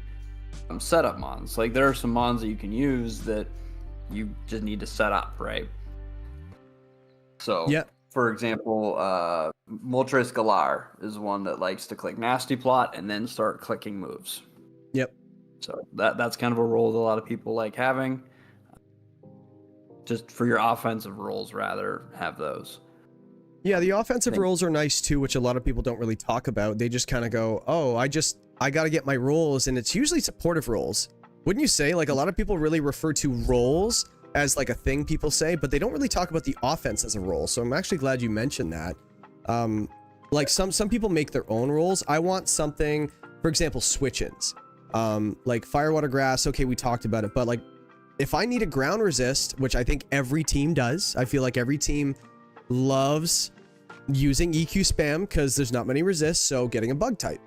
setup mons. Like there are some mons that you can use that you just need to set up, right? So, for example, Moltres Galar is one that likes to click Nasty Plot and then start clicking moves. Yep. So that's kind of a role that a lot of people like having. Just for your offensive roles, rather, have those. Yeah, the offensive roles are nice too, which a lot of people don't really talk about. They just kind of go, oh, I got to get my roles, and it's usually supportive roles. Wouldn't you say? Like a lot of people really refer to roles as like a thing people say, but they don't really talk about the offense as a role. So I'm actually glad you mentioned that. Like some people make their own roles. I want something, for example, switch-ins. Like Fire, Water, Grass. Okay, we talked about it, but like if I need a ground resist, which I think every team does, I feel like every team loves using EQ spam because there's not many resists. So getting a bug type,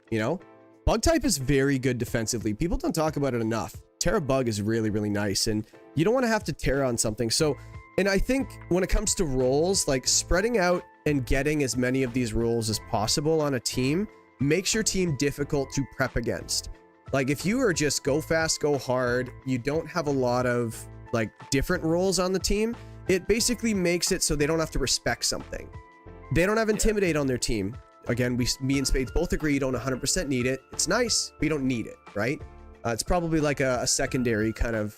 you know, bug type is very good defensively. People don't talk about it enough. Terra Bug is really, really nice, and you don't want to have to Terra on something. So, and I think when it comes to roles, like spreading out and getting as many of these roles as possible on a team makes your team difficult to prep against. Like if you are just go fast, go hard, you don't have a lot of like different roles on the team, it basically makes it so they don't have to respect something. They don't have Intimidate on their team. Again, me and Spades both agree you don't 100% need it. It's nice, but you don't need it, right? It's probably like a secondary kind of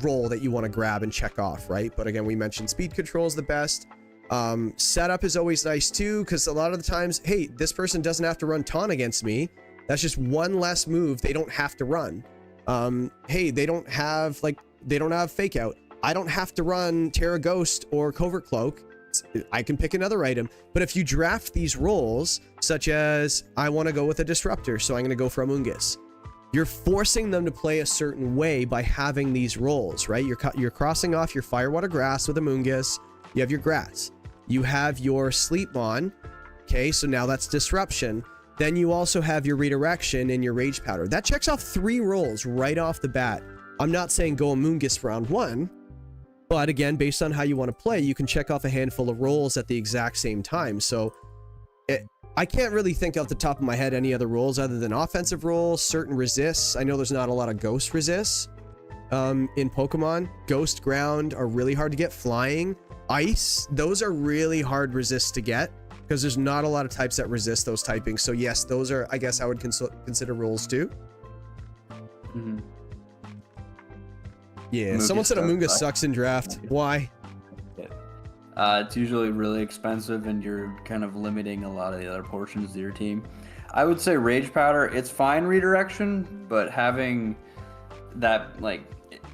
role that you want to grab and check off, right? But again, we mentioned speed control is the best. Setup is always nice too, because a lot of the times, hey, this person doesn't have to run Taunt against me. That's just one less move they don't have to run. Hey, they don't have Fake Out. I don't have to run Terra Ghost or Covert Cloak. I can pick another item. But if you draft these roles, such as I want to go with a Disruptor, so I'm going to go for Amoonguss. You're forcing them to play a certain way by having these roles, right? You're crossing off your Fire, Water, Grass with Amoonguss. You have your Grass. You have your Sleepmon. Okay, so now that's Disruption. Then you also have your Redirection and your Rage Powder. That checks off 3 roles right off the bat. I'm not saying go Amoonguss round 1, but again, based on how you want to play, you can check off a handful of roles at the exact same time. So I can't really think off the top of my head any other roles other than offensive roles, certain resists. I know there's not a lot of ghost resists in Pokemon. Ghost, ground are really hard to get. Flying, ice, those are really hard resists to get. because there's not a lot of types that resist those typings. So yes, those are, I guess I would consider rules too. Mm-hmm. Yeah, someone said Amoonguss sucks in draft. Why? It's usually really expensive, and you're kind of limiting a lot of the other portions of your team. I would say Rage Powder, it's fine redirection, but having that, like,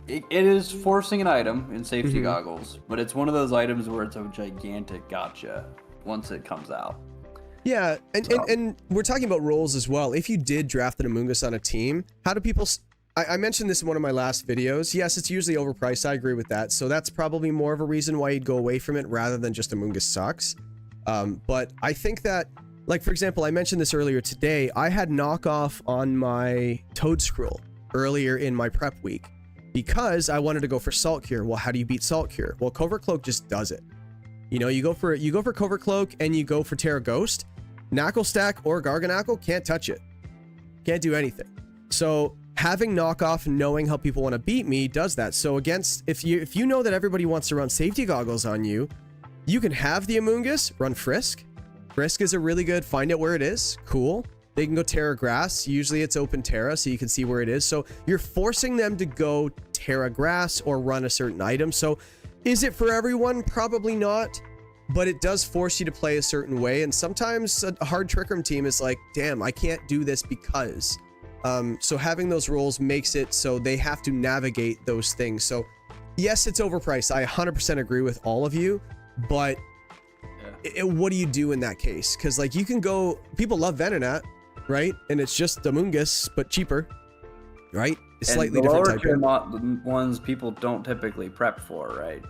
it is forcing an item in safety goggles, but it's one of those items where it's a gigantic gotcha once it comes out. Yeah, and we're talking about roles as well. If you did draft an Amoonguss on a team, how do people... I mentioned this in one of my last videos. Yes, it's usually overpriced. I agree with that. So that's probably more of a reason why you'd go away from it rather than just Amoonguss sucks. But I think that, like, for example, I mentioned this earlier today. I had knockoff on my Toad Scroll earlier in my prep week because I wanted to go for Salt Cure. Well, how do you beat Salt Cure? Well, Covert Cloak just does it. You know, you go for Covert Cloak and you go for Terra Ghost. Knuckle Stack or Garganackle can't touch it. Can't do anything. So having knockoff and knowing how people want to beat me does that. So against, if you know that everybody wants to run safety goggles on you, you can have the Amoonguss run Frisk. Frisk is a really good find out where it is. Cool. They can go Terra Grass. Usually it's open Terra, so you can see where it is. So you're forcing them to go Terra Grass or run a certain item. So is it for everyone? Probably not. But it does force you to play a certain way. And sometimes a hard Trick Room team is like, damn, I can't do this because. So having those rules makes it so they have to navigate those things. So yes, it's overpriced. I 100% agree with all of you, but what do you do in that case? Because like you can go, people love Venonat, right? And it's just Amoonguss, but cheaper, right? Slightly different type. And the lower tier ones people don't typically prep for, right?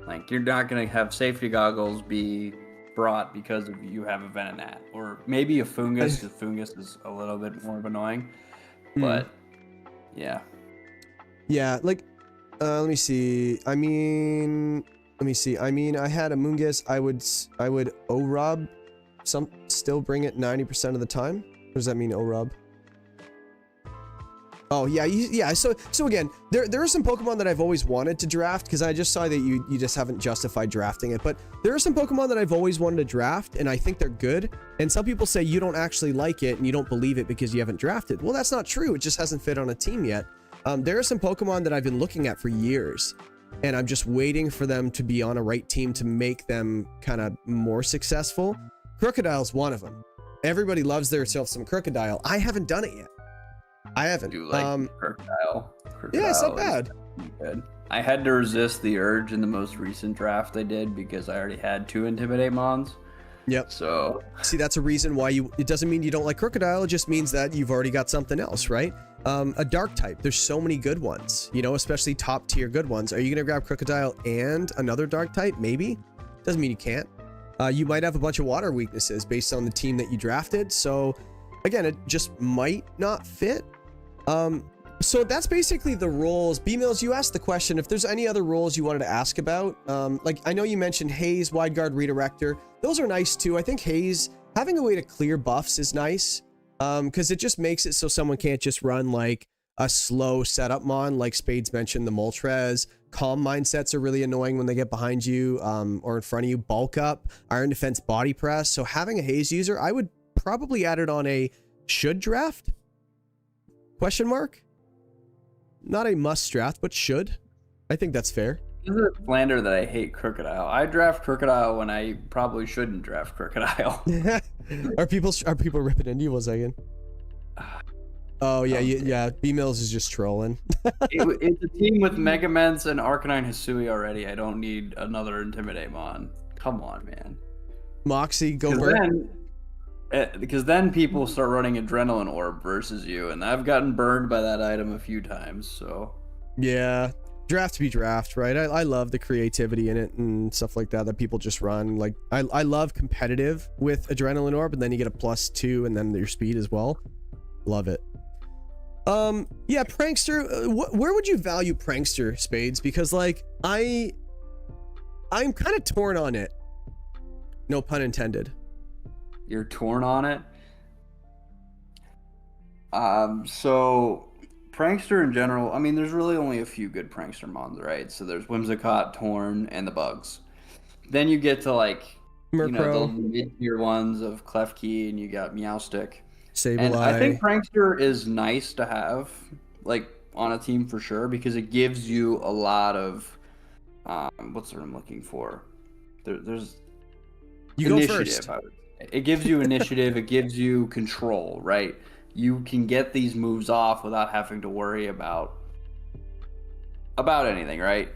Like you're not going to have safety goggles be brought because of you have a Venonat, or maybe a Fungus, because Fungus is a little bit more annoying. But yeah, like let me see. I mean, I had Amoonguss. I would O-Rob still bring it 90% of the time. What does that mean, O-Rob? Oh yeah. So again, there are some Pokemon that I've always wanted to draft, because I just saw that you just haven't justified drafting it. But there are some Pokemon that I've always wanted to draft, and I think they're good. And some people say you don't actually like it and you don't believe it because you haven't drafted. Well, that's not true. It just hasn't fit on a team yet. There are some Pokemon that I've been looking at for years, and I'm just waiting for them to be on a right team to make them kind of more successful. Crocodile's one of them. Everybody loves themselves some Crocodile. I haven't done it yet. I haven't. Do like Crocodile. Yeah, it's not bad. Good. I had to resist the urge in the most recent draft I did because I already had 2 Intimidate Mons. Yep. So see, that's a reason why it doesn't mean you don't like Crocodile. It just means that you've already got something else, right? A Dark type. There's so many good ones, you know, especially top tier good ones. Are you gonna grab Crocodile and another Dark type? Maybe. Doesn't mean you can't. You might have a bunch of water weaknesses based on the team that you drafted. So again, it just might not fit. So that's basically the roles. B-Mills, you asked the question if there's any other roles you wanted to ask about. Like I know you mentioned Haze, Wide Guard, Redirector. Those are nice too. I think Haze, having a way to clear buffs is nice, because it just makes it so someone can't just run like a slow setup mon, like Spades mentioned, the Moltres. Calm mindsets are really annoying when they get behind you or in front of you. Bulk up, Iron Defense, Body Press. So having a Haze user, I would probably add it on a should draft? Question mark? Not a must draft, but should. I think that's fair. This is a slander that I hate Crocodile. I draft Crocodile when I probably shouldn't draft Crocodile. Are people ripping into you? 1 second. Oh yeah, yeah. B-Mills is just trolling. It's a team with Megaments and Arcanine Hisui already. I don't need another Intimidate Mon. Come on, man. Moxie, go burn. Because then people start running Adrenaline Orb versus you, and I've gotten burned by that item a few times, so... Yeah, draft to be draft, right? I love the creativity in it and stuff like that people just run. Like, I love competitive with Adrenaline Orb, and then you get a +2 and then your speed as well. Love it. Yeah, Prankster, where would you value Prankster, Spades? Because, like, I'm kind of torn on it. No pun intended. You're torn on it? So Prankster in general, I mean, there's really only a few good Prankster mons, right? So there's Whimsicott, Torn, and the Bugs. Then you get to like you know, the Murkrow, mid-tier ones of Klefki, and you got Meowstick. And I Sableye. think Prankster is nice to have, like, on a team for sure, because it gives you a lot of, what's the word I'm looking for? There's You go initiative. first. I would say. It gives you initiative. It gives you control, right? You can get these moves off without having to worry about anything, right?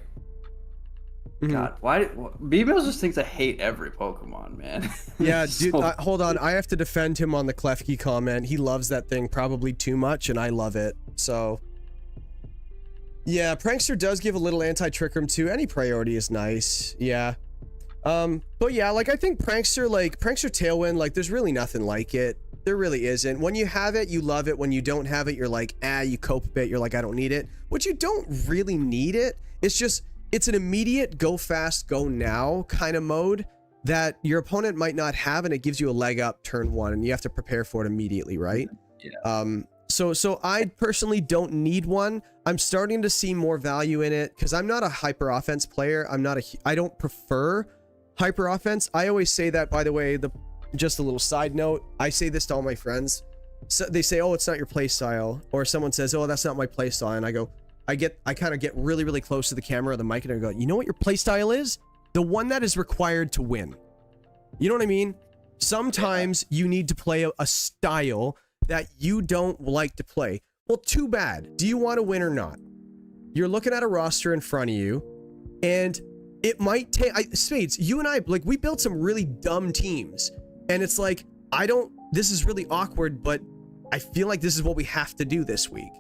Mhm. God, why BMO just thinks I hate every Pokemon, man. Yeah, It's dude, so- hold on. I have to defend him on the Klefki comment. He loves that thing probably too much, and I love it. So, yeah, Prankster does give a little anti-trick room too. Any priority is nice. Yeah. But yeah, like, I think Prankster Tailwind, like, there's really nothing like it. There really isn't. When you have it, you love it. When you don't have it, you're like, you cope a bit. You're like, I don't need it. But you don't really need it. It's just, it's an immediate go fast, go now kind of mode that your opponent might not have, and it gives you a leg up turn one, and you have to prepare for it immediately, right? Yeah. So I personally don't need one. I'm starting to see more value in it because I'm not a hyper offense player. I don't prefer hyper offense. I always say that, by the way, just a little side note. I say this to all my friends. So they say, oh, it's not your play style. Or someone says, oh, that's not my play style. And I go, I kind of get really, really close to the camera or the mic, and I go, you know what your play style is? The one that is required to win. You know what I mean? Sometimes you need to play a style that you don't like to play. Well, too bad. Do you want to win or not? You're looking at a roster in front of you, and it might take... Spades, you and I, like, we built some really dumb teams, and it's like, this is really awkward, but I feel like this is what we have to do this week.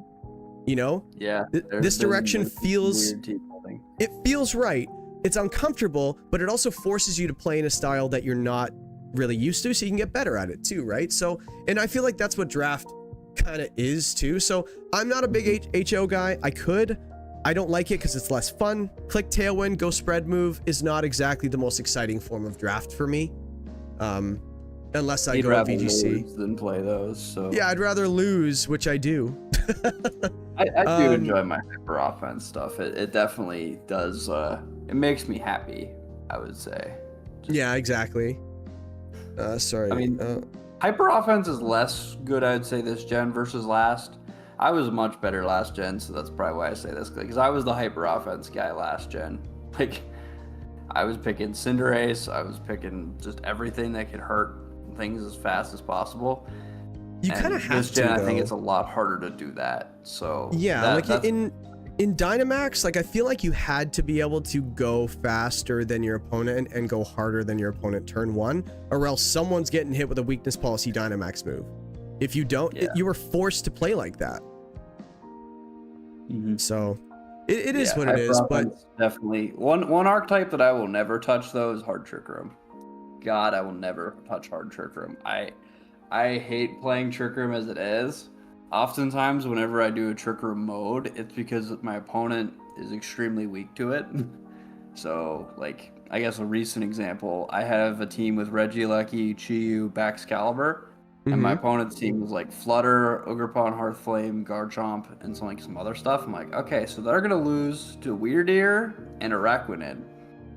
You know? Yeah. This direction feels... weird team building. It feels right. It's uncomfortable, but it also forces you to play in a style that you're not really used to, so you can get better at it too, right? So, and I feel like that's what draft kind of is too. So I'm not a big HO guy. I don't like it because it's less fun. Click Tailwind, go spread move is not exactly the most exciting form of draft for me. Unless I You'd go rather VGC. lose than play those. So Yeah, I'd rather lose, which I do. I do enjoy my hyper offense stuff. It definitely does. It makes me happy, I would say. Yeah, exactly. Sorry. I mean, hyper offense is less good, I'd say, this gen versus last. I was much better last gen, so that's probably why I say this, because I was the hyper offense guy last gen. Like, I was picking Cinderace, I was picking just everything that could hurt things as fast as possible. You kind of have this gen, to, I think though. it's a lot harder to do that. So yeah, that's in Dynamax, like, I feel like you had to be able to go faster than your opponent and go harder than your opponent turn one, or else someone's getting hit with a weakness policy Dynamax move. If you don't, you were forced to play like that. So it is what it is. But definitely one archetype that I will never touch, though, is Hard Trick Room. God, I will never touch Hard Trick Room. I hate playing Trick Room as it is. Oftentimes, whenever I do a Trick Room mode, it's because my opponent is extremely weak to it. So, like, I guess a recent example, I have a team with Regieleki, Chi-Yu, Baxcalibur, and my opponent's team was like Flutter, Ogerpon, Hearthflame, Garchomp, and some other stuff. I'm like, okay, so they're gonna lose to Weirdeer and Araquanid.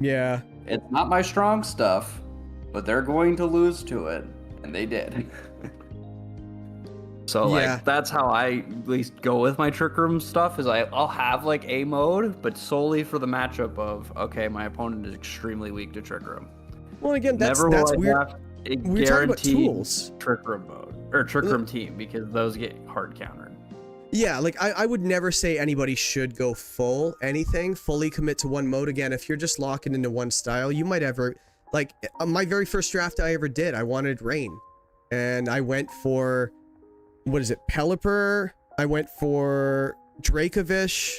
yeah, It's not my strong stuff, but they're going to lose to it, and they did. So like that's how I at least go with my Trick Room stuff, is I'll have like a mode, but solely for the matchup of, okay, my opponent is extremely weak to Trick Room. well, again, that's Never will I weird. have a We're talking about guaranteed tools. Trick Room mode or Trick Room team, because those get hard countered. Yeah, like, I would never say anybody should go fully commit to one mode. Again, if you're just locking into one style, you might ever, like, my very first draft I ever did, I wanted Rain, and I went for, what is it, Pelipper, I went for Dracovish,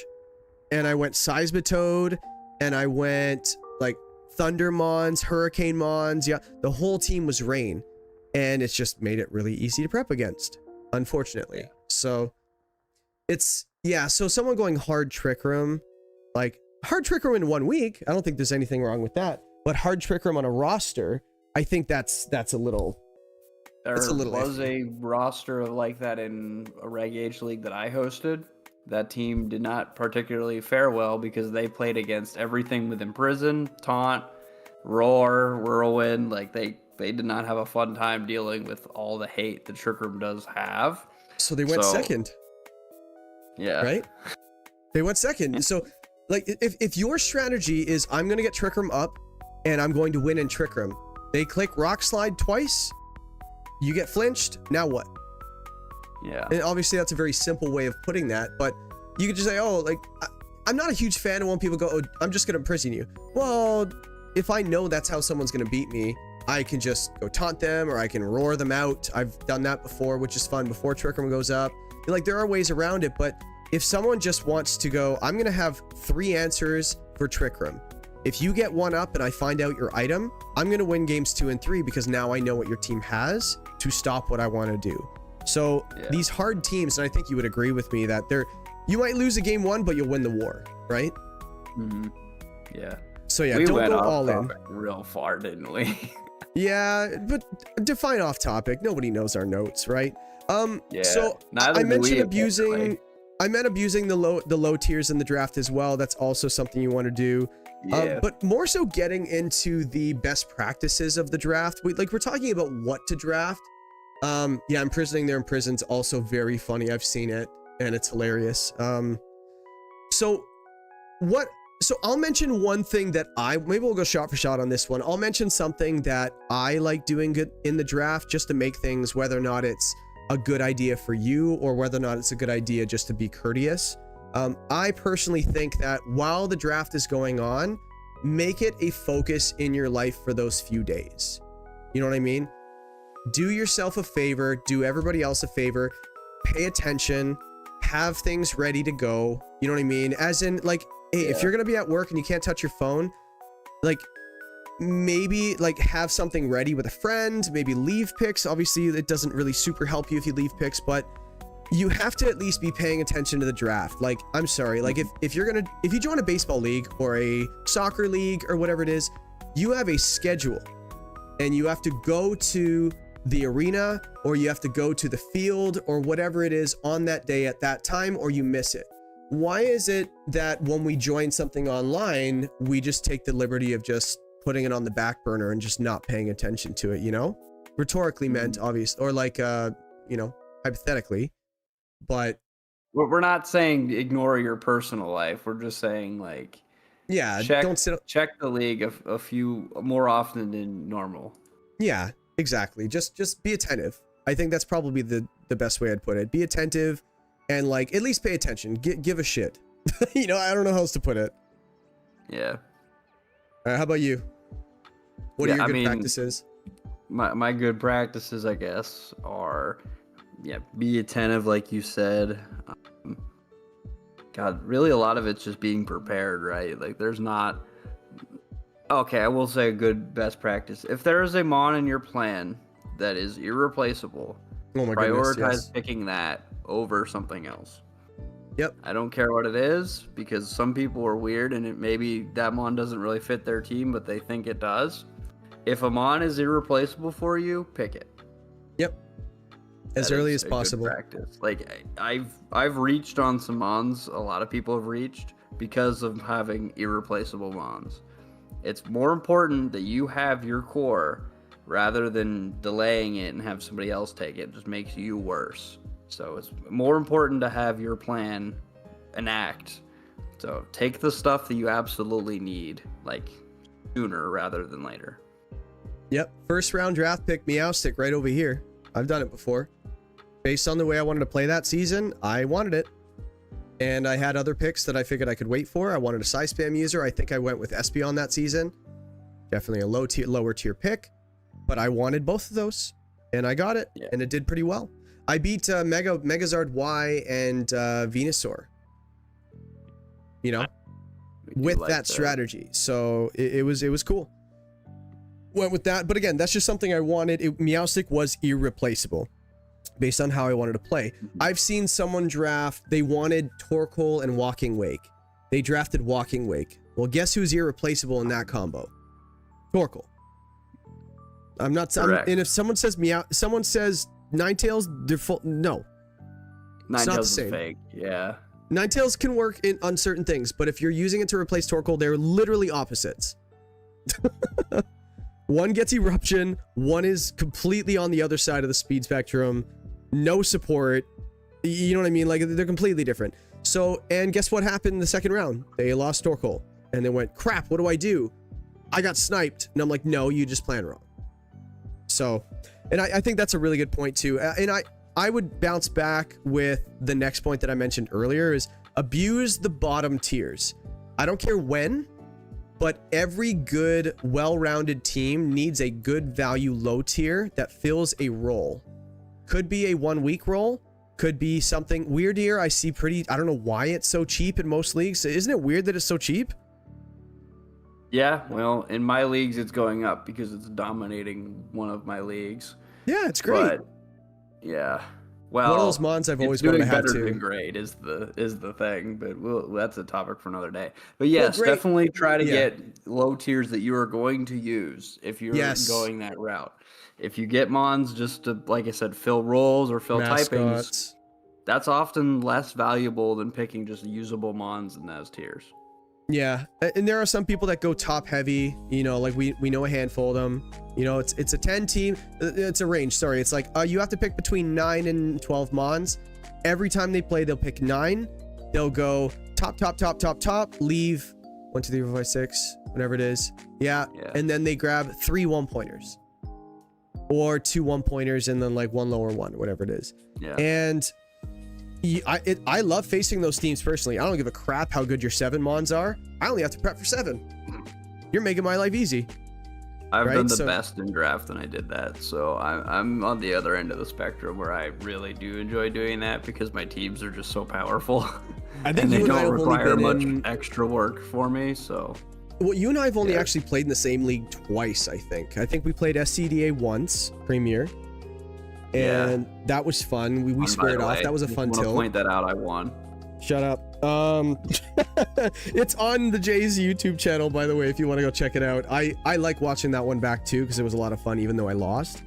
and I went Seismitoad, and I went, like, Thundermons, Hurricane Mons, yeah, the whole team was Rain, and it's just made it really easy to prep against, unfortunately. So it's, yeah, so someone going hard Trick Room, like, hard Trick Room in 1 week, I don't think there's anything wrong with that, but hard Trick Room on a roster, I think that's a little... There It's a little was a roster like that in a Reg Age league that I hosted. That team did not particularly fare well because they played against everything with Imprison, Taunt, Roar, Whirlwind, like they did not have a fun time dealing with all the hate the Trick Room does have. So they went second, Yeah. right? They went second. So, like, if your strategy is I'm going to get Trick Room up and I'm going to win in Trick Room, they click Rock Slide twice, you get flinched, now what? Yeah. And obviously that's a very simple way of putting that, but you could just say, oh, like, I'm not a huge fan of when people go, oh, I'm just going to imprison you. Well, if I know that's how someone's going to beat me, I can just go taunt them or I can roar them out. I've done that before, which is fun, before Trick Room goes up. Like, there are ways around it, but if someone just wants to go, I'm going to have 3 answers for Trick Room. If you get one up and I find out your item, I'm going to win games 2 and 3 because now I know what your team has to stop what I want to do. So these hard teams, and I think you would agree with me that you might lose a game 1, but you'll win the war, right? Mm-hmm. Yeah. So yeah, we don't went go off all in. topic real far, didn't we? Yeah, but define off topic. Nobody knows our notes, right? Yeah. So Neither I do mentioned we, abusing. apparently. I meant abusing the low tiers in the draft as well. That's also something you want to do. Yeah. But more so getting into the best practices of the draft. We're talking about what to draft. Yeah, imprisoning their imprison's also very funny. I've seen it and it's hilarious. So I'll mention one thing that maybe we'll go shot for shot on this one. I'll mention something that I like doing good in the draft just to make things, whether or not it's a good idea for you or whether or not it's a good idea just to be courteous. I personally think that while the draft is going on, make it a focus in your life for those few days. You know what I mean? Do yourself a favor, do everybody else a favor, pay attention, have things ready to go. You know what I mean? As in, like, hey, if you're gonna be at work and you can't touch your phone, like, maybe like have something ready with a friend, maybe leave picks. Obviously it doesn't really super help you if you leave picks, but you have to at least be paying attention to the draft. Like, I'm sorry, like if you join a baseball league or a soccer league or whatever it is, you have a schedule and you have to go to the arena or you have to go to the field or whatever it is on that day at that time, or you miss it. Why is it that when we join something online, we just take the liberty of just putting it on the back burner and just not paying attention to it, you know? Rhetorically meant, obviously, or like, you know, hypothetically, but... We're not saying ignore your personal life. We're just saying, like... Yeah, check the league a few more often than normal. Yeah, exactly. Just be attentive. I think that's probably the best way I'd put it. Be attentive and, like, at least pay attention. Give a shit. You know, I don't know how else to put it. Yeah. How about you? What are your good practices? My good practices, I guess, are, be attentive, like you said. God, really a lot of it's just being prepared, right? Like, there's not... Okay, I will say a good best practice. If there is a mon in your plan that is irreplaceable, prioritize picking that over something else. Yep. I don't care what it is, because some people are weird and maybe that mon doesn't really fit their team, but they think it does. If a mon is irreplaceable for you, pick it. Yep. As early as possible. Practice. Like, I've reached on some mons, a lot of people have reached, because of having irreplaceable mons. It's more important that you have your core rather than delaying it and have somebody else take it. It just makes you worse. So it's more important to have your plan enact. So take the stuff that you absolutely need, like, sooner rather than later. Yep. First round draft pick, Meowstick, right over here. I've done it before. Based on the way I wanted to play that season, I wanted it. And I had other picks that I figured I could wait for. I wanted a side spam user. I think I went with Espeon that season. Definitely a lower tier pick. But I wanted both of those. And I got it. Yeah. And it did pretty well. I beat Megazard Y and Venusaur. You know? With that strategy. So it was cool. Went with that. But again, that's just something I wanted. Meowstick was irreplaceable. Based on how I wanted to play. I've seen someone draft, they wanted Torkoal and Walking Wake. They drafted Walking Wake. Well, guess who's irreplaceable in that combo? Torkoal. And if someone says Ninetales, default, no. Ninetales is fake, yeah. Ninetales can work on certain things, but if you're using it to replace Torkoal, they're literally opposites. One gets eruption, one is completely on the other side of the speed spectrum, no support. You know what I mean? Like, they're completely different. So, and guess what happened in the second round? They lost Storkle, and they went, crap, what do I do? I got sniped. And I'm like, no, you just planned wrong. So, and I think that's a really good point too. And I would bounce back with the next point that I mentioned earlier is abuse the bottom tiers. I don't care when, but every good, well-rounded team needs a good value low tier that fills a role. Could be a 1 week role, could be something weird here. I see I don't know why it's so cheap in most leagues. Isn't it weird that it's so cheap? Yeah, well, in my leagues, it's going up because it's dominating one of my leagues. Yeah, it's great. But, yeah. Well, one of those mons I've always wanted to have better too. than great is the thing, but that's a topic for another day. But yes, definitely try to get low tiers that you are going to use if you're going that route. If you get mons just to, like I said, fill roles or fill typings, that's often less valuable than picking just usable mons in those tiers. Yeah, and there are some people that go top heavy, you know, like we know a handful of them. You know, it's a 10 team, it's a range, sorry. It's like you have to pick between 9 and 12 mons. Every time they play, they'll pick 9. They'll go top, leave 1, 2, 3, 4, 5, 6, whatever it is. Yeah. And then they grab 3 1-pointers. Or 2 1-pointers and then like 1 lower 1, whatever it is. Yeah. And I love facing those teams personally. I don't give a crap how good your 7 mons are. I only have to prep for 7. You're making my life easy. I've done the best in draft when I did that, so I'm on the other end of the spectrum where I really do enjoy doing that because my teams are just so powerful. I think and they don't require much extra work for me, so. Well, you and I have only actually played in the same league twice, I think. I think we played SCDA once, Premier. And that was fun. We squared off. That was a fun tilt. I want to point that out. I won. Shut up. It's on the Jay's YouTube channel, by the way, if you want to go check it out. I like watching that one back too because it was a lot of fun, even though I lost.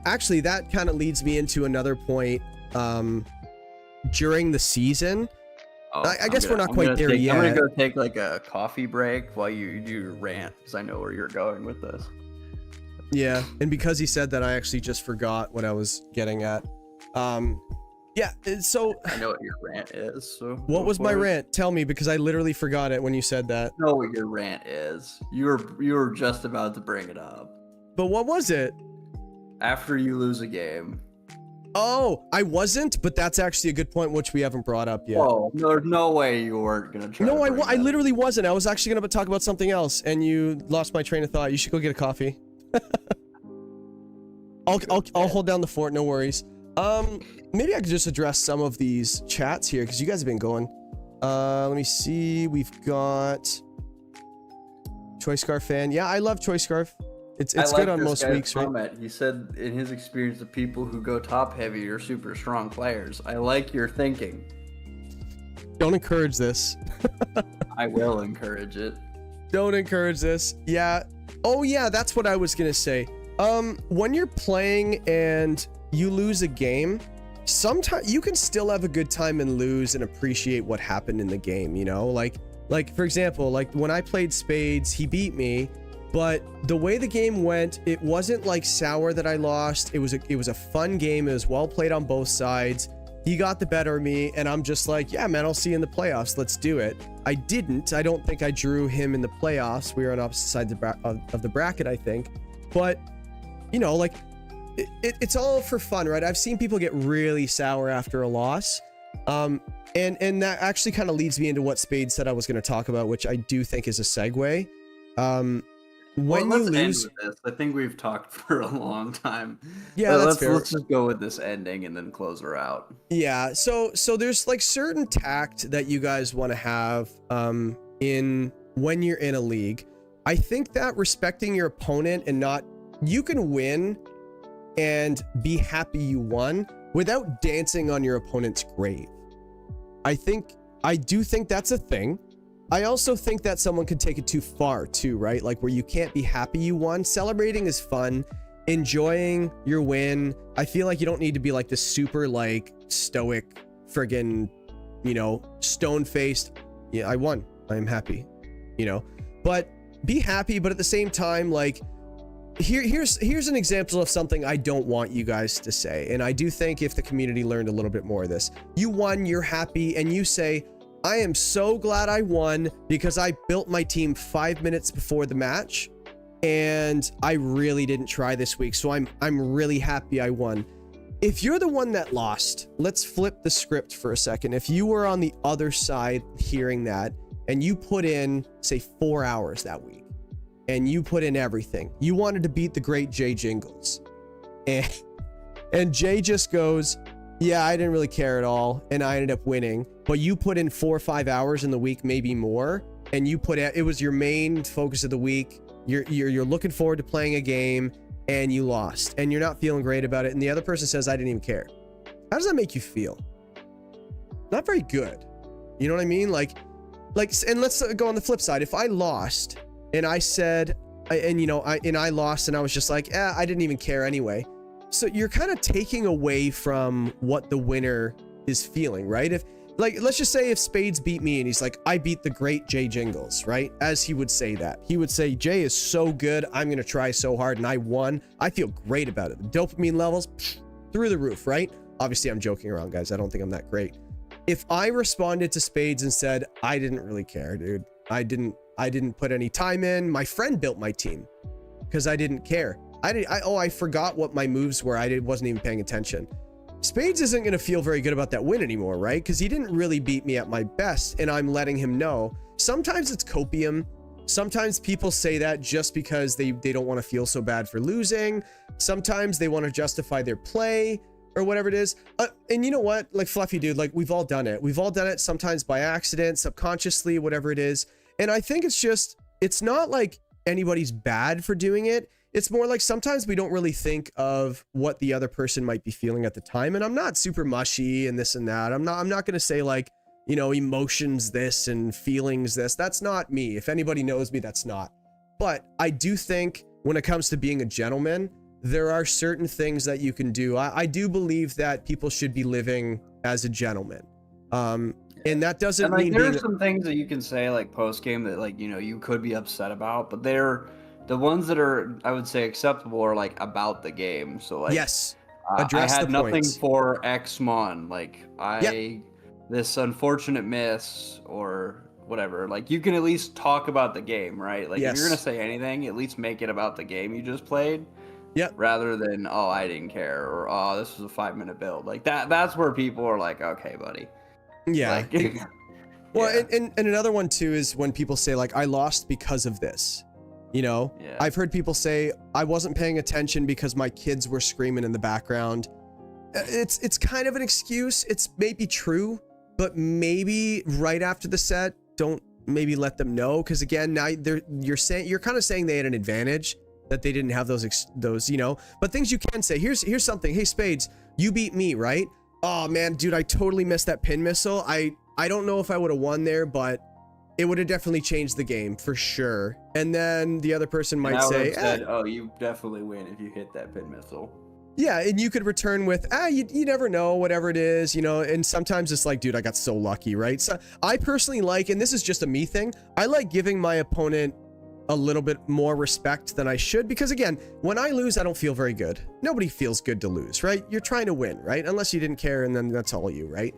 Actually, that kind of leads me into another point. During the season, I guess we're not quite there yet. I'm gonna go take like a coffee break while you do your rant because I know where you're going with this. Yeah, and because he said that, I actually just forgot what I was getting at. Yeah, so I know what your rant is. So what was my rant? Tell me, because I literally forgot it when you said that. I know what your rant is. You were just about to bring it up. But what was it? After you lose a game. Oh, I wasn't, but that's actually a good point, which we haven't brought up yet. Oh, there's no way you weren't gonna try. No, I literally wasn't. I was actually gonna talk about something else, and you lost my train of thought. You should go get a coffee. I'll hold down the fort, no worries. Maybe I could just address some of these chats here because you guys have been going. Let me see. We've got Choice Scarf fan. Yeah, I love Choice Scarf. It's good on most weeks, right? He said in his experience, the people who go top heavy are super strong players. I like your thinking. Don't encourage this. I will encourage it. Don't encourage this. Yeah. Oh yeah, that's what I was gonna say. When you're playing and you lose a game, sometimes you can still have a good time and lose and appreciate what happened in the game, you know? Like for example, like when I played Spades, he beat me, but the way the game went, it wasn't like sour that I lost. It was a fun game. It was well played on both sides. He got the better of me, and I'm just like, yeah, man, I'll see you in the playoffs. Let's do it. I didn't. I don't think I drew him in the playoffs. We were on opposite sides of the bracket, I think. But, you know, like, it's all for fun, right? I've seen people get really sour after a loss. And that actually kind of leads me into what Spade said I was going to talk about, which I do think is a segue. When you lose, end with this. I think we've talked for a long time. Yeah, that's fair. Let's just go with this ending and then close her out. Yeah, so there's like certain tact that you guys want to have in when you're in a league. I think that respecting your opponent and not, you can win and be happy you won without dancing on your opponent's grave. I do think that's a thing. I also think that someone could take it too far too, right? Like where you can't be happy you won. Celebrating is fun. Enjoying your win. I feel like you don't need to be like this super like stoic friggin', you know, stone-faced. Yeah, I won. I am happy, you know, but be happy, but at the same time, like, here's an example of something I don't want you guys to say. And I do think if the community learned a little bit more of this, you won, you're happy, and you say, I am so glad I won because I built my team 5 minutes before the match and I really didn't try this week. So I'm really happy I won. If you're the one that lost, let's flip the script for a second. If you were on the other side hearing that and you put in, say, 4 hours that week and you put in everything, you wanted to beat the great Jay Jingles, and Jay just goes, yeah, I didn't really care at all, and I ended up winning, but you put in 4 or 5 hours in the week, maybe more, and you put it was your main focus of the week. You're looking forward to playing a game, and you lost, and you're not feeling great about it, and the other person says, I didn't even care. How does that make you feel? Not very good. You know what I mean? Like, and let's go on the flip side. If I lost, and I said, I lost, and I was just like, I didn't even care anyway. So you're kind of taking away from what the winner is feeling, right? If, like, let's just say if Spades beat me and he's like, I beat the great Jay Jingles, right? As he would say that. He would say, Jay is so good, I'm going to try so hard, and I won. I feel great about it. The dopamine levels, through the roof, right? Obviously, I'm joking around, guys. I don't think I'm that great. If I responded to Spades and said, I didn't really care, dude. I didn't put any time in. My friend built my team because I didn't care. I forgot what my moves were. Wasn't even paying attention. Spades isn't going to feel very good about that win anymore, right? Because he didn't really beat me at my best, and I'm letting him know. Sometimes it's copium. Sometimes people say that just because they don't want to feel so bad for losing. Sometimes they want to justify their play or whatever it is. And you know what? Like, Fluffy dude, like, we've all done it. We've all done it, sometimes by accident, subconsciously, whatever it is. And I think it's not like anybody's bad for doing it. It's more like sometimes we don't really think of what the other person might be feeling at the time. And I'm not super mushy and this and that. I'm not going to say, like, you know, emotions this and feelings this. That's not me. If anybody knows me, that's not. But I do think when it comes to being a gentleman, there are certain things that you can do. I do believe that people should be living as a gentleman. And that doesn't mean there are some things that you can say, like, post game that, like, you know, you could be upset about, but they're the ones that are, I would say, acceptable are, like, about the game. So, like, yes, address I had nothing points. For Xmon, like, this unfortunate miss or whatever. Like, you can at least talk about the game, right? Like, if you're gonna say anything, at least make it about the game you just played. Yep. Rather than, oh, I didn't care, or oh, this was a 5-minute build. Like that's where people are like, okay, buddy. Yeah. Like, well, yeah. And another one too is when people say, like, I lost because of this. You know, I've heard people say, I wasn't paying attention because my kids were screaming in the background. It's kind of an excuse. It's maybe true, but maybe right after the set, don't maybe let them know. Because again, now you're kind of saying they had an advantage that they didn't have those, you know, but things you can say. Here's something. Hey, Spades, you beat me, right? Oh man, dude, I totally missed that pin missile. I don't know if I would have won there, but it would have definitely changed the game for sure. And then the other person might say, oh, you definitely win if you hit that pin missile. Yeah, and you could return with, you never know, whatever it is, you know, and sometimes it's like, dude, I got so lucky, right? So I personally like, and this is just a me thing, I like giving my opponent a little bit more respect than I should, because again, when I lose, I don't feel very good. Nobody feels good to lose, right? You're trying to win, right? Unless you didn't care, and then that's all you, right?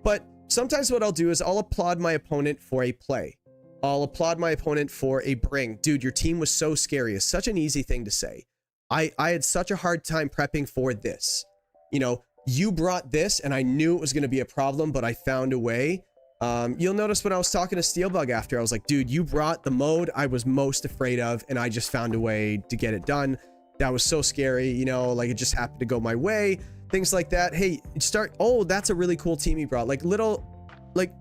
But sometimes what I'll do is I'll applaud my opponent for a play. I'll applaud my opponent for a bring. Dude, your team was so scary. It's such an easy thing to say. I had such a hard time prepping for this. You know, you brought this, and I knew it was going to be a problem, but I found a way. You'll notice when I was talking to Steelbug after, I was like, dude, you brought the mode I was most afraid of, and I just found a way to get it done. That was so scary, you know, like it just happened to go my way, things like that. Hey, oh, that's a really cool team you brought. Like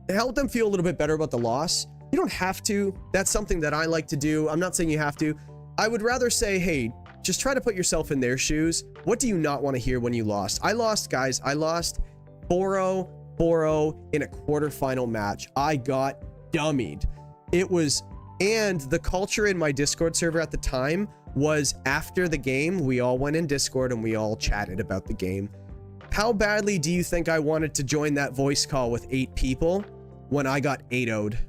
help them feel a little bit better about the loss. You don't have to. That's something that I like to do. I'm not saying you have to. I would rather say, hey, just try to put yourself in their shoes. What do you not want to hear when you lost? I lost, guys. I lost 4-0 in a quarterfinal match. I got dummied. And the culture in my Discord server at the time was, after the game, we all went in Discord and we all chatted about the game. How badly do you think I wanted to join that voice call with 8 people when I got 8-0'd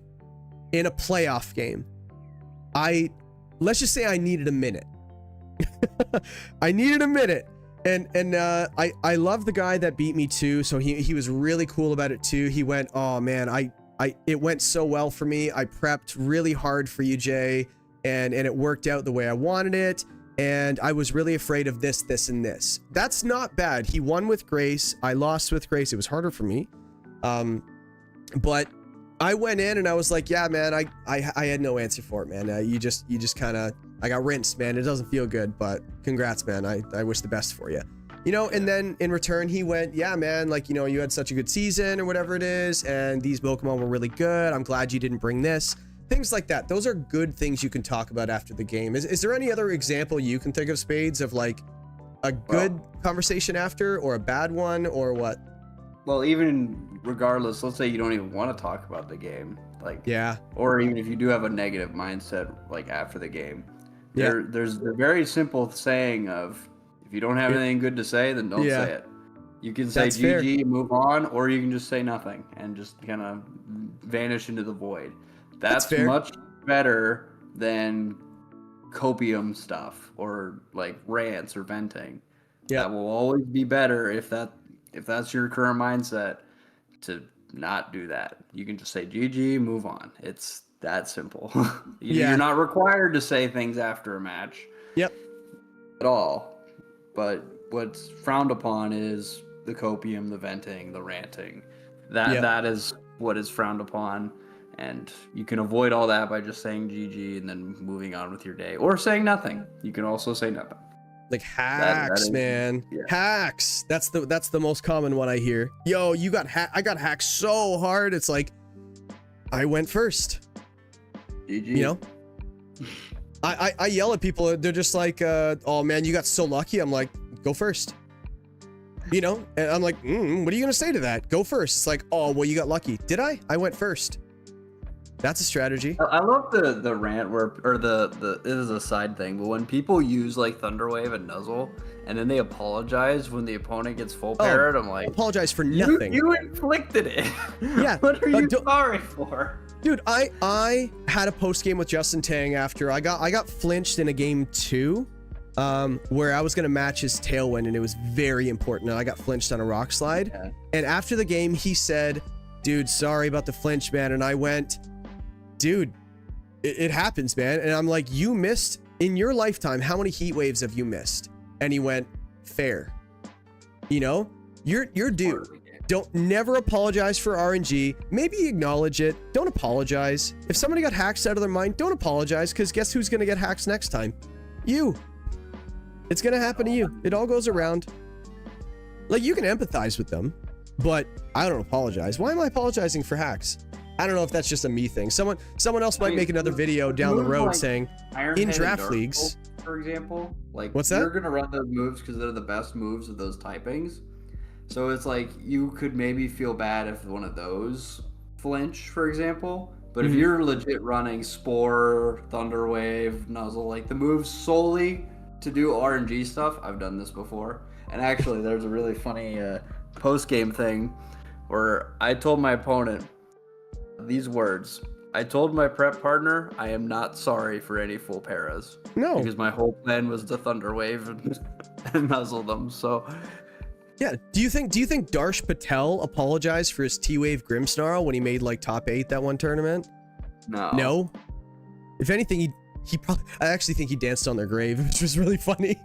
in a playoff game? I let's just say I needed a minute. I needed a minute. And I love the guy that beat me too. So he was really cool about it too. He went, oh man, it went so well for me. I prepped really hard for you, Jay, and it worked out the way I wanted it. And I was really afraid of this, this, and this. That's not bad. He won with grace. I lost with grace. It was harder for me. But I went in and I was like, yeah, man, I had no answer for it, man. You just kind of, I got rinsed, man. It doesn't feel good, but congrats, man. I wish the best for you. You know, and then in return, he went, yeah, man, like, you know, you had such a good season or whatever it is, and these Pokemon were really good. I'm glad you didn't bring this. Things like that. Those are good things you can talk about after the game. Is there any other example you can think of, Spades, of like a good conversation after, or a bad one, or what? Well, even regardless, let's say you don't even want to talk about the game, like, yeah, or even if you do have a negative mindset, like after the game, yeah, there's the very simple saying of, if you don't have anything good to say, then don't say it. You can say That's GG, fair. move on, or you can just say nothing and just kind of vanish into the void. That's fair. much better than copium stuff or like rants or venting. Yeah. That will always be better if that's your current mindset, to not do that. You can just say GG, move on. It's that simple. You're not required to say things after a match. Yep. At all. But what's frowned upon is the copium, the venting, the ranting. That is what is frowned upon. And you can avoid all that by just saying GG and then moving on with your day, or saying nothing. You can also say nothing. Like hacks, man. Yeah. Hacks. That's the most common one I hear. Yo, you got I got hacked so hard. It's like, I went first. GG. You know? I yell at people. They're just like, oh man, you got so lucky. I'm like, go first. You know? And I'm like, what are you gonna say to that? Go first. It's like, oh, well, you got lucky. Did I? I went first. That's a strategy. I love the rant where, or the this is a side thing, but when people use like Thunderwave and Nuzzle and then they apologize when the opponent gets full parried, I'm like, apologize for nothing. You inflicted it. Yeah. What are you sorry for? Dude, I had a post game with Justin Tang after I got flinched in a game 2, where I was gonna match his Tailwind and it was very important. And I got flinched on a rock slide. Yeah. And after the game, he said, "Dude, sorry about the flinch, man." And I went, dude, it happens, man. And I'm like, you missed in your lifetime, how many heat waves have you missed? And he went, fair. You know, you're due. Don't never apologize for RNG. Maybe acknowledge it. Don't apologize. If somebody got hacks out of their mind, don't apologize, because guess who's gonna get hacks next time? You. It's gonna happen to you. It all goes around. Like, you can empathize with them, but I don't apologize. Why am I apologizing for hacks? I don't know if that's just a me thing. Someone else might make another video down the road like saying, in draft leagues, for example, like, what's that? You're gonna run those moves because they're the best moves of those typings. So it's like, you could maybe feel bad if one of those flinch, for example. But if you're legit running Spore, Thunderwave, Nuzzle, like the moves solely to do RNG stuff, I've done this before. And actually, there's a really funny post-game thing where I told my opponent these words. I told my prep partner, I am not sorry for any full paras. No. Because my whole plan was to Thunderwave and Nuzzle them, so... Yeah, do you think Darsh Patel apologized for his T-Wave Grimmsnarl when he made like top 8 that one tournament? No. No? If anything, he probably, I actually think he danced on their grave, which was really funny.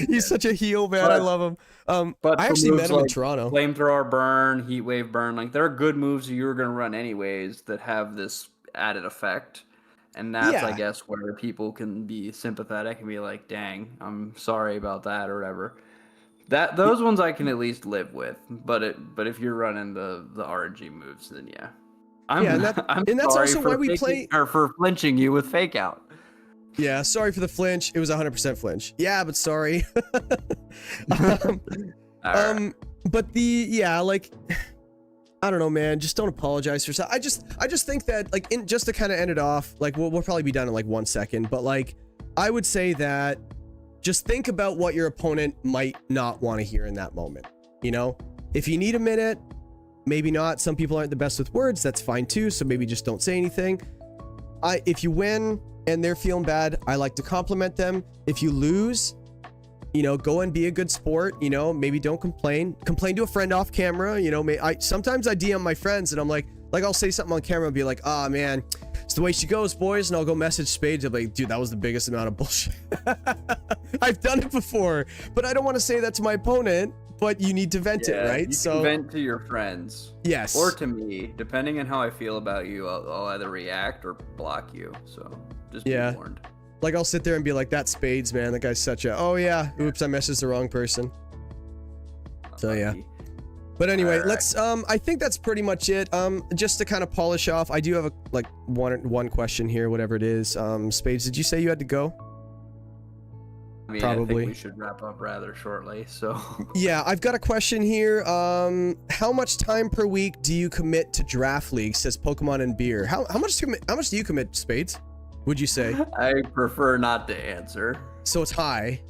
He's such a heel, man. I love him. But I actually met him in Toronto. Flamethrower burn, Heat Wave burn, like there are good moves you were gonna run anyways that have this added effect. And that's, I guess, where people can be sympathetic and be like, dang, I'm sorry about that or whatever. Those ones I can at least live with, but if you're running the RNG moves, then yeah, I'm that's sorry also for why we play, or for flinching you with Fake Out. Yeah, sorry for the flinch. It was 100% flinch. Yeah, but sorry. But like, I don't know, man. Just don't apologize for stuff. I just think that, like, just to kind of end it off, like we'll probably be done in like 1 second, but like I would say that. Just think about what your opponent might not want to hear in that moment. You know, if you need a minute, maybe not. Some people aren't the best with words. That's fine too. So maybe just don't say anything. if you win and they're feeling bad, I like to compliment them. If you lose, you know, go and be a good sport, you know, maybe don't complain to a friend off camera, you know. Sometimes I DM my friends and I'm like I'll say something on camera and be like, ah, man, it's the way she goes, boys. And I'll go message Spades. I'll be like, dude, that was the biggest amount of bullshit. I've done it before, but I don't want to say that to my opponent, but you need to vent it, right? You can vent to your friends. Yes. Or to me, depending on how I feel about you, I'll either react or block you. So just be warned. Like, I'll sit there and be like, that Spades, man, that guy's such a, oh yeah, oops, I messaged the wrong person. So yeah. But anyway, let's, I think that's pretty much it. Just to kind of polish off, I do have one question here, whatever it is. Spades, did you say you had to go? I mean, Probably. I think we should wrap up rather shortly, so. Yeah, I've got a question here. How much time per week do you commit to draft leagues, says Pokemon and Beer? How much do you commit, Spades, would you say? I prefer not to answer. So it's high.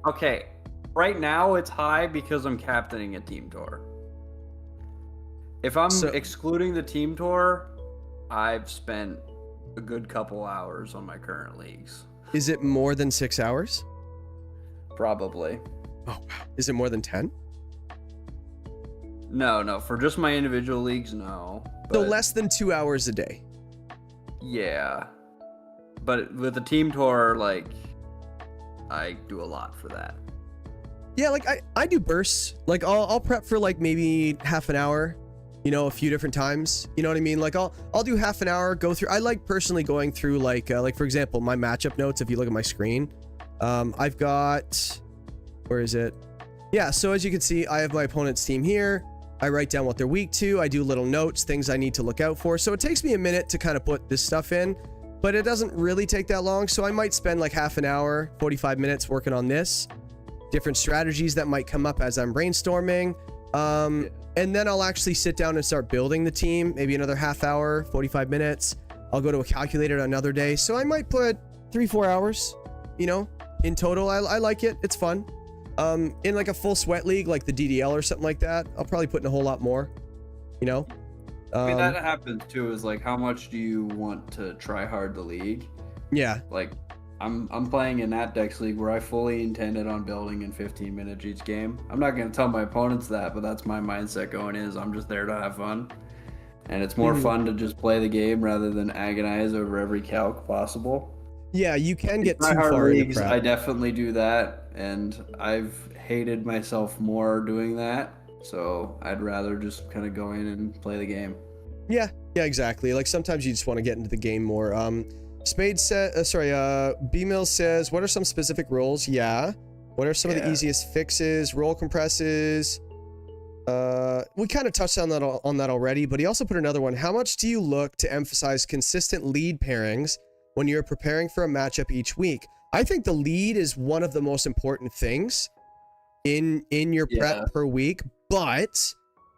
Okay, right now it's high because I'm captaining a team tour. If I'm excluding the team tour, I've spent a good couple hours on my current leagues. Is it more than 6 hours? Probably. Oh, wow. Is it more than 10? No. For just my individual leagues, no. So less than 2 hours a day? Yeah. But with the team tour, like, I do a lot for that. Yeah, like, I do bursts. Like, I'll prep for, like, maybe half an hour, you know, a few different times. You know what I mean? Like, I'll do half an hour, go through. I like personally going through, like, for example, my matchup notes, if you look at my screen. I've got, where is it? Yeah, so as you can see, I have my opponent's team here. I write down what they're weak to. I do little notes, things I need to look out for. So it takes me a minute to kind of put this stuff in, but it doesn't really take that long. So I might spend like half an hour, 45 minutes working on this, different strategies that might come up as I'm brainstorming. And then I'll actually sit down and start building the team, maybe another half hour, 45 minutes. I'll go to a calculator another day. So I might put 3-4 hours, you know, in total. I like it. It's fun. In like a full sweat league, like the DDL or something like that, I'll probably put in a whole lot more, you know? I mean, that happens too, is like, how much do you want to try hard the league? Yeah. Like, I'm playing in that Dex League where I fully intended on building in 15 minutes each game. I'm not going to tell my opponents that, but that's my mindset going in, is I'm just there to have fun. And it's more fun to just play the game rather than agonize over every calc possible. Yeah, you can get too far into prep. I definitely do that, and I've hated myself more doing that. So I'd rather just kind of go in and play the game. Yeah, exactly. Like sometimes you just want to get into the game more. Spade said, B-Mill says, what are some specific roles? Yeah. What are some of the easiest fixes? Roll compresses. We kind of touched on that already, but he also put another one. How much do you look to emphasize consistent lead pairings when you're preparing for a matchup each week? I think the lead is one of the most important things in your prep per week, but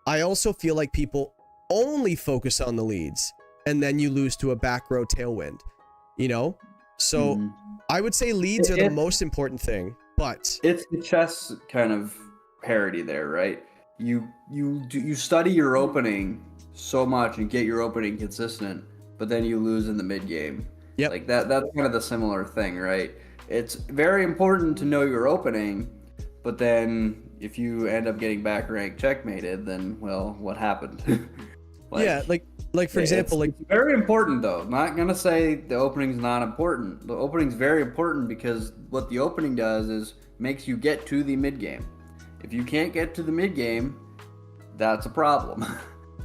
I also feel like people only focus on the leads and then you lose to a back row tailwind, you know? So I would say leads are the most important thing, but it's the chess kind of parity there, right? You study your opening so much and get your opening consistent, but then you lose in the mid game. Yep. Like that's kind of the similar thing, right? It's very important to know your opening, but then if you end up getting back rank checkmated, then, well, what happened? like for example, it's very important though. I'm not gonna say the opening's not important. The opening's very important because what the opening does is makes you get to the mid game. If you can't get to the mid game, that's a problem.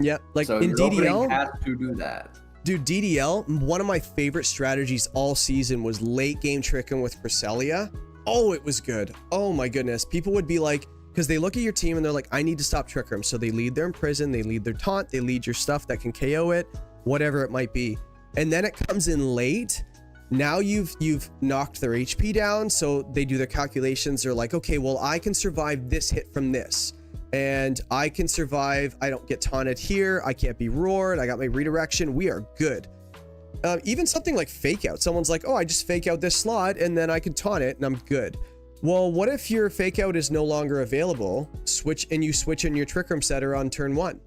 Yeah, like so in DDL, has to do that. Dude, DDL, one of my favorite strategies all season was late game tricking with Cresselia. Oh, it was good. Oh my goodness. People would be like, because they look at your team and they're like, I need to stop Trick Room. So they lead their Imprison, they lead their Taunt, they lead your stuff that can KO it, whatever it might be. And then it comes in late. Now you've knocked their HP down. So they do their calculations. They're like, okay, well, I can survive this hit from this. And I can survive. I don't get taunted here. I can't be roared. I got my redirection. We are good. Even something like fake out. Someone's like, oh, I just fake out this slot and then I can taunt it and I'm good. Well, what if your fake out is no longer available? You switch in your Trick Room setter on turn 1.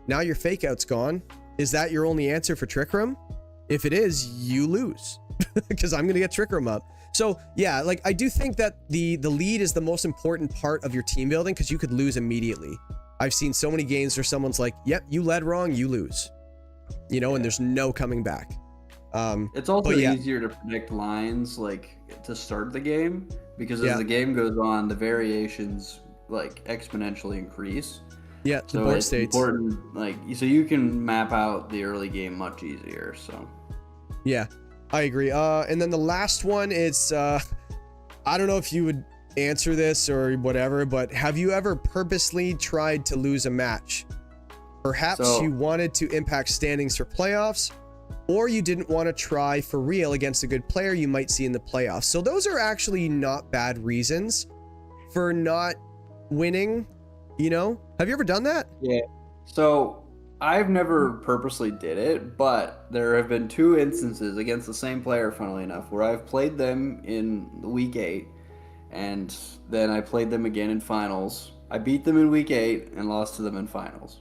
Now your fake out's gone. Is that your only answer for Trick Room? If it is, you lose because I'm gonna get Trick Room up. So yeah, like I do think that the lead is the most important part of your team building because you could lose immediately. I've seen so many games where someone's like, "Yep, you led wrong, you lose," you know, and there's no coming back. It's also easier to predict lines like to start the game because as the game goes on, the variations like exponentially increase. Yeah, so the board it's states. Important, like so you can map out the early game much easier. So yeah, I agree. And then the last one is I don't know if you would answer this or whatever, but have you ever purposely tried to lose a match? Perhaps you wanted to impact standings for playoffs, or you didn't want to try for real against a good player you might see in the playoffs. So those are actually not bad reasons for not winning, you know? Have you ever done that? Yeah. So I've never purposely did it, but there have been 2 instances against the same player, funnily enough, where I've played them in week 8, and then I played them again in finals. I beat them in week 8 and lost to them in finals.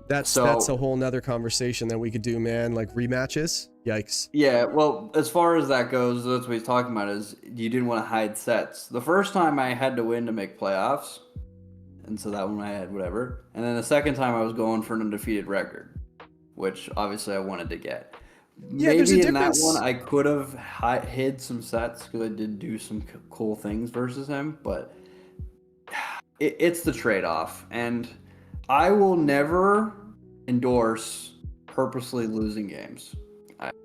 That's a whole nother conversation that we could do, man. Like rematches. Yikes. Yeah, well, as far as that goes, that's what he's talking about is you didn't want to hide sets. The first time I had to win to make playoffs, and so that one I had whatever. And then the second time I was going for an undefeated record, which obviously I wanted to get. Yeah, maybe there's a in difference. that one I could have hid some sets because I did do some cool things versus him, but it's the trade-off. And I will never endorse purposely losing games.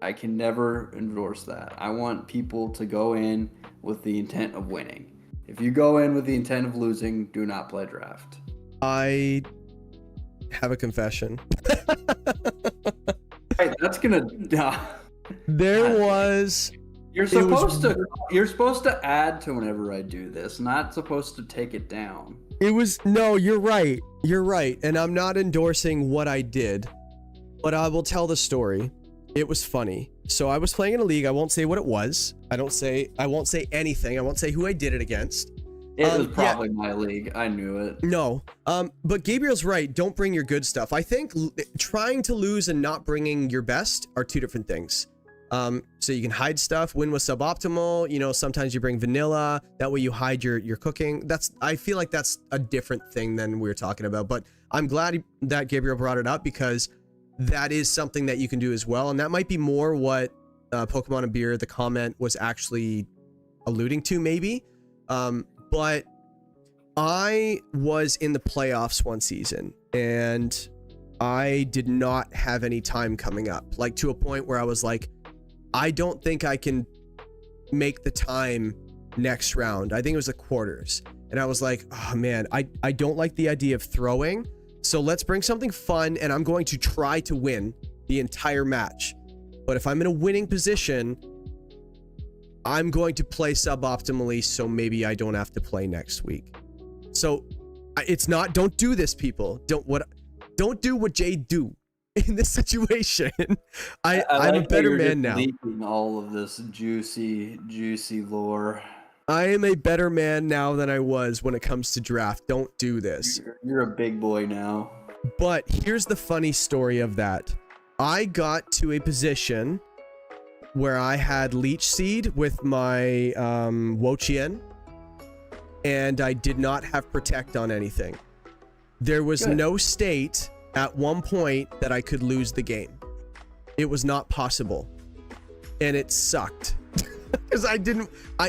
I can never endorse that. I want people to go in with the intent of winning. If you go in with the intent of losing, do not play draft. I have a confession. Hey, that's gonna. There was. You're supposed to add to whenever I do this, not supposed to take it down. No, you're right. You're right. And I'm not endorsing what I did, but I will tell the story. It was funny. So I was playing in a league. I won't say what it was. I won't say anything. I won't say who I did it against. It was probably my league. I knew it. No. But Gabriel's right. Don't bring your good stuff. I think trying to lose and not bringing your best are 2 different things. So you can hide stuff, win with suboptimal, you know, sometimes you bring vanilla, that way you hide your cooking. I feel like that's a different thing than we were talking about, but I'm glad that Gabriel brought it up because that is something that you can do as well. And that might be more what Pokemon and Beer, the comment was actually alluding to maybe. But I was in the playoffs one season and I did not have any time coming up, like to a point where I was like, I don't think I can make the time next round. I think it was the quarters. And I was like, oh man, I don't like the idea of throwing. So let's bring something fun and I'm going to try to win the entire match. But if I'm in a winning position, I'm going to play suboptimally so maybe I don't have to play next week. So it's not, don't do this, people. Don't do what Jay do in this situation. I'm like a better man now. Leaking all of this juicy lore. I am a better man now than I was when it comes to draft. Don't do this. You're a big boy now. But here's the funny story of that. I got to a position where I had Leech Seed with my Wo-Chien, and I did not have Protect on anything. There was no state at one point that I could lose the game. It was not possible. And it sucked. Because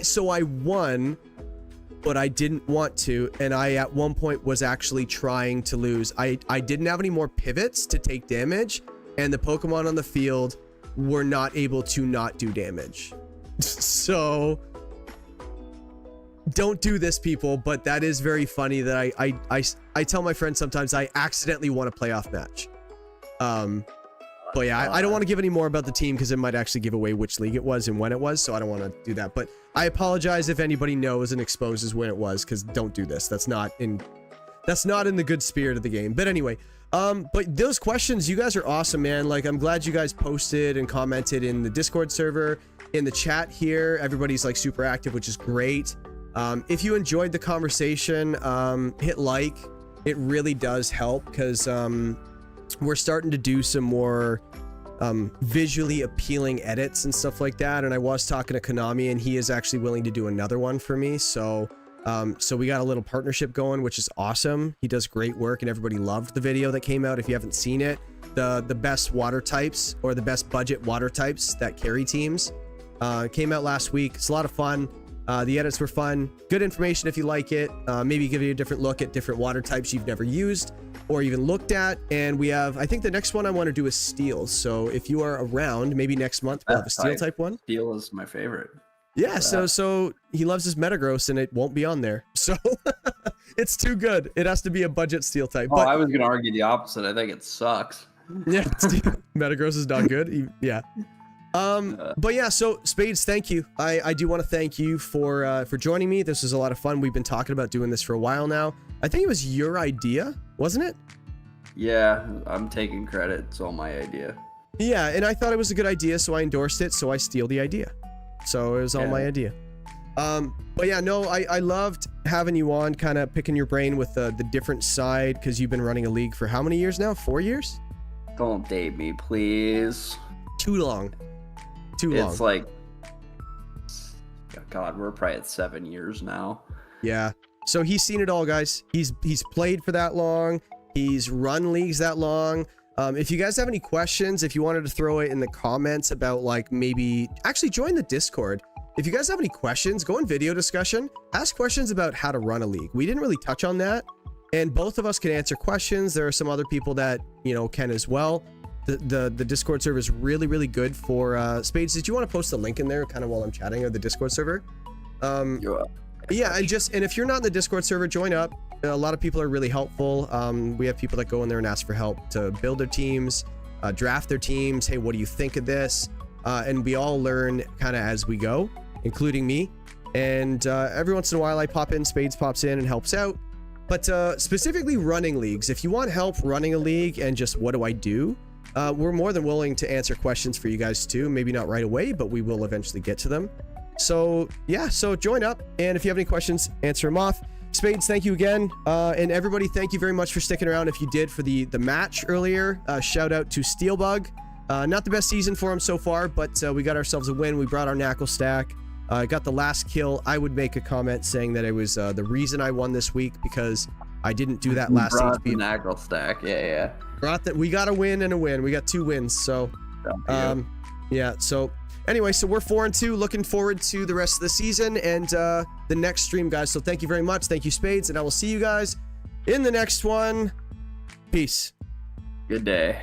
so I won, but I didn't want to, and I at one point was actually trying to lose. I didn't have any more pivots to take damage, and the Pokemon on the field were not able to not do damage. So don't do this, people, but that is very funny that I tell my friends sometimes I accidentally won a playoff match. But yeah, I don't want to give any more about the team because it might actually give away which league it was and when it was, so I don't want to do that. But I apologize if anybody knows and exposes when it was, because don't do this. That's not in the good spirit of the game. But anyway, but those questions, you guys are awesome, man. Like, I'm glad you guys posted and commented in the Discord server, in the chat here. Everybody's like super active, which is great. If you enjoyed the conversation, hit like. It really does help because we're starting to do some more visually appealing edits and stuff like that. And I was talking to Konami, and he is actually willing to do another one for me. So we got a little partnership going, which is awesome. He does great work, and everybody loved the video that came out. If you haven't seen it, the best water types, or the best budget water types that carry teams, came out last week. It's a lot of fun. The edits were fun. Good information if you like it. Maybe give you a different look at different water types you've never used or even looked at. And we have, I think the next one I want to do is steel. So if you are around, maybe next month we'll have a steel type one. Steel is my favorite. Yeah, so he loves his Metagross, and it won't be on there. So it's too good. It has to be a budget steel type. Oh, But I was gonna argue the opposite. I think it sucks. yeah, Metagross is not good. Yeah. But yeah, so Spades, thank you. I do want to thank you for joining me. This was a lot of fun. We've been talking about doing this for a while now. I think it was your idea, wasn't it? Yeah, I'm taking credit. It's all my idea. Yeah, and I thought it was a good idea, so I endorsed it, so I steal the idea. So it was all my idea. But yeah, no, I loved having you on, kind of picking your brain with the different side, because you've been running a league for how many years now? 4 years? Don't date me, please. Too long. Too long. It's like, God, we're probably at 7 years now. Yeah. So he's seen it all, guys. He's played for that long. He's run leagues that long. If you guys have any questions, if you wanted to throw it in the comments about, like, maybe actually join the Discord. If you guys have any questions, go in video discussion, ask questions about how to run a league. We didn't really touch on that, and both of us can answer questions. There are some other people that, you know, can as well. The Discord server is really, really good for Spades. Did you want to post a link in there kind of while I'm chatting, or the Discord server? Yeah, and if you're not in the Discord server, join up. A lot of people are really helpful. We have people that go in there and ask for help to build their teams, draft their teams. Hey, what do you think of this? And we all learn kind of as we go, including me. And every once in a while I pop in, Spades pops in and helps out. But specifically running leagues, if you want help running a league and just what do I do? We're more than willing to answer questions for you guys too. Maybe not right away, but we will eventually get to them. So yeah, so join up, and if you have any questions, answer them off. Spades, thank you again, and everybody, thank you very much for sticking around. If you did for the match earlier, shout out to Steelbug. Not the best season for him so far, but we got ourselves a win. We brought our Knackle stack, got the last kill. I would make a comment saying that it was the reason I won this week, because I didn't do that last the Knackle stack. Yeah. Brought that. We got a win and a win. We got 2 wins. So, yeah. So anyway, so we're 4-2. Looking forward to the rest of the season and the next stream, guys. So thank you very much. Thank you, Spades, and I will see you guys in the next one. Peace. Good day.